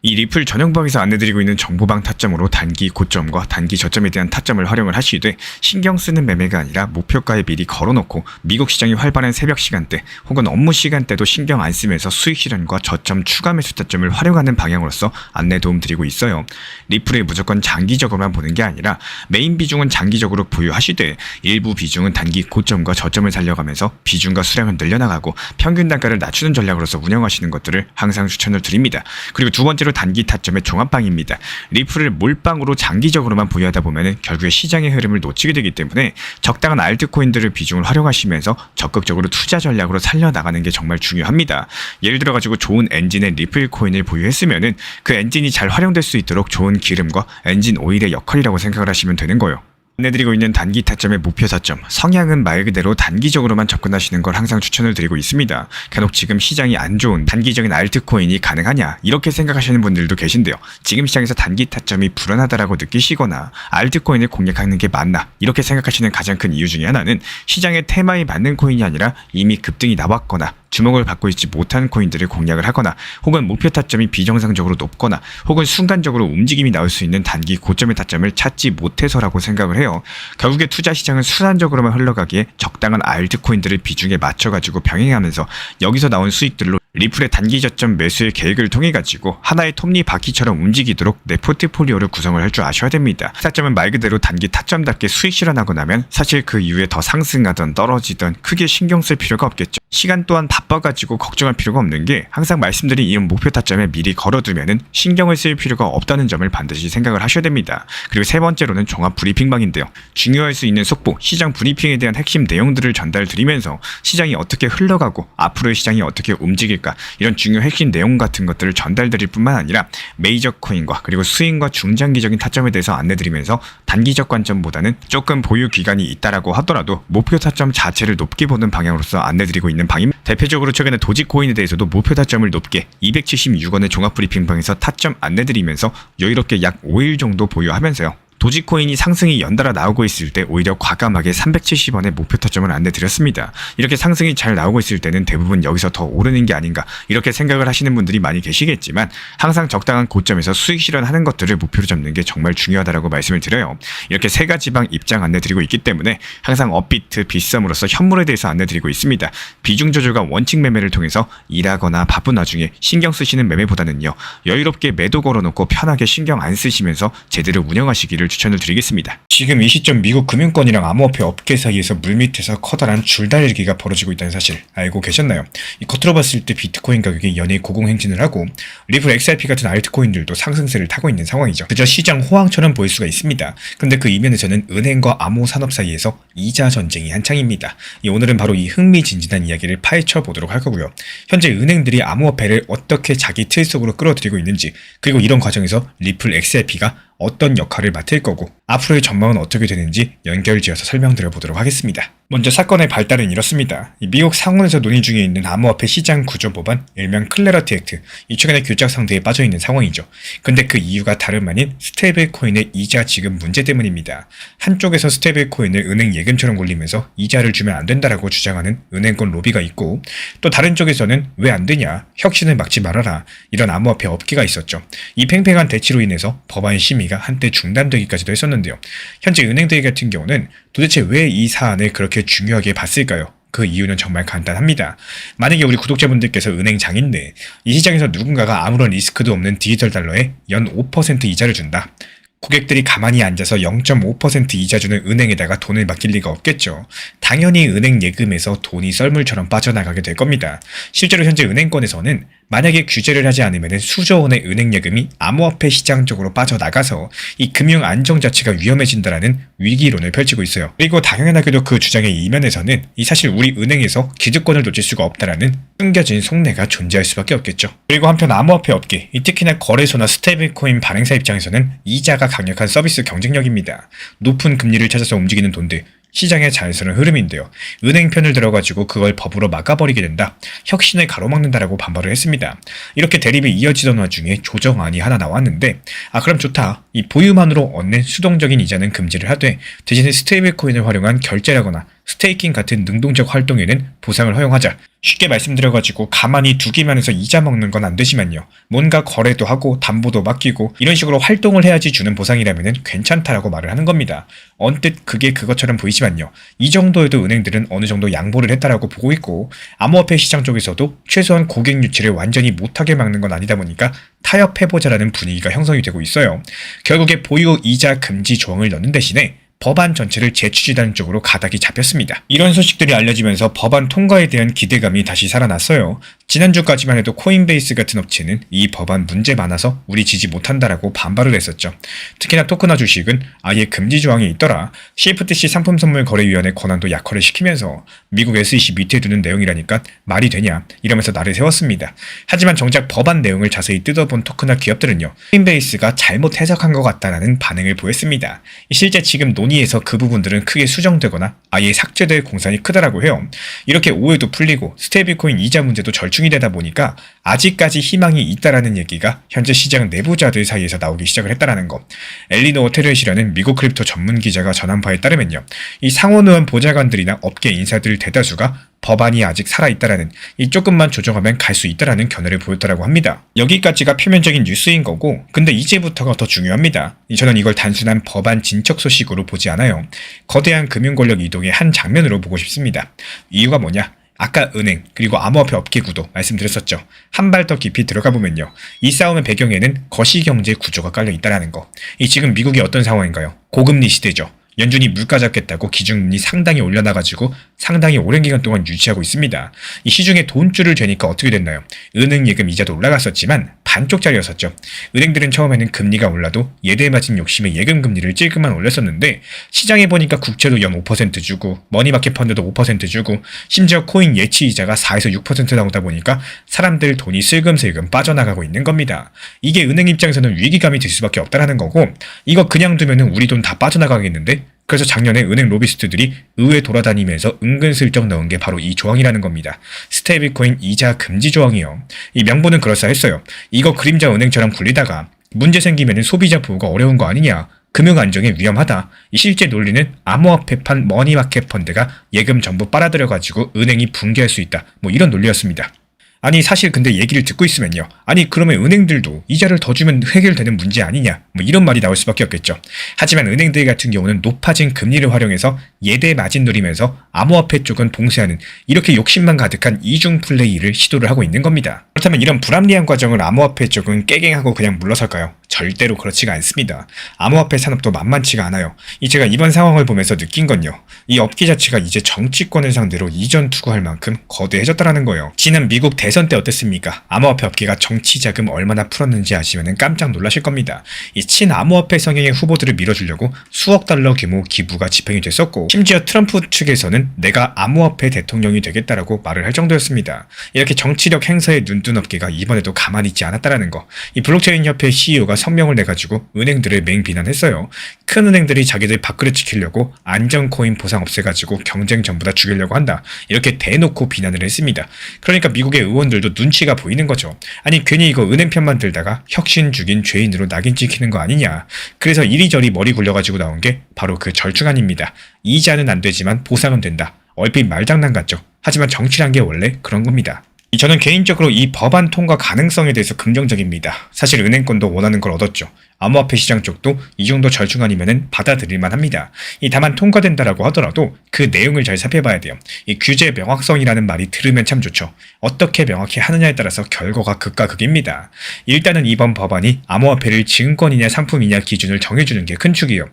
이 리플 전용방에서 안내드리고 있는 정보방 타점으로 단기 고점과 단기 저점에 대한 타점을 활용을 하시되, 신경 쓰는 매매가 아니라 목표가에 미리 걸어놓고 미국 시장이 활발한 새벽 시간대 혹은 업무 시간대도 신경 안 쓰면서 수익 실현과 저점 추가 매수 타점을 활용하는 방향으로서 안내 도움 드리고 있어요. 리플을 무조건 장기적으로만 보는 게 아니라 메인 비중은 장기적으로 보유하시되 일부 비중은 단기 고점과 저점을 살려가면서 비중과 수량을 늘려나가고 평균 단가를 낮추는 전략으로서 운영하시는 것들을 항상 추천을 드립니다. 그리고 두 번째로 단기 타점의 종합방입니다. 리플을 몰빵으로 장기적으로만 보유하다 보면 결국에 시장의 흐름을 놓치게 되기 때문에 적당한 알트코인들을 비중을 활용하시면서 적극적으로 투자 전략으로 살려나가는 게 정말 중요합니다. 예를 들어가지고 좋은 엔진의 리플 코인을 보유했으면은 그 엔진이 잘 활용될 수 있도록 좋은 기름과 엔진 오일의 역할이라고 생각을 하시면 되는 거예요. 안내드리고 있는 단기 타점의 목표 타점, 성향은 말 그대로 단기적으로만 접근하시는 걸 항상 추천을 드리고 있습니다. 간혹 지금 시장이 안 좋은 단기적인 알트코인이 가능하냐 이렇게 생각하시는 분들도 계신데요. 지금 시장에서 단기 타점이 불안하다라고 느끼시거나 알트코인을 공략하는 게 맞나 이렇게 생각하시는 가장 큰 이유 중에 하나는 시장의 테마에 맞는 코인이 아니라 이미 급등이 나왔거나 주목을 받고 있지 못한 코인들을 공략을 하거나, 혹은 목표 타점이 비정상적으로 높거나, 혹은 순간적으로 움직임이 나올 수 있는 단기 고점의 타점을 찾지 못해서라고 생각을 해요. 결국에 투자 시장은 순환적으로만 흘러가기에 적당한 알트코인들을 비중에 맞춰가지고 병행하면서 여기서 나온 수익들로 리플의 단기 저점 매수의 계획을 통해 가지고 하나의 톱니바퀴처럼 움직이도록 내 포트폴리오를 구성을 할 줄 아셔야 됩니다. 타점은 말 그대로 단기 타점답게 수익 실현하고 나면 사실 그 이후에 더 상승하던 떨어지던 크게 신경 쓸 필요가 없겠죠. 시간 또한 바빠가지고 걱정할 필요가 없는 게, 항상 말씀드린 이런 목표 타점에 미리 걸어두면은 신경을 쓸 필요가 없다는 점을 반드시 생각을 하셔야 됩니다. 그리고 세 번째로는 종합 브리핑방인데요. 중요할 수 있는 속보, 시장 브리핑에 대한 핵심 내용들을 전달드리면서 시장이 어떻게 흘러가고 앞으로의 시장이 어떻게 움직일까, 이런 중요 핵심 내용 같은 것들을 전달드릴 뿐만 아니라 메이저 코인과 그리고 스윙과 중장기적인 타점에 대해서 안내드리면서 단기적 관점보다는 조금 보유 기간이 있다라고 하더라도 목표 타점 자체를 높게 보는 방향으로서 안내드리고 있는 방입니다. 대표적으로 최근에 도지코인에 대해서도 목표 타점을 높게 276원의 종합 브리핑방에서 타점 안내드리면서 여유롭게 약 5일 정도 보유하면서요. 도지코인이 상승이 연달아 나오고 있을 때 오히려 과감하게 370원의 목표 타점을 안내드렸습니다. 이렇게 상승이 잘 나오고 있을 때는 대부분 여기서 더 오르는 게 아닌가 이렇게 생각을 하시는 분들이 많이 계시겠지만 항상 적당한 고점에서 수익 실현하는 것들을 목표로 잡는 게 정말 중요하다고 말씀을 드려요. 이렇게 세 가지 방 입장 안내드리고 있기 때문에 항상 업비트, 빗썸으로서 현물에 대해서 안내드리고 있습니다. 비중 조절과 원칙 매매를 통해서 일하거나 바쁜 와중에 신경 쓰시는 매매보다는요, 여유롭게 매도 걸어놓고 편하게 신경 안 쓰시면서 제대로 운영하시기를 추천을 드리겠습니다. 지금 이 시점 미국 금융권이랑 암호화폐 업계 사이에서 물밑에서 커다란 줄다리기가 벌어지고 있다는 사실 알고 계셨나요? 겉으로 봤을 때 비트코인 가격이 연일 고공행진을 하고 리플 XRP 같은 알트코인들도 상승세를 타고 있는 상황이죠. 그저 시장 호황처럼 보일 수가 있습니다. 그런데 그 이면에서는 은행과 암호 산업 사이에서 이자 전쟁이 한창입니다. 오늘은 바로 이 흥미진진한 이야기를 파헤쳐 보도록 할 거고요. 현재 은행들이 암호화폐를 어떻게 자기 틀 속으로 끌어들이고 있는지, 그리고 이런 과정에서 리플 XRP가 어떤 역할을 맡을 거고 앞으로의 전망은 어떻게 되는지 연결지어서 설명드려 보도록 하겠습니다. 먼저 사건의 발달은 이렇습니다. 미국 상원에서 논의 중에 있는 암호화폐 시장 구조 법안, 일명 클래러티 액트, 최근에 교착 상태에 빠져 있는 상황이죠. 근데 그 이유가 다름 아닌 스테이블 코인의 이자 지급 문제 때문입니다. 한쪽에서 스테이블 코인을 은행 예금처럼 굴리면서 이자를 주면 안 된다라고 주장하는 은행권 로비가 있고, 또 다른 쪽에서는 왜 안 되냐, 혁신을 막지 말아라, 이런 암호화폐 업계가 있었죠. 이 팽팽한 대치로 인해서 법안 심의가 한때 중단되기까지도 했었는데요. 현재 은행들 같은 경우는 도대체 왜 이 사안을 그렇게 중요하게 봤을까요? 그 이유는 정말 간단합니다. 만약에 우리 구독자분들께서 은행장인데 이 시장에서 누군가가 아무런 리스크도 없는 디지털 달러에 연 5% 이자를 준다. 고객들이 가만히 앉아서 0.5% 이자 주는 은행에다가 돈을 맡길 리가 없겠죠. 당연히 은행 예금에서 돈이 썰물처럼 빠져나가게 될 겁니다. 실제로 현재 은행권에서는 만약에 규제를 하지 않으면 수조 원의 은행 예금이 암호화폐 시장 쪽으로 빠져나가서 이 금융 안정 자체가 위험해진다라는 위기론을 펼치고 있어요. 그리고 당연하게도 그 주장의 이면에서는 이 사실 우리 은행에서 기득권을 놓칠 수가 없다라는 숨겨진 속내가 존재할 수밖에 없겠죠. 그리고 한편 암호화폐 업계, 특히나 거래소나 스테이블코인 발행사 입장에서는 이자가 강력한 서비스 경쟁력입니다. 높은 금리를 찾아서 움직이는 돈들, 시장의 자연스러운 흐름인데요. 은행 편을 들어가지고 그걸 법으로 막아버리게 된다, 혁신을 가로막는다라고 반발을 했습니다. 이렇게 대립이 이어지던 와중에 조정안이 하나 나왔는데, 그럼 좋다, 이 보유만으로 얻는 수동적인 이자는 금지를 하되 대신에 스테이블코인을 활용한 결제라거나 스테이킹 같은 능동적 활동에는 보상을 허용하자. 쉽게 말씀드려가지고 가만히 두기만 해서 이자 먹는 건 안 되지만요, 뭔가 거래도 하고 담보도 맡기고 이런 식으로 활동을 해야지 주는 보상이라면 괜찮다라고 말을 하는 겁니다. 언뜻 그게 그것처럼 보이지만요, 이 정도에도 은행들은 어느 정도 양보를 했다라고 보고 있고, 암호화폐 시장 쪽에서도 최소한 고객 유치를 완전히 못하게 막는 건 아니다 보니까 타협해보자라는 분위기가 형성이 되고 있어요. 결국에 보유 이자 금지 조항을 넣는 대신에 법안 전체를 재추진하는 쪽으로 가닥이 잡혔습니다. 이런 소식들이 알려지면서 법안 통과에 대한 기대감이 다시 살아났어요. 지난주까지만 해도 코인베이스 같은 업체는 이 법안 문제 많아서 우리 지지 못한다라고 반발을 했었죠. 특히나 토크나 주식은 아예 금지 조항이 있더라, CFTC 상품선물거래위원회 권한도 약화를 시키면서 미국 SEC 밑에 두는 내용이라니까 말이 되냐 이러면서 날을 세웠습니다. 하지만 정작 법안 내용을 자세히 뜯어본 토크나 기업들은요, 코인베이스가 잘못 해석한 것 같다라는 반응을 보였습니다. 실제 지금 논의에서 그 부분들은 크게 수정되거나 아예 삭제될 공산이 크다라고 해요. 이렇게 오해도 풀리고 스테이블코인 이자 문제도 절충이 되다 보니까 아직까지 희망이 있다라는 얘기가 현재 시장 내부자들 사이에서 나오기 시작을 했다라는 것. 엘리노어 테렛이라는 미국 크립토 전문 기자가 전한 바에 따르면요, 이 상원의원 보좌관들이나 업계 인사들 대다수가 법안이 아직 살아있다라는, 이 조금만 조정하면 갈 수 있다라는 견해를 보였다라고 합니다. 여기까지가 표면적인 뉴스인 거고, 근데 이제부터가 더 중요합니다. 저는 이걸 단순한 법안 진척 소식으로 보지 않아요. 거대한 금융 권력 이동의 한 장면으로 보고 싶습니다. 이유가 뭐냐? 아까 은행 그리고 암호화폐 업계 구도 말씀드렸었죠. 한 발 더 깊이 들어가 보면요, 이 싸움의 배경에는 거시경제 구조가 깔려 있다라는 거. 이 지금 미국이 어떤 상황인가요? 고금리 시대죠. 연준이 물가 잡겠다고 기준금리 상당히 올려놔가지고 상당히 오랜 기간 동안 유지하고 있습니다. 이 시중에 돈줄을 재니까 어떻게 됐나요? 은행 예금 이자도 올라갔었지만 반쪽짜리였었죠. 은행들은 처음에는 금리가 올라도 예대 맞은 욕심에 예금 금리를 찔끔만 올렸었는데, 시장에 보니까 국채도 연 5% 주고 머니마켓 펀드도 5% 주고 심지어 코인 예치 이자가 4에서 6% 나오다 보니까 사람들 돈이 슬금슬금 빠져나가고 있는 겁니다. 이게 은행 입장에서는 위기감이 들 수밖에 없다라는 거고, 이거 그냥 두면은 우리 돈 다 빠져나가겠는데? 그래서 작년에 은행 로비스트들이 의회 돌아다니면서 은근슬쩍 넣은 게 바로 이 조항이라는 겁니다. 스테이블코인 이자 금지 조항이요. 이 명분은 그럴싸했어요. 이거 그림자 은행처럼 굴리다가 문제 생기면 소비자 보호가 어려운 거 아니냐, 금융 안정에 위험하다. 이 실제 논리는 암호화폐판 머니마켓 펀드가 예금 전부 빨아들여가지고 은행이 붕괴할 수 있다. 뭐 이런 논리였습니다. 아니 사실 근데 얘기를 듣고 있으면요. 아니 그러면 은행들도 이자를 더 주면 해결되는 문제 아니냐. 뭐 이런 말이 나올 수밖에 없겠죠. 하지만 은행들 같은 경우는 높아진 금리를 활용해서 예대 마진 노리면서 암호화폐 쪽은 봉쇄하는 이렇게 욕심만 가득한 이중 플레이를 시도를 하고 있는 겁니다. 그렇다면 이런 불합리한 과정을 암호화폐 쪽은 깨갱하고 그냥 물러설까요? 절대로 그렇지가 않습니다. 암호화폐 산업도 만만치가 않아요. 제가 이번 상황을 보면서 느낀 건요. 이 업계 자체가 이제 정치권을 상대로 이전 투구할 만큼 거대해졌다라는 거예요. 지난 미국 대선 때 어땠습니까? 암호화폐 업계가 정치 자금 얼마나 풀었는지 아시면 깜짝 놀라실 겁니다. 이 친암호화폐 성향의 후보들을 밀어주려고 수억 달러 규모 기부가 집행이 됐었고 심지어 트럼프 측에서는 내가 암호화폐 대통령이 되겠다라고 말을 할 정도였습니다. 이렇게 정치력 행사에 눈뜬 업계가 이번에도 가만히 있지 않았다라는 거. 이 블록체인 협회 CEO가 성명을 내가지고 은행들을 맹비난했어요. 큰 은행들이 자기들 밥그릇 지키려고 안전코인 보상 없애가지고 경쟁 전부 다 죽이려고 한다. 이렇게 대놓고 비난을 했습니다. 그러니까 미국의 의원들도 눈치가 보이는 거죠. 아니 괜히 이거 은행 편만 들다가 혁신 죽인 죄인으로 낙인 찍히는 거 아니냐. 그래서 이리저리 머리 굴려가지고 나온 게 바로 그 절충안입니다. 이자는 안 되지만 보상은 된다. 얼핏 말장난 같죠. 하지만 정치란 게 원래 그런 겁니다. 저는 개인적으로 이 법안 통과 가능성에 대해서 긍정적입니다. 사실 은행권도 원하는 걸 얻었죠. 암호화폐 시장 쪽도 이 정도 절충안이면은 받아들일만 합니다. 다만 통과된다라고 하더라도 그 내용을 잘 살펴봐야 돼요. 이 규제 명확성이라는 말이 들으면 참 좋죠. 어떻게 명확히 하느냐에 따라서 결과가 극과 극입니다. 일단은 이번 법안이 암호화폐를 증권이냐 상품이냐 기준을 정해주는 게 큰 축이에요.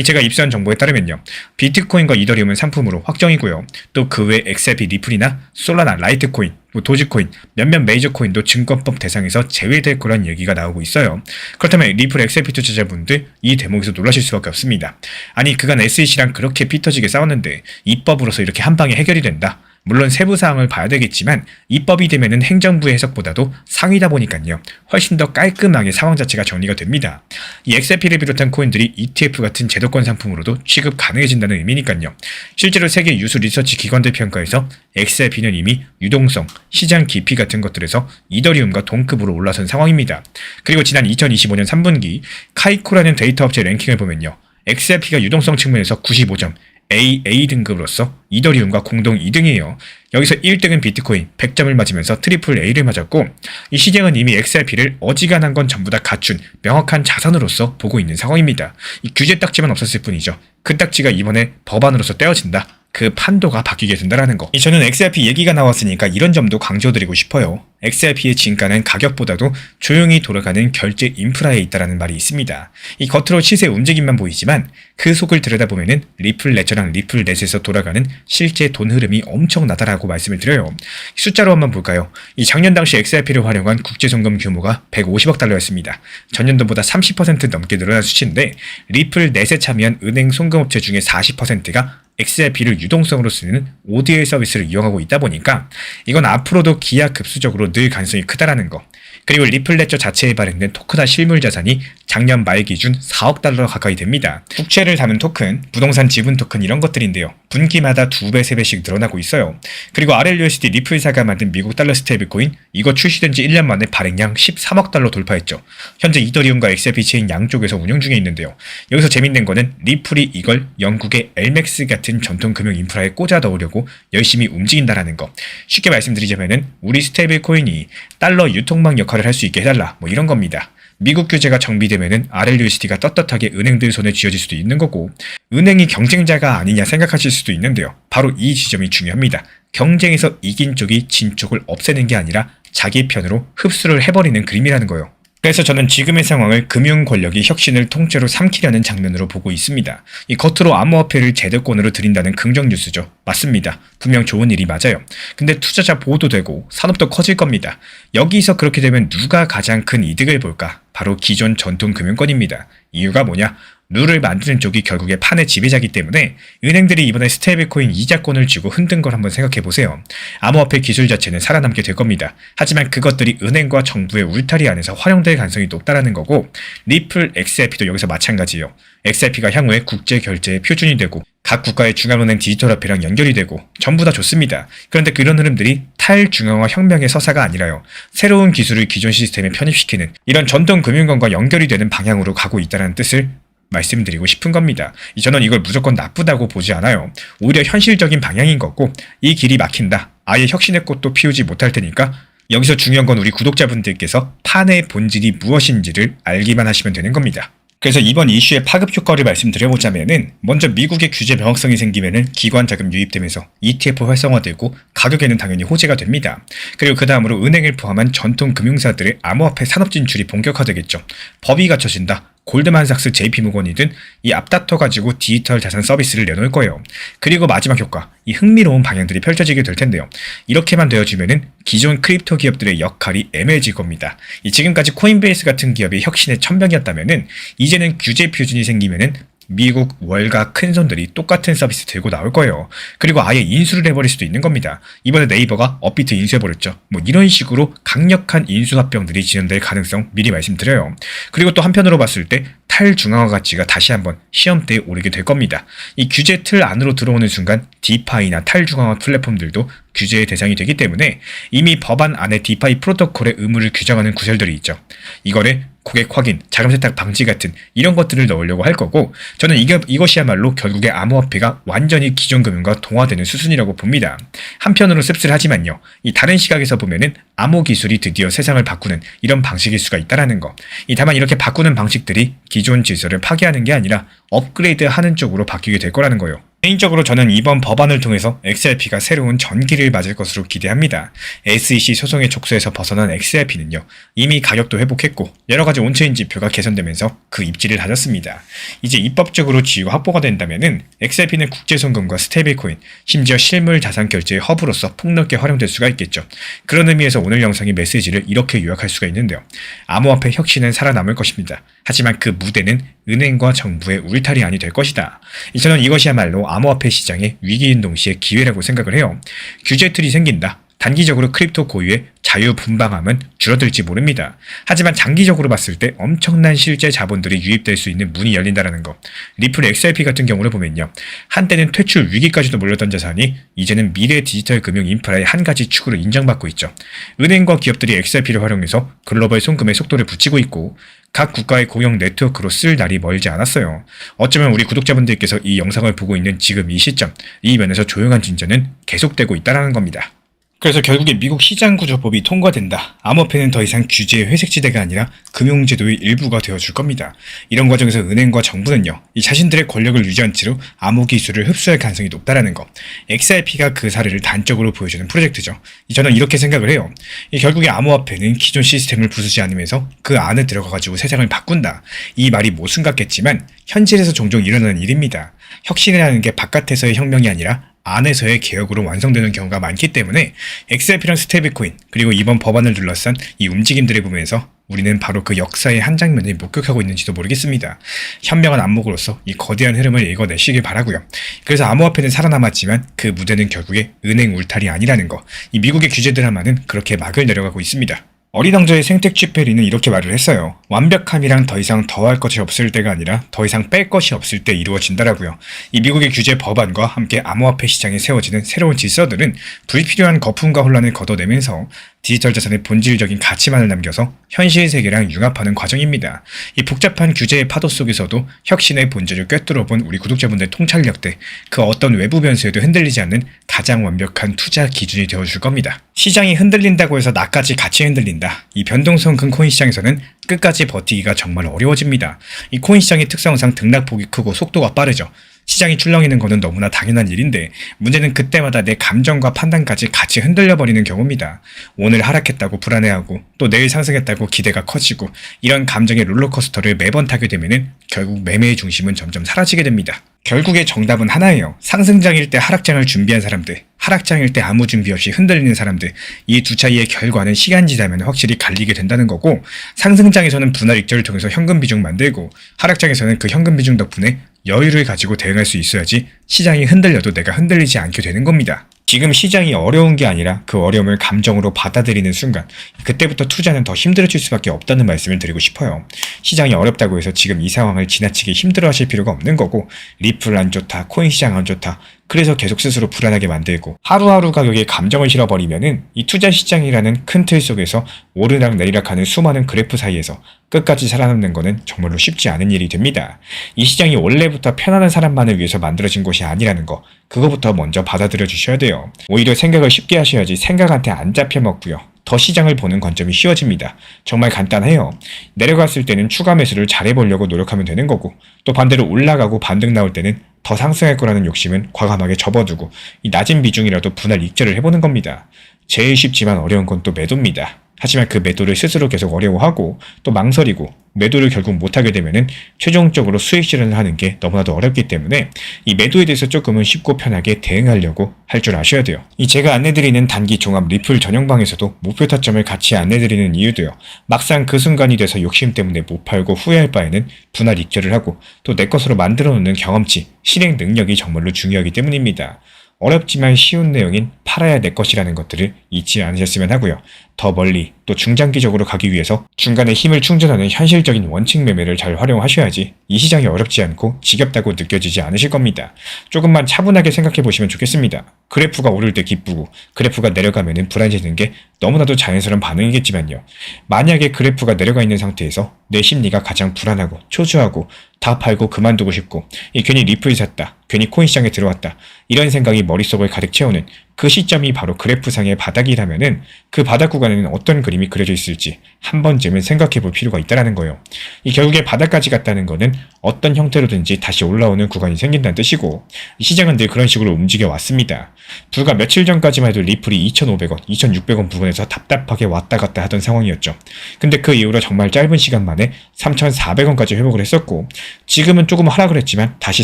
제가 입수한 정보에 따르면요. 비트코인과 이더리움은 상품으로 확정이고요. 또 그 외 XRP 리플이나 솔라나 라이트코인, 도지코인, 몇몇 메이저 코인도 증권법 대상에서 제외될 거란 얘기가 나오고 있어요. 그렇다면 리플 XRP 투자자분들 이 대목에서 놀라실 수밖에 없습니다. 아니 그간 SEC랑 그렇게 피 터지게 싸웠는데 입법으로서 이렇게 한 방에 해결이 된다. 물론 세부 사항을 봐야 되겠지만 입법이 되면은 행정부의 해석보다도 상위다 보니까요. 훨씬 더 깔끔하게 상황 자체가 정리가 됩니다. 이 XRP를 비롯한 코인들이 ETF 같은 제도권 상품으로도 취급 가능해진다는 의미니까요. 실제로 세계 유수 리서치 기관들 평가에서 XRP는 이미 유동성, 시장 깊이 같은 것들에서 이더리움과 동급으로 올라선 상황입니다. 그리고 지난 2025년 3분기 카이코라는 데이터 업체 랭킹을 보면요. XRP가 유동성 측면에서 95점, AA 등급으로서 이더리움과 공동 2등이에요. 여기서 1등은 비트코인 100점을 맞으면서 트리플 A를 맞았고 이 시장은 이미 XRP를 어지간한 건 전부 다 갖춘 명확한 자산으로서 보고 있는 상황입니다. 이 규제 딱지만 없었을 뿐이죠. 그 딱지가 이번에 법안으로서 떼어진다. 그 판도가 바뀌게 된다라는 거. 저는 XRP 얘기가 나왔으니까 이런 점도 강조드리고 싶어요. XRP의 진가는 가격보다도 조용히 돌아가는 결제 인프라에 있다라는 말이 있습니다. 이 겉으로 시세 움직임만 보이지만 그 속을 들여다보면은 리플 레저랑 리플 넷에서 돌아가는 실제 돈 흐름이 엄청나다라고 말씀을 드려요. 숫자로 한번 볼까요? 이 작년 당시 XRP를 활용한 국제송금 규모가 150억 달러였습니다. 전년도보다 30% 넘게 늘어난 수치인데 리플 넷에 참여한 은행 송금업체 중에 40%가 XRP를 유동성으로 쓰는 ODL 서비스를 이용하고 있다 보니까 이건 앞으로도 기하급수적으로 늘 가능성이 크다라는 거. 그리고 리플 레저 자체에 발행된 토큰화 실물 자산이 작년 말 기준 4억 달러 가까이 됩니다. 국채를 담은 토큰, 부동산 지분 토큰 이런 것들인데요. 분기마다 2배, 3배씩 늘어나고 있어요. 그리고 RLUSD 리플사가 만든 미국 달러 스테이블코인 이거 출시된 지 1년 만에 발행량 13억 달러 돌파했죠. 현재 이더리움과 XRP 체인 양쪽에서 운영 중에 있는데요. 여기서 재밌는 거는 리플이 이걸 영국의 엘맥스 같은 전통 금융 인프라에 꽂아 넣으려고 열심히 움직인다라는 거. 쉽게 말씀드리자면은 우리 스테이블코인이 달러 유통망 역할을 할 수 있게 해달라 뭐 이런 겁니다. 미국 규제가 정비되면은 RLUSD가 떳떳하게 은행들 손에 쥐어질 수도 있는 거고 은행이 경쟁자가 아니냐 생각하실 수도 있는데요. 바로 이 지점이 중요합니다. 경쟁에서 이긴 쪽이 진 쪽을 없애는 게 아니라 자기 편으로 흡수를 해버리는 그림이라는 거예요. 그래서 저는 지금의 상황을 금융 권력이 혁신을 통째로 삼키려는 장면으로 보고 있습니다. 이 겉으로 암호화폐를 제도권으로 들인다는 긍정 뉴스죠. 맞습니다. 분명 좋은 일이 맞아요. 근데 투자자 보호도 되고 산업도 커질 겁니다. 여기서 그렇게 되면 누가 가장 큰 이득을 볼까? 바로 기존 전통 금융권입니다. 이유가 뭐냐? 룰을 만드는 쪽이 결국에 판의 지배자이기 때문에 은행들이 이번에 스테이블코인 이자권을 쥐고 흔든 걸 한번 생각해보세요. 암호화폐 기술 자체는 살아남게 될 겁니다. 하지만 그것들이 은행과 정부의 울타리 안에서 활용될 가능성이 높다라는 거고 리플 XRP도 여기서 마찬가지예요. XRP가 향후에 국제 결제의 표준이 되고 각 국가의 중앙은행 디지털화폐랑 연결이 되고 전부 다 좋습니다. 그런데 그런 흐름들이 탈중앙화 혁명의 서사가 아니라요. 새로운 기술을 기존 시스템에 편입시키는 이런 전통 금융권과 연결이 되는 방향으로 가고 있다는 뜻을 말씀드리고 싶은 겁니다. 저는 이걸 무조건 나쁘다고 보지 않아요. 오히려 현실적인 방향인 거고 이 길이 막힌다. 아예 혁신의 꽃도 피우지 못할 테니까 여기서 중요한 건 우리 구독자분들께서 판의 본질이 무엇인지를 알기만 하시면 되는 겁니다. 그래서 이번 이슈의 파급 효과를 말씀드려보자면은 먼저 미국의 규제 명확성이 생기면은 기관 자금 유입되면서 ETF 활성화되고 가격에는 당연히 호재가 됩니다. 그리고 그 다음으로 은행을 포함한 전통 금융사들의 암호화폐 산업 진출이 본격화되겠죠. 법이 갖춰진다. 골드만삭스, JP모건이든 이 앞다퉈가지고 디지털 자산 서비스를 내놓을 거예요. 그리고 마지막 효과, 이 흥미로운 방향들이 펼쳐지게 될 텐데요. 이렇게만 되어주면은 기존 크립토 기업들의 역할이 애매해질 겁니다. 지금까지 코인베이스 같은 기업이 혁신의 천병이었다면은 이제는 규제 표준이 생기면은 미국 월가 큰손들이 똑같은 서비스 들고 나올 거예요. 그리고 아예 인수를 해버릴 수도 있는 겁니다. 이번에 네이버가 업비트 인수해버렸죠. 이런 식으로 강력한 인수합병들이 진행될 가능성 미리 말씀드려요. 그리고 또 한편으로 봤을 때 탈중앙화 가치가 다시 한번 시험대에 오르게 될 겁니다. 이 규제 틀 안으로 들어오는 순간 디파이나 탈중앙화 플랫폼들도 규제의 대상이 되기 때문에 이미 법안 안에 디파이 프로토콜의 의무를 규정하는 구절들이 있죠. 이거를 고객 확인, 자금 세탁 방지 같은 이런 것들을 넣으려고 할 거고 저는 이것이야말로 결국에 암호화폐가 완전히 기존 금융과 동화되는 수순이라고 봅니다. 한편으로 씁쓸하지만요. 이 다른 시각에서 보면은 암호 기술이 드디어 세상을 바꾸는 이런 방식일 수가 있다라는 거. 다만 이렇게 바꾸는 방식들이 기존 질서를 파괴하는 게 아니라 업그레이드하는 쪽으로 바뀌게 될 거라는 거예요. 개인적으로 저는 이번 법안을 통해서 XRP가 새로운 전기를 맞을 것으로 기대합니다. SEC 소송의 족쇄에서 벗어난 XRP는요, 이미 가격도 회복했고 여러가지 온체인 지표가 개선되면서 그 입지를 다졌습니다. 이제 입법적으로 지위가 확보가 된다면은 XRP는 국제송금과 스테이블코인, 심지어 실물 자산 결제의 허브로서 폭넓게 활용될 수가 있겠죠. 그런 의미에서 오늘 영상의 메시지를 이렇게 요약할 수가 있는데요. 암호화폐 혁신은 살아남을 것입니다. 하지만 그 무대는 은행과 정부의 울타리 안이 될 것이다. 저는 이것이야말로 암호화폐 시장의 위기인 동시에 기회라고 생각을 해요. 규제 틀이 생긴다. 단기적으로 크립토 고유의 자유분방함은 줄어들지 모릅니다. 하지만 장기적으로 봤을 때 엄청난 실제 자본들이 유입될 수 있는 문이 열린다는 거. 리플 XRP 같은 경우를 보면요. 한때는 퇴출 위기까지도 몰렸던 자산이 이제는 미래 디지털 금융 인프라의 한 가지 축으로 인정받고 있죠. 은행과 기업들이 XRP를 활용해서 글로벌 송금의 속도를 붙이고 있고 각 국가의 공용 네트워크로 쓸 날이 멀지 않았어요. 어쩌면 우리 구독자분들께서 이 영상을 보고 있는 지금 이 시점, 이 면에서 조용한 진전은 계속되고 있다는 겁니다. 그래서 결국에 미국 시장구조법이 통과된다. 암호화폐는 더 이상 규제의 회색지대가 아니라 금융제도의 일부가 되어줄 겁니다. 이런 과정에서 은행과 정부는요, 이 자신들의 권력을 유지한 채로 암호 기술을 흡수할 가능성이 높다라는 것. XRP가 그 사례를 단적으로 보여주는 프로젝트죠. 저는 이렇게 생각을 해요. 결국에 암호화폐는 기존 시스템을 부수지 않으면서 그 안에 들어가가지고 세상을 바꾼다. 이 말이 모순 같겠지만 현실에서 종종 일어나는 일입니다. 혁신이라는 게 바깥에서의 혁명이 아니라 안에서의 개혁으로 완성되는 경우가 많기 때문에 XRP랑 스테이블코인 그리고 이번 법안을 둘러싼 이 움직임들을 보면서 우리는 바로 그 역사의 한 장면을 목격하고 있는지도 모르겠습니다. 현명한 안목으로서 이 거대한 흐름을 읽어내시길 바라고요. 그래서 암호화폐는 살아남았지만 그 무대는 결국에 은행 울타리 아니라는 거. 이 미국의 규제 드라마는 그렇게 막을 내려가고 있습니다. 어리당저의 생텍쥐 페리는 이렇게 말을 했어요. 완벽함이랑 더 이상 더할 것이 없을 때가 아니라 더 이상 뺄 것이 없을 때 이루어진다라고요. 이 미국의 규제 법안과 함께 암호화폐 시장에 세워지는 새로운 질서들은 불필요한 거품과 혼란을 걷어내면서 디지털 자산의 본질적인 가치만을 남겨서 현실 세계랑 융합하는 과정입니다. 이 복잡한 규제의 파도 속에서도 혁신의 본질을 꿰뚫어본 우리 구독자분들의 통찰력대, 그 어떤 외부 변수에도 흔들리지 않는 가장 완벽한 투자 기준이 되어줄 겁니다. 시장이 흔들린다고 해서 나까지 같이 흔들린다. 이 변동성 큰 코인 시장에서는 끝까지 버티기가 정말 어려워집니다. 이 코인 시장의 특성상 등락폭이 크고 속도가 빠르죠. 시장이 출렁이는 것은 너무나 당연한 일인데 문제는 그때마다 내 감정과 판단까지 같이 흔들려버리는 경우입니다. 오늘 하락했다고 불안해하고 또 내일 상승했다고 기대가 커지고 이런 감정의 롤러코스터를 매번 타게 되면은 결국 매매의 중심은 점점 사라지게 됩니다. 결국에 정답은 하나예요. 상승장일 때 하락장을 준비한 사람들, 하락장일 때 아무 준비 없이 흔들리는 사람들, 이 두 차이의 결과는 시간 지나면 확실히 갈리게 된다는 거고, 상승장에서는 분할 익절을 통해서 현금 비중 만들고 하락장에서는 그 현금 비중 덕분에 여유를 가지고 대응할 수 있어야지 시장이 흔들려도 내가 흔들리지 않게 되는 겁니다. 지금 시장이 어려운 게 아니라 그 어려움을 감정으로 받아들이는 순간 그때부터 투자는 더 힘들어질 수밖에 없다는 말씀을 드리고 싶어요. 시장이 어렵다고 해서 지금 이 상황을 지나치게 힘들어하실 필요가 없는 거고, 리플 안 좋다, 코인 시장 안 좋다, 그래서 계속 스스로 불안하게 만들고 하루하루 가격에 감정을 실어버리면은 이 투자 시장이라는 큰 틀 속에서 오르락 내리락하는 수많은 그래프 사이에서 끝까지 살아남는 거는 정말로 쉽지 않은 일이 됩니다. 이 시장이 원래부터 편안한 사람만을 위해서 만들어진 곳이 아니라는 거, 그거부터 먼저 받아들여 주셔야 돼요. 오히려 생각을 쉽게 하셔야지 생각한테 안 잡혀먹고요. 더 시장을 보는 관점이 쉬워집니다. 정말 간단해요. 내려갔을 때는 추가 매수를 잘해보려고 노력하면 되는 거고, 또 반대로 올라가고 반등 나올 때는 더 상승할 거라는 욕심은 과감하게 접어두고 이 낮은 비중이라도 분할 익절을 해보는 겁니다. 제일 쉽지만 어려운 건 또 매도입니다. 하지만 그 매도를 스스로 계속 어려워하고 또 망설이고 매도를 결국 못하게 되면은 최종적으로 수익 실현을 하는 게 너무나도 어렵기 때문에 이 매도에 대해서 조금은 쉽고 편하게 대응하려고 할 줄 아셔야 돼요. 이 제가 안내드리는 단기 종합 리플 전용방에서도 목표 타점을 같이 안내드리는 이유도요. 막상 그 순간이 돼서 욕심 때문에 못 팔고 후회할 바에는 분할 익절을 하고 또 내 것으로 만들어 놓는 경험치, 실행 능력이 정말로 중요하기 때문입니다. 어렵지만 쉬운 내용인 팔아야 내 것이라는 것들을 잊지 않으셨으면 하고요. 더 멀리 또 중장기적으로 가기 위해서 중간에 힘을 충전하는 현실적인 원칙 매매를 잘 활용하셔야지 이 시장이 어렵지 않고 지겹다고 느껴지지 않으실 겁니다. 조금만 차분하게 생각해 보시면 좋겠습니다. 그래프가 오를 때 기쁘고 그래프가 내려가면 불안해지는 게 너무나도 자연스러운 반응이겠지만요. 만약에 그래프가 내려가 있는 상태에서 내 심리가 가장 불안하고 초조하고 다 팔고 그만두고 싶고 괜히 리플 샀다, 괜히 코인 시장에 들어왔다 이런 생각이 머릿속을 가득 채우는 그 시점이 바로 그래프상의 바닥이라면은 그 바닥 구간에는 어떤 그림이 그려져 있을지 한 번쯤은 생각해 볼 필요가 있다는 거예요. 이 결국에 바닥까지 갔다는 거는 어떤 형태로든지 다시 올라오는 구간이 생긴다는 뜻이고 이 시장은 늘 그런 식으로 움직여 왔습니다. 불과 며칠 전까지만 해도 리플이 2,500원, 2,600원 부근에서 답답하게 왔다 갔다 하던 상황이었죠. 근데 그 이후로 정말 짧은 시간 만에 3,400원까지 회복을 했었고 지금은 조금 하락을 했지만 다시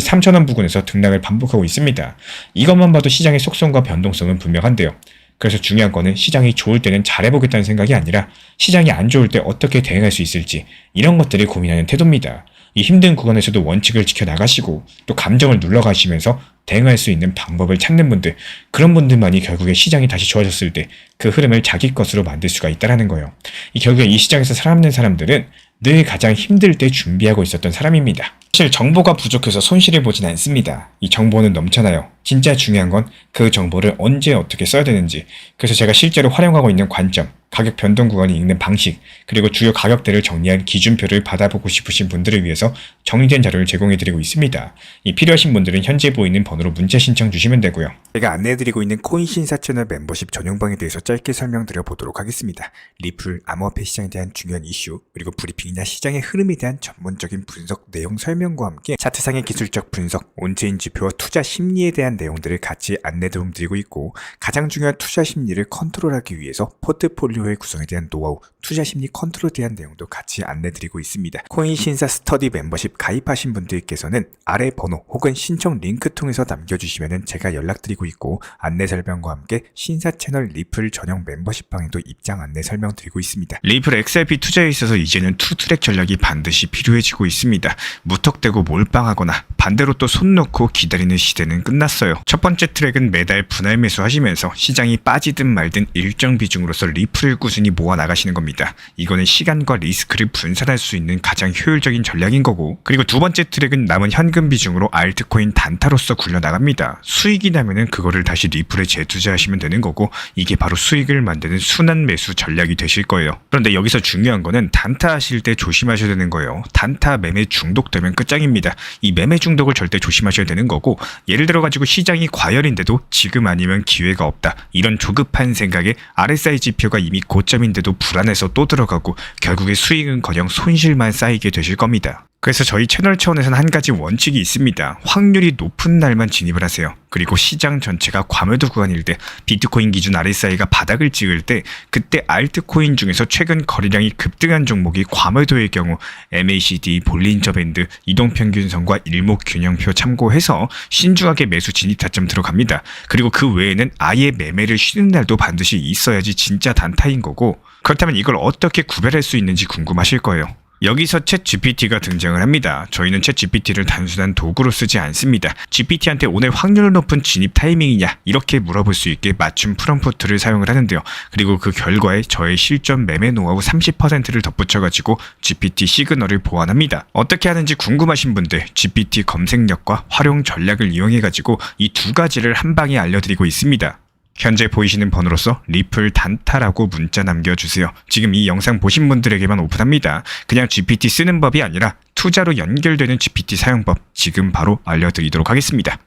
3,000원 부근에서 등락을 반복하고 있습니다. 이것만 봐도 시장의 속성과 변동성은 분명한데요. 그래서 중요한 거는 시장이 좋을 때는 잘해보겠다는 생각이 아니라 시장이 안 좋을 때 어떻게 대응할 수 있을지 이런 것들을 고민하는 태도입니다. 이 힘든 구간에서도 원칙을 지켜나가시고 또 감정을 눌러가시면서 대응할 수 있는 방법을 찾는 분들, 그런 분들만이 결국에 시장이 다시 좋아졌을 때 그 흐름을 자기 것으로 만들 수가 있다는 거예요. 결국에 이 시장에서 살아남는 사람들은 늘 가장 힘들 때 준비하고 있었던 사람입니다. 사실 정보가 부족해서 손실을 보진 않습니다. 이 정보는 넘쳐나요. 진짜 중요한 건 그 정보를 언제 어떻게 써야 되는지, 그래서 제가 실제로 활용하고 있는 관점, 가격 변동 구간이 읽는 방식, 그리고 주요 가격대를 정리한 기준표를 받아보고 싶으신 분들을 위해서 정리된 자료를 제공해드리고 있습니다. 필요하신 분들은 현재 보이는 번호로 문자 신청 주시면 되고요. 제가 안내해드리고 있는 코인 신사 채널 멤버십 전용방에 대해서 짧게 설명드려 보도록 하겠습니다. 리플, 암호화폐 시장에 대한 중요한 이슈, 그리고 브리핑이나 시장의 흐름에 대한 전문적인 분석 내용 설명과 함께 차트상의 기술적 분석, 온체인 지표와 투자 심리에 대한 내용들을 같이 안내 도움드리고 있고, 가장 중요한 투자 심리를 컨트롤하기 위해서 포트폴리오의 구성에 대한 노하우, 투자 심리 컨트롤에 대한 내용도 같이 안내드리고 있습니다. 코인 신사 스터디 멤버십 가입하신 분들께서는 아래 번호 혹은 신청 링크 통해서 남겨주시면 제가 연락드리고 있고, 안내 설명과 함께 신사 채널 리플 전용 멤버십 방에도 입장 안내 설명드리고 있습니다. 리플 XRP 투자에 있어서 이제는 투트랙 전략이 반드시 필요해지고 있습니다. 무턱대고 몰빵하거나 반대로 또 손 놓고 기다리는 시대는 끝났어요. 첫 번째 트랙은 매달 분할 매수하시면서 시장이 빠지든 말든 일정 비중으로서 리플을 꾸준히 모아 나가시는 겁니다. 이거는 시간과 리스크를 분산할 수 있는 가장 효율적인 전략인 거고, 그리고 두 번째 트랙은 남은 현금 비중으로 알트코인 단타로서 굴려나갑니다. 수익이 나면은 그거를 다시 리플에 재투자하시면 되는 거고, 이게 바로 수익을 만드는 순환 매수 전략이 되실 거예요. 그런데 여기서 중요한 거는 단타 하실 때 조심하셔야 되는 거예요. 단타 매매 중독되면 끝장입니다. 이 매매 중독을 절대 조심하셔야 되는 거고, 예를 들어 가지고 시장이 과열인데도 지금 아니면 기회가 없다, 이런 조급한 생각에 RSI 지표가 이미 고점인데도 불안해서 또 들어가고 결국에 수익은커녕 손실만 쌓이게 되실 겁니다. 그래서 저희 채널 차원에서는 한 가지 원칙이 있습니다. 확률이 높은 날만 진입을 하세요. 그리고 시장 전체가 과매도 구간일 때, 비트코인 기준 RSI가 바닥을 찍을 때, 그때 알트코인 중에서 최근 거래량이 급등한 종목이 과매도의 경우 MACD, 볼린저 밴드, 이동평균선과 일목균형표 참고해서 신중하게 매수 진입 타점 들어갑니다. 그리고 그 외에는 아예 매매를 쉬는 날도 반드시 있어야지 진짜 단타인 거고, 그렇다면 이걸 어떻게 구별할 수 있는지 궁금하실 거예요. 여기서 챗 GPT가 등장을 합니다. 저희는 챗 GPT를 단순한 도구로 쓰지 않습니다. GPT한테 오늘 확률 높은 진입 타이밍이냐 이렇게 물어볼 수 있게 맞춤 프롬프트를 사용을 하는데요. 그리고 그 결과에 저의 실전 매매 노하우 30%를 덧붙여가지고 GPT 시그널을 보완합니다. 어떻게 하는지 궁금하신 분들 GPT 검색력과 활용 전략을 이용해가지고 이 두 가지를 한 방에 알려드리고 있습니다. 현재 보이시는 번호로서 리플 단타라고 문자 남겨주세요. 지금 이 영상 보신 분들에게만 오픈합니다. 그냥 GPT 쓰는 법이 아니라 투자로 연결되는 GPT 사용법 지금 바로 알려드리도록 하겠습니다.